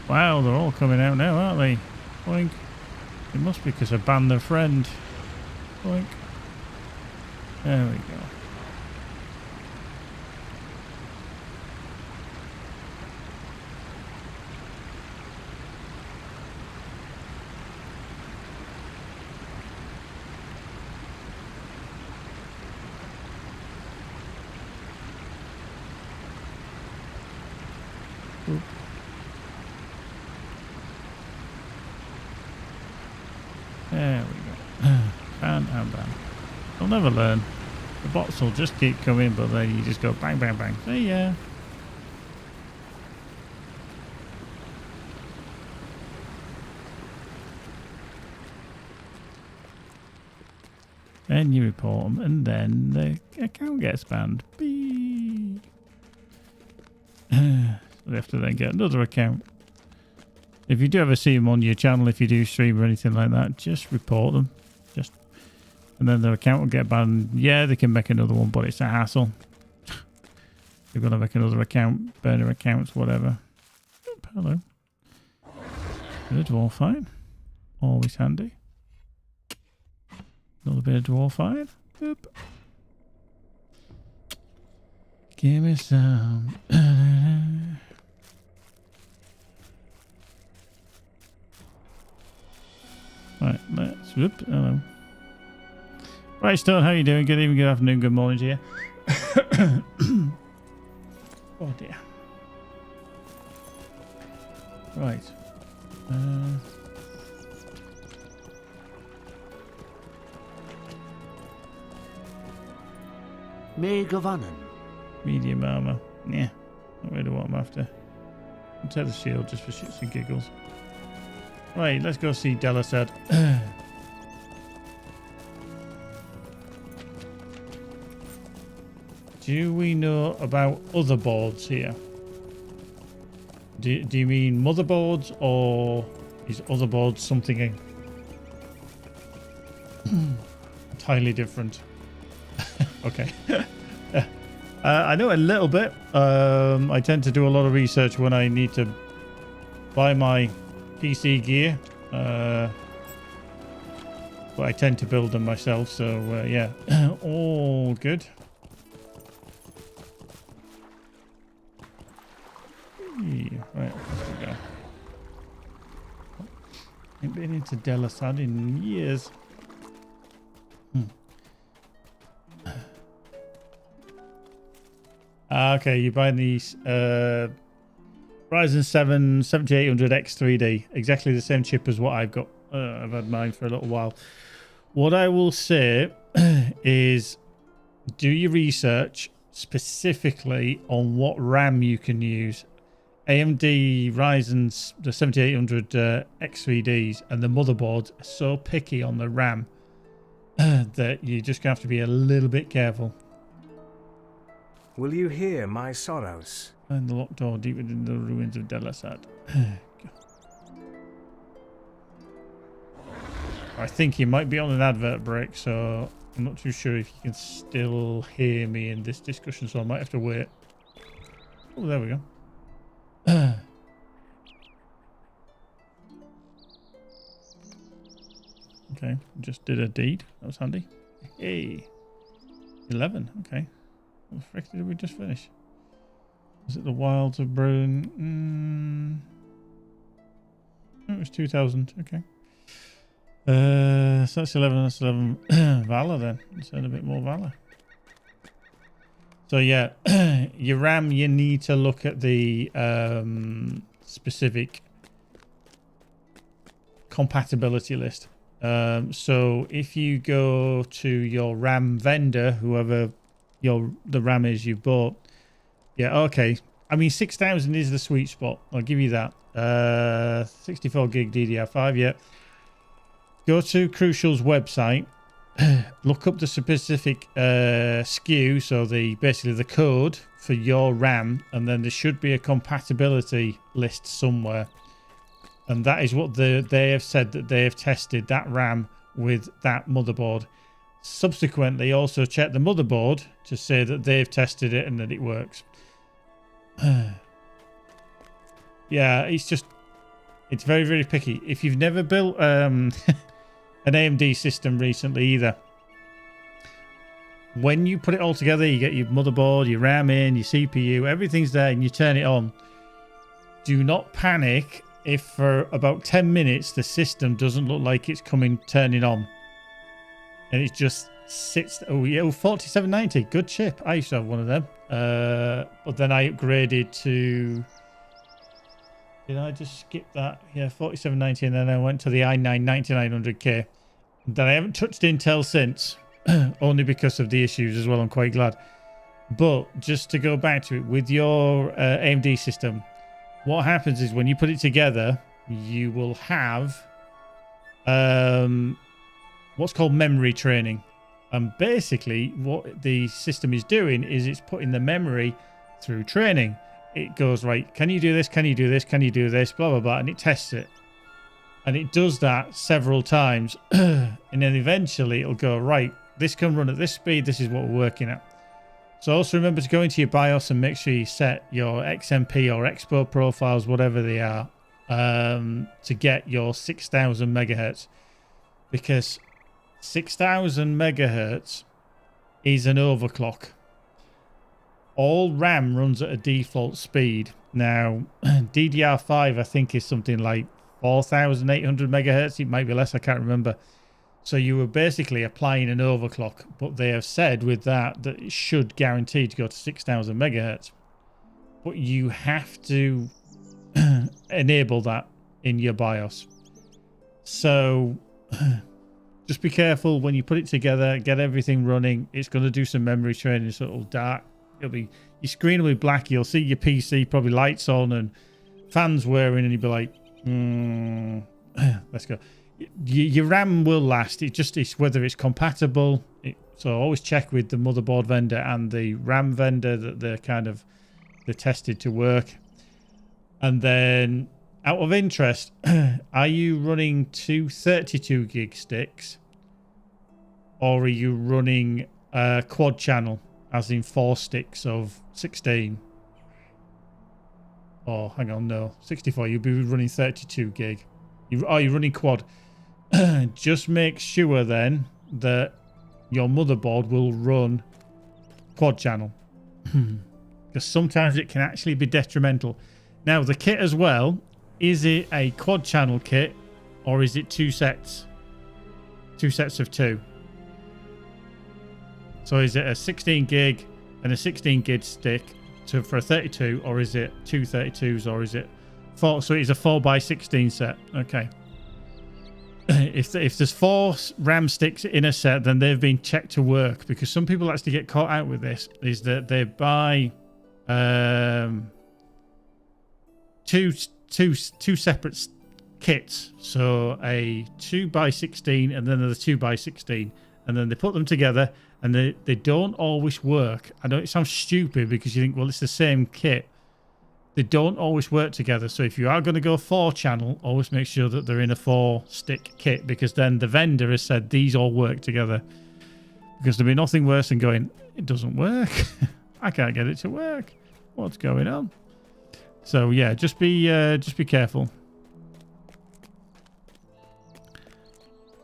Wow, they're all coming out now, aren't they? Boink. It must be because I banned their friend. Boink. There we go. Oop. There we go. Ban and ban. They'll never learn. The bots will just keep coming, but then you just go bang, bang, bang. See ya. Then you report them, and then the account gets banned. Beep. So they have to then get another account. If you do ever see them on your channel, if you do stream or anything like that, just report them. And then their account will get banned. Yeah, they can make another one, but it's a hassle. They're going to make another account, burner accounts, whatever. Oop, hello. Bit of dwarfine. Always handy. Another bit of dwarfine. Oop. Give me some. Right, let's. Whoop, hello. Right, Stone, how you doing? Good evening, good afternoon, good morning to you. Oh dear. Right. Me Govanen. Medium armor. Yeah, not really what I'm after. I'll take the shield just for shits and giggles. Right, let's go see Delasad. Do we know about other boards here? Do you mean motherboards, or is other boards something entirely different? Okay. I know a little bit. I tend to do a lot of research when I need to buy my PC gear. But I tend to build them myself, so yeah. All good. Right, let's go. Ain't been into Delasad in years. Okay, you're buying these Ryzen 7 7800 X3D. Exactly the same chip as what I've got. I've had mine for a little while. What I will say is do your research specifically on what RAM you can use. AMD Ryzen's the 7800 X3Ds and the motherboards are so picky on the RAM that you're just going to have to be a little bit careful. Will you hear my sorrows? Find the locked door deep within the ruins of Delasad. I think you might be on an advert break, so I'm not too sure if you can still hear me in this discussion, so I might have to wait. Oh, there we go. Okay, just did a deed. That was handy. Hey, 11. Okay, what the frick did we just finish? Was it the Wilds of Bruin? It was 2000. Okay. So that's 11. That's 11. Valor then. Let's add a bit more valor. So yeah, your RAM, you need to look at the specific compatibility list. So if you go to your RAM vendor, whoever the RAM is you bought, yeah, okay. I mean, 6000 is the sweet spot. I'll give you that. 64 gig DDR5, yeah. Go to Crucial's website. Look up the specific SKU, so basically the code for your RAM, and then there should be a compatibility list somewhere, and that is what they have said, that they have tested that RAM with that motherboard. Subsequently, also check the motherboard to say that they've tested it and that it works. Yeah, it's very, very picky. If you've never built an AMD system recently either, when you put it all together, you get your motherboard, your RAM in, your CPU, everything's there, and you turn it on. Do not panic if for about 10 minutes the system doesn't look like it's turning on, and it just sits. Oh yeah, 4790, good chip. I used to have one of them, but then I upgraded to, did I just skip that? Yeah, 4790, and then I went to the i9 9900K. Then I haven't touched Intel since, only because of the issues as well. I'm quite glad. But just to go back to it, with your AMD system, what happens is when you put it together, you will have what's called memory training. And basically what the system is doing is it's putting the memory through training. It goes, right, can you do this? Can you do this? Can you do this? Blah, blah, blah. And it tests it. And it does that several times. And then eventually it'll go, right, this can run at this speed. This is what we're working at. So also remember to go into your BIOS and make sure you set your XMP or Expo profiles, whatever they are, to get your 6000 megahertz. Because 6000 megahertz is an overclock. All RAM runs at a default speed. Now, DDR5, I think, is something like 4800 megahertz. It might be less, I can't remember. So you were basically applying an overclock, but they have said with that it should guarantee to go to 6000 megahertz. But you have to enable that in your BIOS. So just be careful when you put it together, get everything running. It's going to do some memory training, so it'll dark. It'll be, your screen will be black. You'll see your PC probably lights on and fans whirring, and you'll be like, let's go. Your RAM will last. It's whether it's compatible So always check with the motherboard vendor and the RAM vendor that they're tested to work. And then, out of interest, are you running two 32 gig sticks, or are you running a quad channel, as in 4 sticks of 16? Oh, hang on, no, 64. You'll be running 32 gig. You're running quad. Just make sure then that your motherboard will run quad channel, because sometimes it can actually be detrimental. Now, the kit as well, is it a quad channel kit, or is it 2 sets? 2 sets of 2. So is it a 16 gig and a 16 gig stick for a 32, or is it 2 32s, or is it 4? So it's a 4x16 set. Okay. If there's 4 RAM sticks in a set, then they've been checked to work, because some people actually get caught out with this, is that they buy two separate kits. So a 2x16 and then a 2x16, and then they put them together, and they don't always work. I know it sounds stupid because you think, well, it's the same kit. They don't always work together. So if you are going to go 4 channel, always make sure that they're in a 4 stick kit, because then the vendor has said these all work together. Because there'd be nothing worse than going, it doesn't work. I can't get it to work. What's going on? So yeah, just be careful.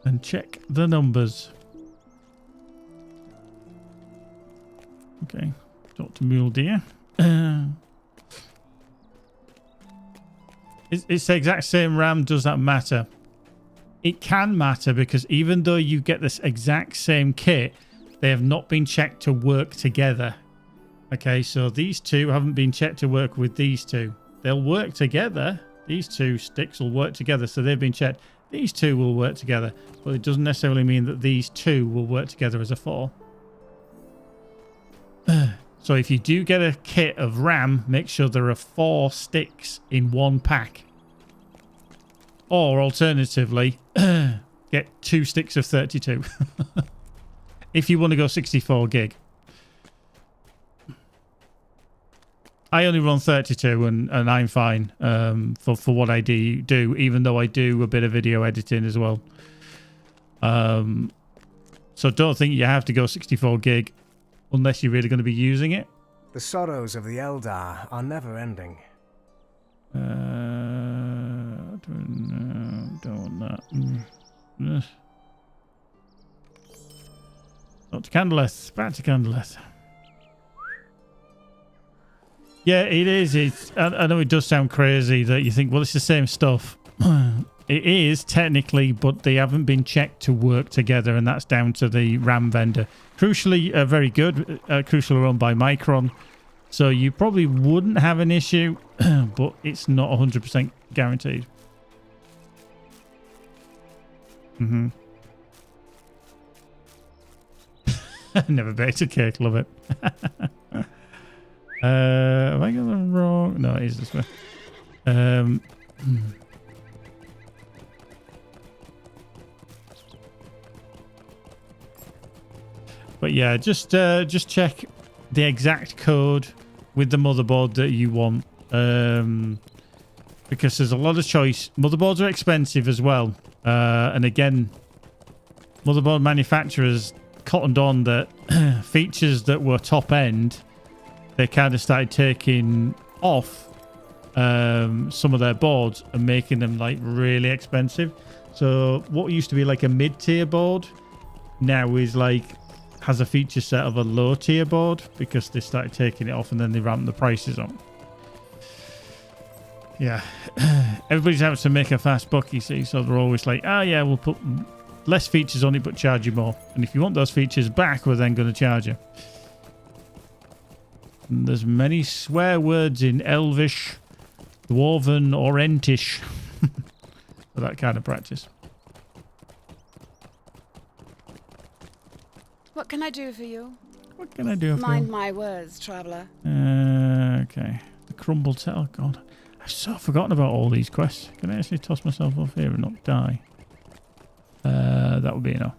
And check the numbers. Okay, Dr. Mule Deer. It's the exact same RAM. Does that matter? It can matter, because even though you get this exact same kit, they have not been checked to work together. Okay, so these two haven't been checked to work with these two. They'll work together. These 2 sticks will work together, so they've been checked. These 2 will work together, but it doesn't necessarily mean that these 2 will work together as a 4. So if you do get a kit of RAM, make sure there are 4 sticks in one pack. Or alternatively, get 2 sticks of 32. If you want to go 64 gig. I only run 32 and I'm fine for what I do, even though I do a bit of video editing as well. So don't think you have to go 64 gig unless you're really going to be using it. The sorrows of the Eldar are never ending. Don't that. Not to Candleth. Back to Candleth. Yeah, it is. I know it does sound crazy that you think, well, it's the same stuff. It is technically, but they haven't been checked to work together, and that's down to the RAM vendor. Crucially, very good. Crucial are owned by Micron, so you probably wouldn't have an issue, but it's not 100% guaranteed. Never baked a cake, love it. Have I got them wrong? No, it is this way. But yeah, just check the exact code with the motherboard that you want, because there's a lot of choice. Motherboards are expensive as well, and again, motherboard manufacturers cottoned on that features that were top end, they kind of started taking off some of their boards and making them like really expensive. So what used to be like a mid-tier board now is like has a feature set of a low-tier board, because they started taking it off and then they ramped the prices up. Yeah, everybody's having to make a fast buck, you see, so they're always like, oh yeah, we'll put less features on it but charge you more, and if you want those features back, we're then going to charge you. And there's many swear words in Elvish, Dwarven, or Entish for that kind of practice. What can I do for you? What can I do for you? Mind my words, traveller. Okay. The crumble tell. Oh, God. I've so forgotten about all these quests. Can I actually toss myself off here and not die? That would be enough.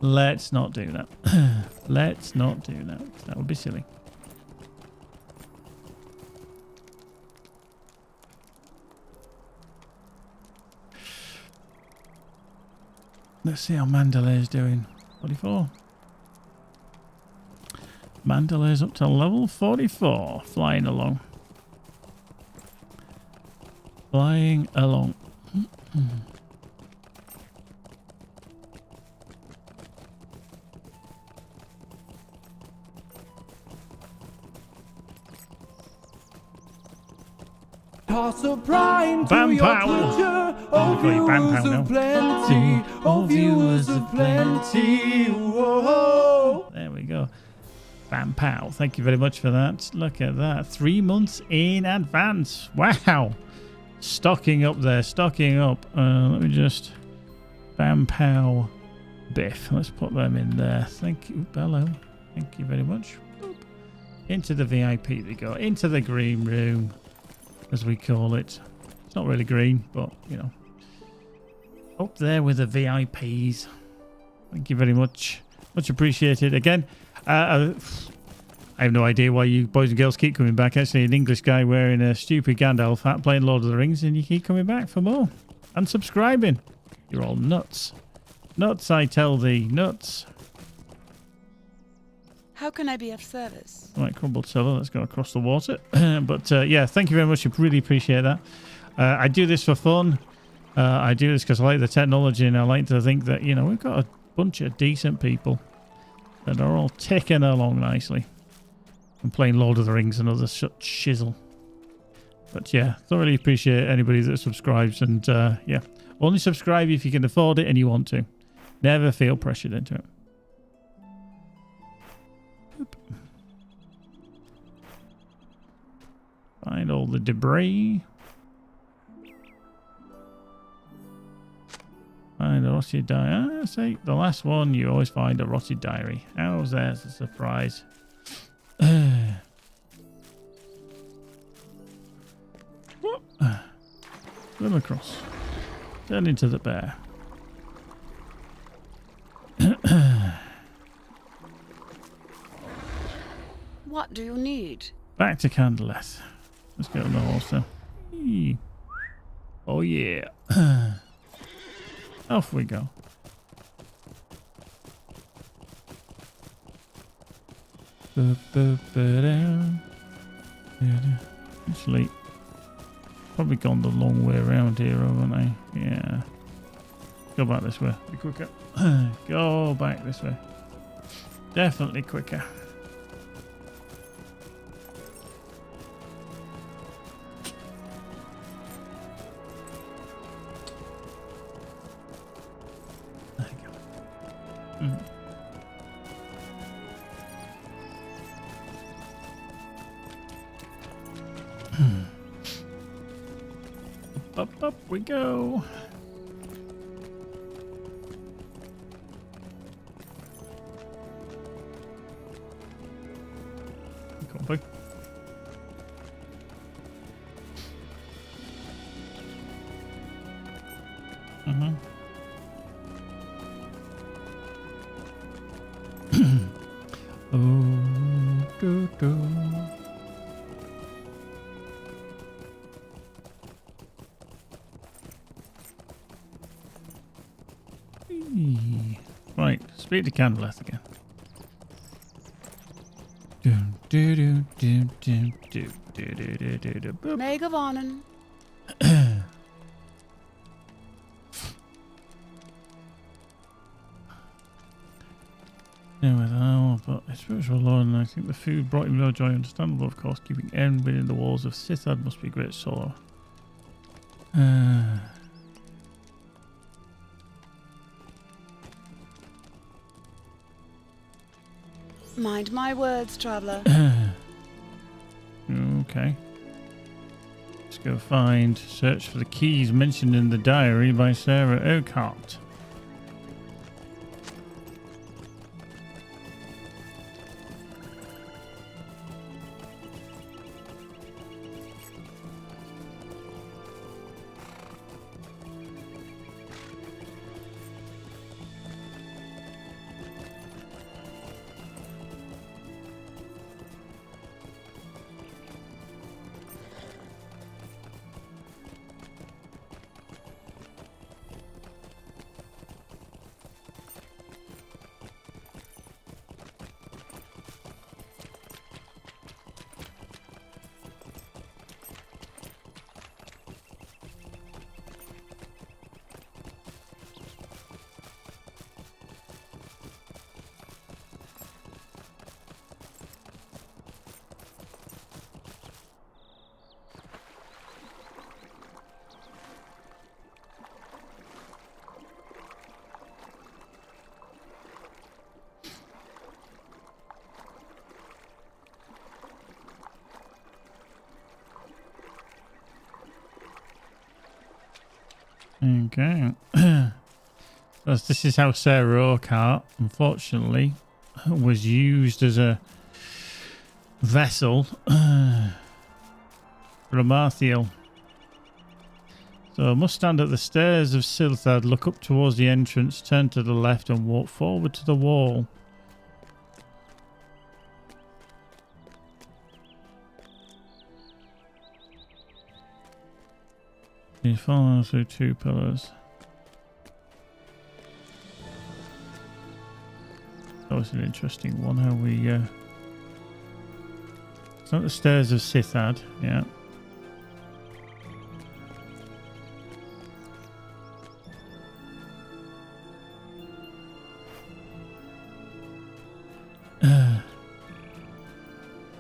Let's not do that. Let's not do that. That would be silly. Let's see how Mandalay's doing. 44. Mandalay's up to level 44. Flying along. Flying along. Toss a prime to Bam your pow. Twitter. Oh, Call you Bam viewers Pow now. of plenty. Oh, viewers of plenty. Whoa. There we go. Bam pow. Thank you very much for that. Look at that. 3 months in advance. Wow. Stocking up there. Stocking up. Let me just... Bam pow. Biff. Let's put them in there. Thank you. Hello. Thank you very much. Boop. Into the VIP they go. Into the green room, as we call it. It's not really green, but, you know. Up there with the VIPs. Thank you very much. Much appreciated. Again, I have no idea why you boys and girls keep coming back. Actually, an English guy wearing a stupid Gandalf hat playing Lord of the Rings, and you keep coming back for more. And subscribing. You're all nuts. Nuts, I tell thee. Nuts. How can I be of service? Right, crumbled cellar. Let's go across the water. But yeah, thank you very much. I really appreciate that. I do this for fun. I do this because I like the technology, and I like to think that, you know, we've got a bunch of decent people that are all ticking along nicely and playing Lord of the Rings and other such shizzle. But yeah, thoroughly appreciate anybody that subscribes, and yeah, only subscribe if you can afford it and you want to. Never feel pressured into it. Boop. Find all the debris. Find a rotted diary. See, the last one, you always find a rotted diary. How's that a surprise? Swim across. Turn into the bear. What do you need? Back to Candleth. Let's go on the horse then. Eee. Oh yeah. Off we go. Actually, probably gone the long way around here, haven't I? Yeah. Go back this way. Be quicker. Go back this way. Definitely quicker. There you go. Up we go. Copy. Oh, do, do. Right, speak to Candleth again. May gewonnen. But a spiritual lord, and I think the food brought him no joy. Understandable, of course. Keeping end within the walls of Sithad must be a great sorrow. Mind my words, traveller. Okay. Let's go search for the keys mentioned in the diary by Sarah Oakhart. Okay. This is how Sarah Urquhart, unfortunately, was used as a vessel for Amarthiel. So I must stand at the stairs of Silthad, look up towards the entrance, turn to the left and walk forward to the wall. You follow through 2 pillars. That was an interesting one, how we... It's not the stairs of Sithad, yeah.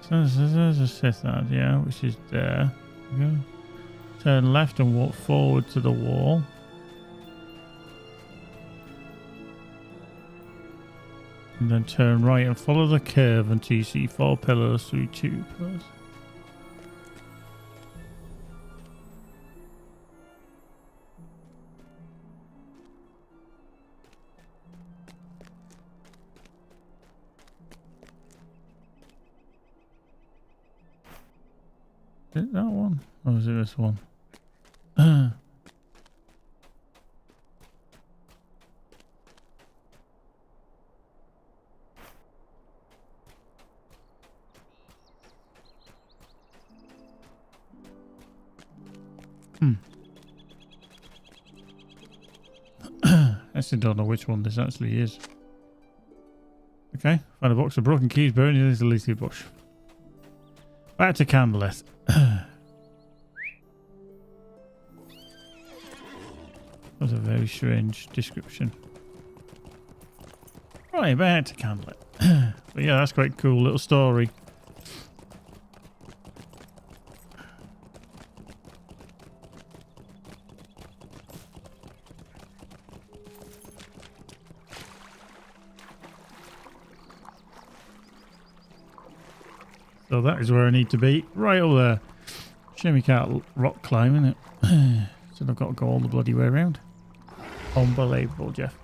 So there's a Sithad, yeah, which is there. Yeah. Turn left and walk forward to the wall. And then turn right and follow the curve until you see 4 pillars through 2 pillars. Is it that one? Or is it this one? I actually don't know which one this actually is. Okay, find a box of broken keys buried in this leafy bush. Back to Candleth. That was a very strange description. Right, back to Candleth. But yeah, that's quite a cool little story. So that is where I need to be. Right over there. Shame we can't rock climb, innit? So I've got to go all the bloody way around. Unbelievable, Jeff.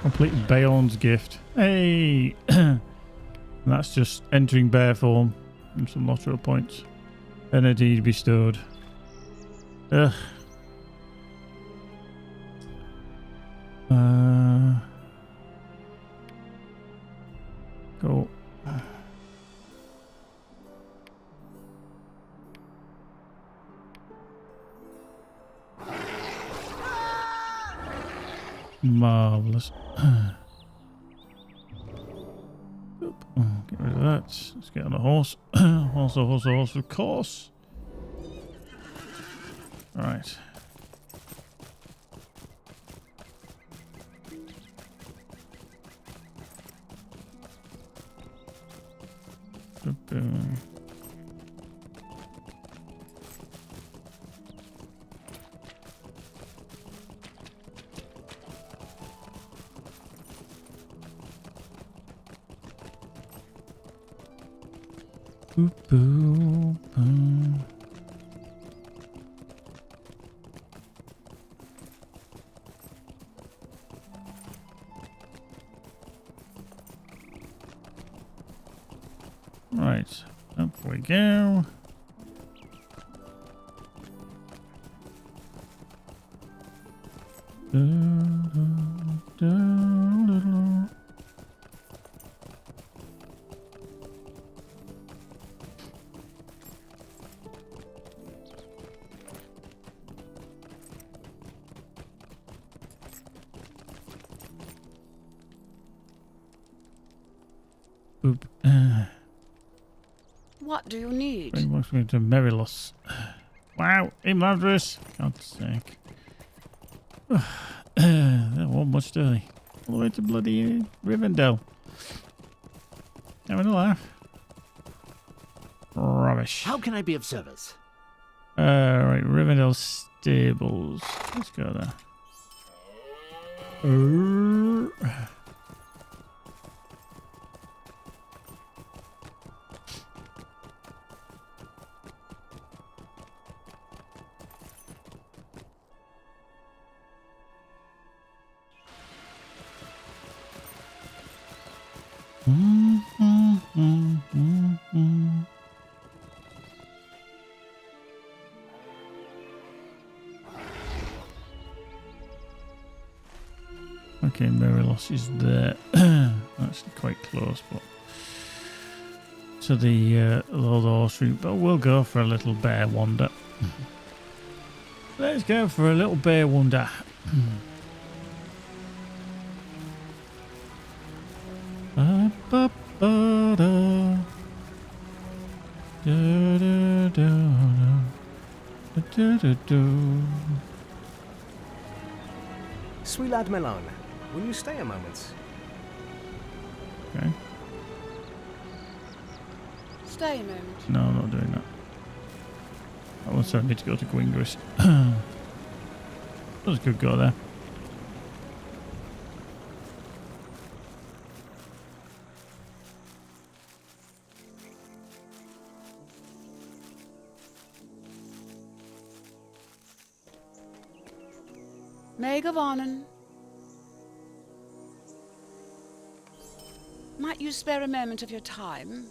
Complete Bayon's gift. Hey! And that's just entering bear form and some LOTRO points. Energy bestowed. Ugh. Go. Marvelous. Get rid of that. Let's get on a horse. Horse, of course. Right. Boom. Boom. Right, up we go. Boop. What do you need? Bring what's going to Merilos. Wow, in Madras. God's sake. That wasn't much dirty. All the way to bloody Rivendell. Having a laugh. Rubbish. How can I be of service? Right, Rivendell Stables. Let's go there. Okay, Merilos is there. Actually quite close, but to the Lord Horse route. But we'll go for a little bear wander. Let's go for a little bear wander. Sweet lad Melon, will you stay a moment? Okay. Stay a moment. No, I'm not doing that. I also need to go to Gwingris. That was a good go there. Megavonen. Might you spare a moment of your time?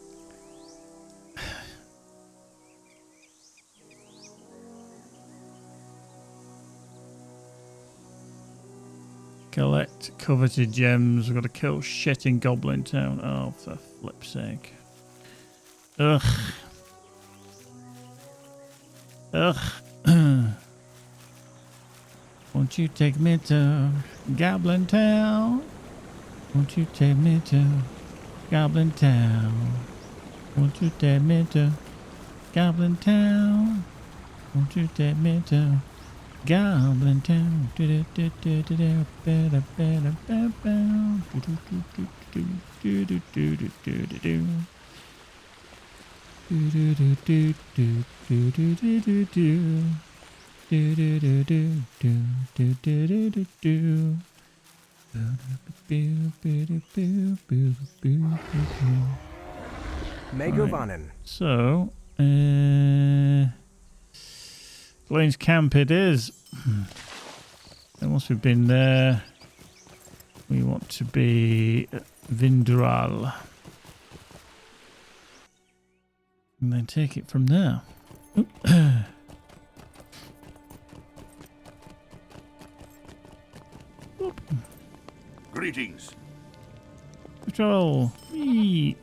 Collect coveted gems. We've got to kill shit in Goblin Town. Oh, for flip's sake. Ugh. Ugh. Won't you take me to Goblin Town? Won't you take me to Goblin Town? Won't you take me to Goblin Town? Won't you take me to Goblin Town? Megavanen. So, Blaine's camp it is. And once we've been there, we want to be at Vindral. And then take it from there. Greetings. Patrol. Whee.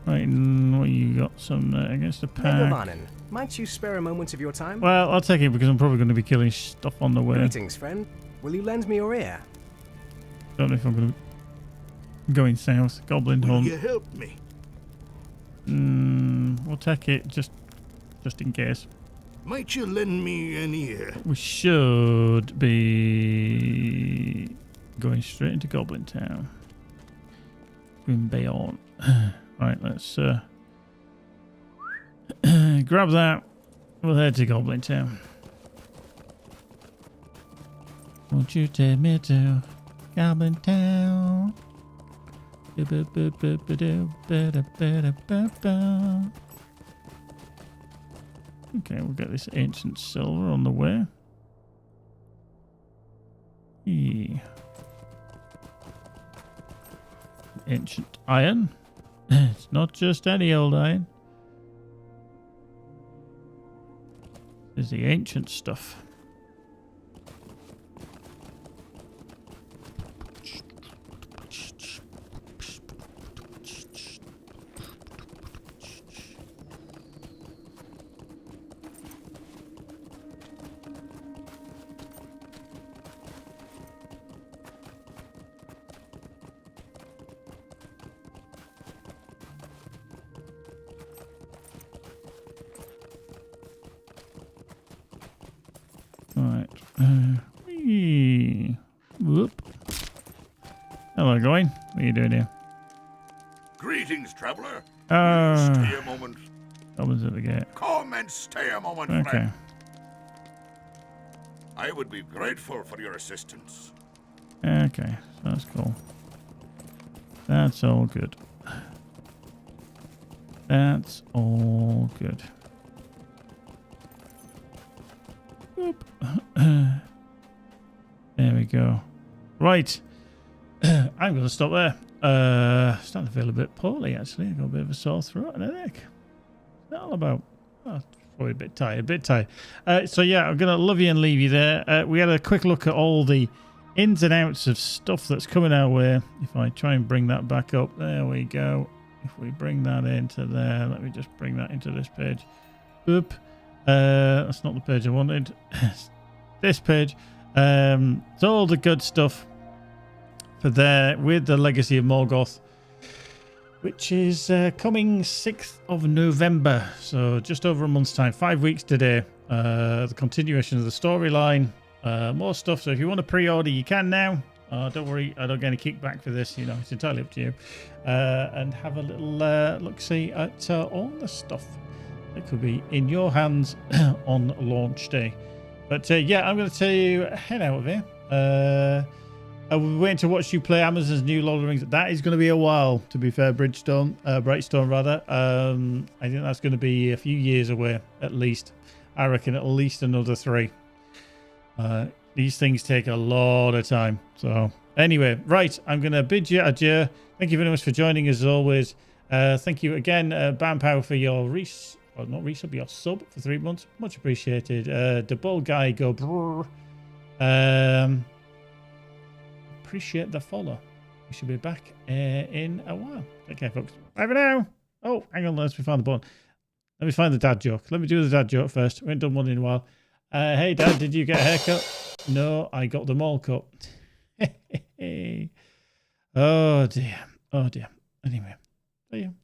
Right, and what you got? Some against the pack. Megavanen, might you spare a moment of your time? Well, I'll take it because I'm probably going to be killing stuff on the way. Greetings, friend. Will you lend me your ear? Don't know if I'm going to be going south. Goblin Will hunt. you help me? We'll take it just in case. Might you lend me an ear? We should be going straight into Goblin Town. Grim Bayonne. Right, let's grab that. We'll head to Goblin Town. Won't you take me to Goblin Town? Okay, we'll get this ancient silver on the way. Yeah. Ancient iron. It's not just any old iron. There's the ancient stuff. Right. Whoop. Hello, going. What are you doing here? Greetings, traveler. Stay a moment. Goblins at the gate. Come and stay a moment, Okay. friend. I would be grateful for your assistance. Okay, that's cool. That's all good. That's all good. Boop. There we go. Right. I'm going to stop there. Starting to feel a bit poorly, actually. I've got a bit of a sore throat and a headache. What's that all about? Oh, probably a bit tired. So yeah, I'm going to love you and leave you there. We had a quick look at all the ins and outs of stuff that's coming our way. If I try and bring that back up, there we go. If we bring that into there, let me just bring that into this page. Oop. That's not the page I wanted. This page. It's all the good stuff for there with the Legacy of Morgoth, which is coming 6th of November. So just over a month's time, 5 weeks today. The continuation of the storyline. More stuff. So if you want to pre-order, you can now. Don't worry, I don't get any kickback for this. You know, it's entirely up to you. And have a little look-see at all the stuff that could be in your hands on launch day. But yeah, I'm going to tell you, head out of here. We're waiting to watch you play Amazon's new Lord of the Rings. That is going to be a while, to be fair, Brightstone rather. I think that's going to be a few years away, at least. I reckon at least another 3. These things take a lot of time. So anyway, right, I'm going to bid you adieu. Thank you very much for joining as always. Thank you again, Bampow, for your your sub for 3 months. Much appreciated. The bald guy go brrr. Appreciate the follow. We should be back in a while. Take care, folks. Bye for now. Oh, hang on, let's find the button. Let me find the dad joke. Let me do the dad joke first. We haven't done one in a while. Hey, Dad, did you get a haircut? No, I got them all cut. Oh, dear. Oh, dear. Anyway, see you.